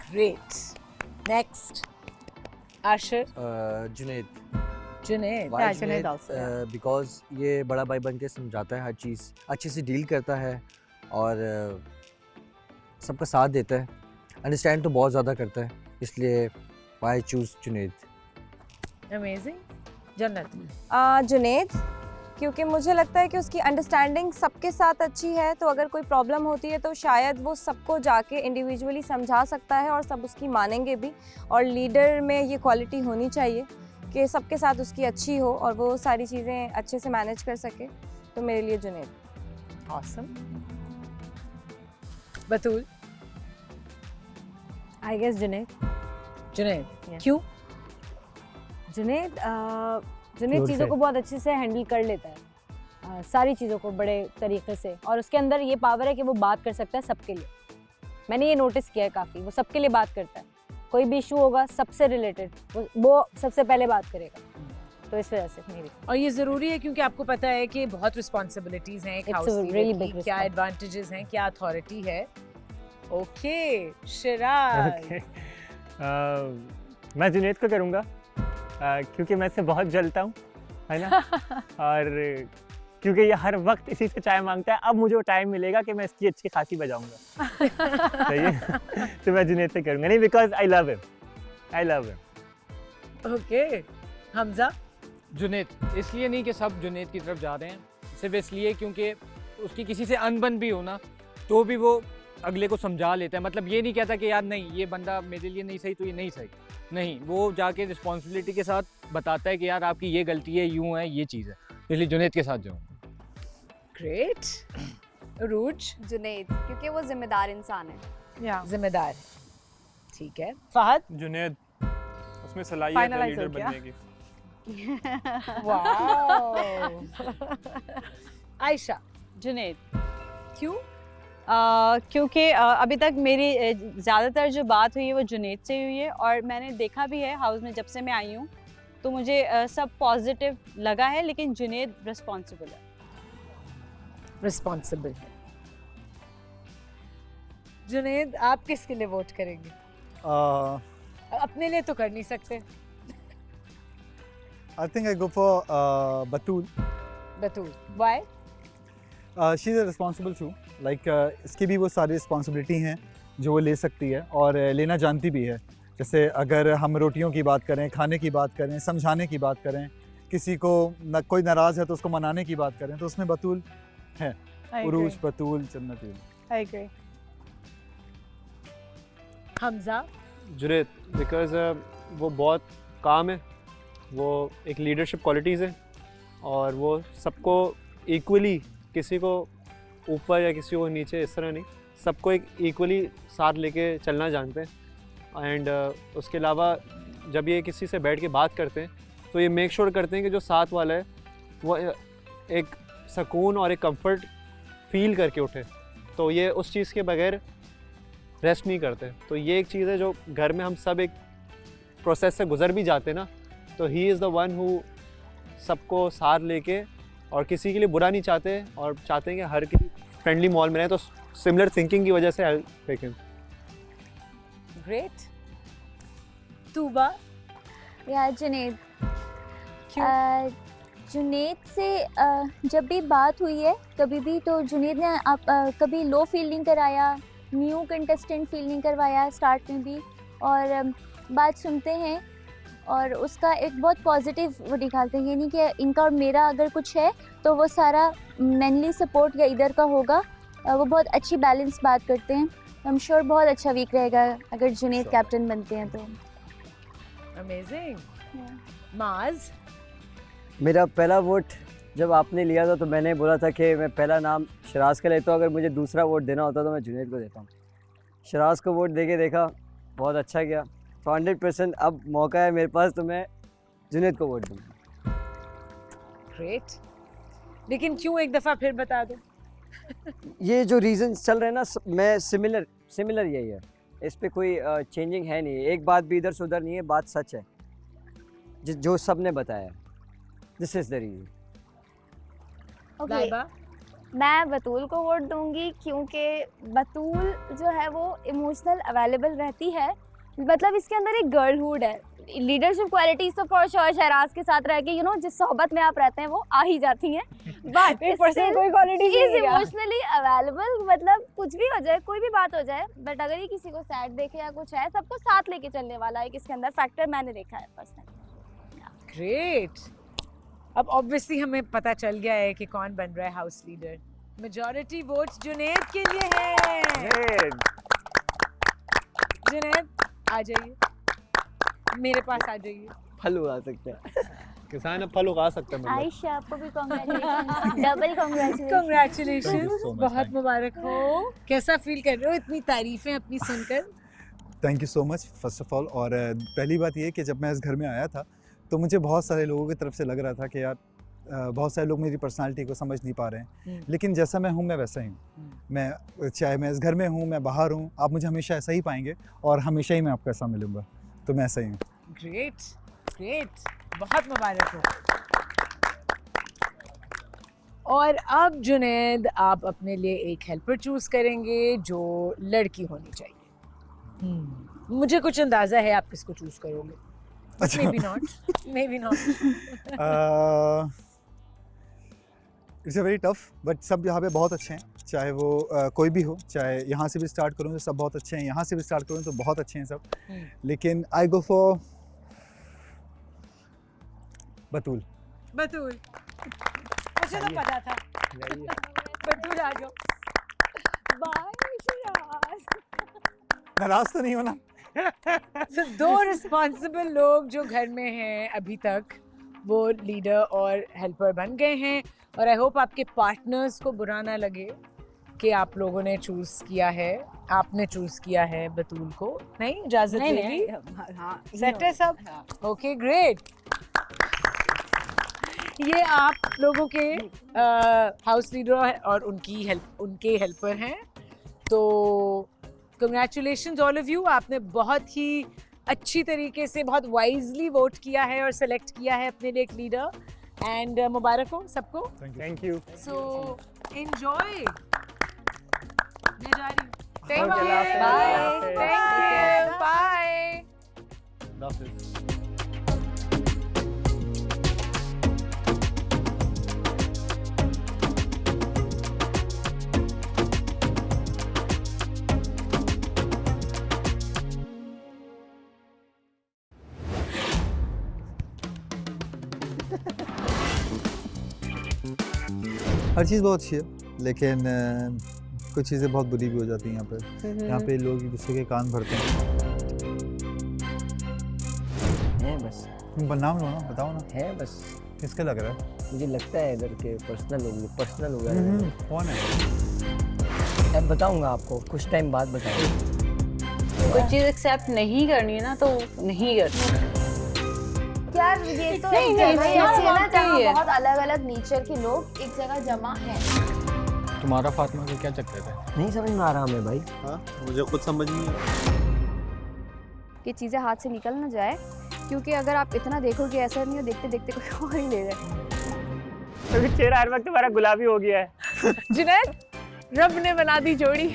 E: Great. Next. Asher. Junaid.
L: Why
E: Yeah, Junaid also.
L: Because ये बड़ा भाई बन के समझाता है, हर चीज़ अच्छे से डील करता है और सबका साथ देता है, अंडरस्टैंड तो बहुत ज़्यादा करता है, इसलिए why choose जुनैद।
E: Amazing. जन्नत।
A: जुनैद, क्योंकि मुझे लगता है कि उसकी अंडरस्टैंडिंग सबके साथ अच्छी है, तो अगर कोई प्रॉब्लम होती है तो शायद वो सबको जाके इंडिविजुअली समझा सकता है और सब उसकी मानेंगे भी। और लीडर में ये क्वालिटी होनी चाहिए कि सबके साथ उसकी अच्छी हो और वो सारी चीज़ें अच्छे से मैनेज कर सके। तो मेरे लिए Junaid.
E: Awesome. Batool.
H: I guess Junaid.
E: Junaid. क्यों?
H: जुनैद चीज़ों को बहुत अच्छे से हैंडल कर लेता है, सारी चीज़ों को बड़े तरीके से, और उसके अंदर ये पावर है कि वो बात कर सकता है सबके लिए। मैंने ये नोटिस किया है काफ़ी, वो सबके लिए बात करता है। कोई भी इशू होगा सबसे रिलेटेड वो सबसे पहले बात करेगा, तो इस वजह से मेरी।
E: और ये ज़रूरी है क्योंकि आपको पता है कि बहुत रिस्पॉन्सिबिलिटीज़ हैं एक हाउस लीडर की, क्या एडवांटेजेस हैं, क्या अथॉरिटी है। ओके शिराज।
D: मैं जुनैद को करूँगा क्योंकि मैं इससे बहुत जलता हूँ, है ना। और क्योंकि ये हर वक्त इसी से चाय मांगता है, अब मुझे वो टाइम मिलेगा कि मैं इसकी अच्छी खासी बजाऊंगा। सही है, तो मैं जुनैद से करूँगा, नहीं because I love him.
E: Okay Hamza.
J: Junaid इसलिए नहीं कि सब जुनैद की तरफ जा रहे हैं, सिर्फ इसलिए क्योंकि उसकी किसी से अनबन भी हो ना तो भी वो अगले को समझा लेता है। मतलब ये नहीं कहता कि यार नहीं ये बंदा मेरे लिए नहीं सही तो ये नहीं सही, नहीं, वो जाके रिस्पॉन्सिबिलिटी के साथ बताता है कि यार आपकी ये गलती है, यूँ है, ये चीज़ है, इसलिए जुनैद के साथ जाऊँ।
E: ग्रेट। रूज।
A: जुनैद, क्योंकि वो जिम्मेदार इंसान है।
E: जिम्मेदार है, ठीक है। फहद।
G: जुनैद, उसमें सलाहियत है लीडर बनने की।
E: वाओ। आयशा।
I: जुनैद।
E: क्यों?
I: क्योंकि अभी तक मेरी ज़्यादातर जो बात हुई है वो जुनैद से हुई है, और मैंने देखा भी है हाउस में जब से मैं आई हूँ, तो मुझे सब पॉजिटिव लगा है, लेकिन जुनैद रिस्पॉन्सिबल है।
E: रिस्पॉन्सिबल है। जुनैद, आप किसके लिए वोट करेंगे? अपने लिए तो कर नहीं सकते।
C: I think I go for Batul.
E: Batul. Why?
C: She's a responsible too. Like इसकी भी वो सारी रिस्पॉन्सिबिलिटी हैं जो वो ले सकती है और लेना जानती भी है। जैसे अगर हम रोटियों की बात करें, खाने की बात करें, समझाने की बात करें, किसी को कोई नाराज़ है तो उसको मनाने की बात करें, तो उसमें बतूल है। उरूज, बतूल, जन्नत।
E: I agree. Hamza.
F: Junaid, because वो बहुत काम है, वो एक लीडरशिप क्वालिटीज़ है और वो सबको इक्वली, किसी को ऊपर या किसी को नीचे इस तरह नहीं, सबको एक इक्वली साथ लेके चलना जानते हैं। एंड उसके अलावा जब ये किसी से बैठ के बात करते हैं तो ये मेक श्योर करते हैं कि जो साथ वाला है वो एक सुकून और एक कंफर्ट फील करके उठे, तो ये उस चीज़ के बगैर रेस्ट नहीं करते। तो ये एक चीज़ है जो घर में हम सब एक प्रोसेस से गुजर भी जाते हैं ना, तो he is the one who सबको साथ लेके और किसी के लिए बुरा नहीं चाहते और चाहते हैं कि हर किसी फ्रेंडली मॉल में रहे, तो सिमिलर थिंकिंग की वजह से I take him.
E: Great. Tooba.
K: यार जुनैद।
E: क्यों?
K: जुनैद से जब भी बात हुई है कभी भी, तो जुनैद ने कभी लो फील नहीं कराया, न्यू कंटेस्टेंट फील नहीं करवाया स्टार्ट में भी, और बात सुनते हैं और उसका एक बहुत पॉजिटिव वो निकालते हैं। ये नहीं कि इनका और मेरा अगर कुछ है तो वो सारा मेनली सपोर्ट या इधर का होगा, वो बहुत अच्छी बैलेंस बात करते हैं। आई एम श्योर बहुत अच्छा वीक रहेगा अगर जुनैद कैप्टन बनते हैं तो।
E: अमेजिंग। माज।
B: मेरा पहला वोट जब आपने लिया था तो मैंने बोला था कि मैं पहला नाम शराज का लेता हूँ, अगर मुझे दूसरा वोट देना होता तो मैं जुनैद को देता हूँ। शराज को वोट देके देखा, बहुत अच्छा गया, तो 100% अब मौका है मेरे पास, तो मैं जुनैद को वोट दूँगा।
E: ग्रेट। लेकिन क्यों, एक दफ़ा फिर बता दो।
B: ये जो रीज़न चल रहे हैं ना, मैं सिमिलर यही है, इस पे कोई चेंजिंग है नहीं, एक बात भी इधर से उधर नहीं है, बात सच है जो सब ने बताया। This is the reason.
A: Okay. मैं बतूल को वोट दूंगी क्योंकि बतूल जो है वो इमोशनल अवेलेबल रहती है, मतलब इसके अंदर एक गर्लहुड है, लीडरशिप क्वालिटीज तो फॉर श्योर शहराज के साथ रह के जिस सोहबत में आप रहते हैं वो आ ही जाती हैं, बट
H: कोई क्वालिटीज
A: इज इमोशनली अवेलेबल, मतलब कुछ भी हो जाए, कोई भी बात हो जाए, बट अगर ये किसी को सैड देखे या कुछ है, सबको साथ लेके चलने वाला है इसके अंदर फैक्टर मैंने देखा है पर्सनली।
E: ग्रेट। अब ऑब्वियसली हमें पता चल गया है कि कौन बन रहा है house leader. Majority votes Junaid के लिए है। जुनैद आ जाइए, मेरे पास आ जाइए।
B: फल उगा सकते हैं
F: किसान, अब फल उगा सकते हैं।
K: आयशा आपको भी कांग्रेचुलेशन, डबल
E: कांग्रेचुलेशन, बहुत मुबारक हो। कैसा फील कर रहे हो इतनी तारीफें अपनी सुनकर?
C: Thank you so much first of all. और पहली बात ये कि जब मैं इस घर में आया था तो मुझे बहुत सारे लोगों की तरफ से लग रहा था कि यार बहुत सारे लोग मेरी पर्सनालिटी को समझ नहीं पा रहे हैं, लेकिन जैसा मैं हूँ मैं वैसा ही हूँ। मैं चाहे मैं इस घर में हूँ, मैं बाहर हूँ, आप मुझे हमेशा ऐसा ही पाएंगे और हमेशा ही मैं आपको ऐसा मिलूँगा, तो मैं ऐसा ही हूँ।
E: ग्रेट ग्रेट, बहुत मुबारक हो। और अब जुनैद, आप अपने लिए एक हेल्पर चूज करेंगे जो लड़की होनी चाहिए। मुझे कुछ अंदाजा है आप किसको चूज करोगे।
C: अच्छा।
E: Maybe not, maybe not.
C: It's a very tough, but सब यहाँ पे बहुत अच्छे हैं, चाहे वो कोई भी हो, चाहे यहाँ से भी स्टार्ट करूँ तो सब बहुत अच्छे हैं, यहाँ से भी स्टार्ट करूँ तो बहुत अच्छे हैं सब, लेकिन आई गो फॉर बतूल।
E: बतूल, मुझे तो पता था। बतूल आ जाओ।
H: बाय शिराज।
C: नाराज तो नहीं हो ना?
E: So, 2 रिस्पॉन्सिबल लोग जो घर में हैं अभी तक, वो लीडर और हेल्पर बन गए हैं। और आई होप आपके पार्टनर्स को बुरा ना लगे कि आप लोगों ने चूज किया है, आपने चूज किया है बतूल को। नहीं, इजाजत ले ली?
H: हाँ,
E: सेट है सब? Okay great. ये आप लोगों के हाउस लीडर और उनके हेल्पर हैं। तो कंग्रेचुलेशंस ऑल ऑफ यू, आपने बहुत ही अच्छी तरीके से, बहुत वाइजली वोट किया है और सेलेक्ट किया है अपने लिए एक लीडर। एंड मुबारक हो सबको।
D: Thank you.
E: So enjoy. मैं जा रही हूँ।
D: Thank you.
E: Bye. Thank you. Bye.
C: हर चीज़ बहुत अच्छी है, लेकिन कुछ चीज़ें बहुत बुरी भी हो जाती हैं यहाँ पे। यहाँ पे लोग एक दूसरे के कान भरते हैं।
B: है बस।
C: तुम नाम लो ना, बताओ ना।
B: है बस।
C: किसका लग रहा है?
B: मुझे लगता है इधर के पर्सनल हो गया।
C: कौन है?
B: अब बताऊंगा आपको, कुछ टाइम बाद बताऊंगा।
I: कोई चीज़ एक्सेप्ट नहीं करनी है ना तो नहीं करनी।
A: यार ये तो
I: नहीं,
A: एक जगह
I: नहीं,
A: ऐसी है ना
I: बात
A: जहाँ
I: नहीं है।
A: बहुत अलग अलग नेचर के लोग एक जगह जमा हैं।
J: तुम्हारा फातिमा को क्या चक्कर है?
B: नहीं समझ में आ रहा हमें भाई।
F: हाँ, मुझे खुद समझ नहीं है
A: कि चीज़ें हाथ से निकल ना जाए, क्योंकि अगर आप इतना देखोगे ऐसा नहीं हो, देखते देखते कोई और ही ले जाए।
D: चेहरा हर वक्त तुम्हारा गुलाबी हो गया है।
E: जुनैद, रब ने बना दी जोड़ी।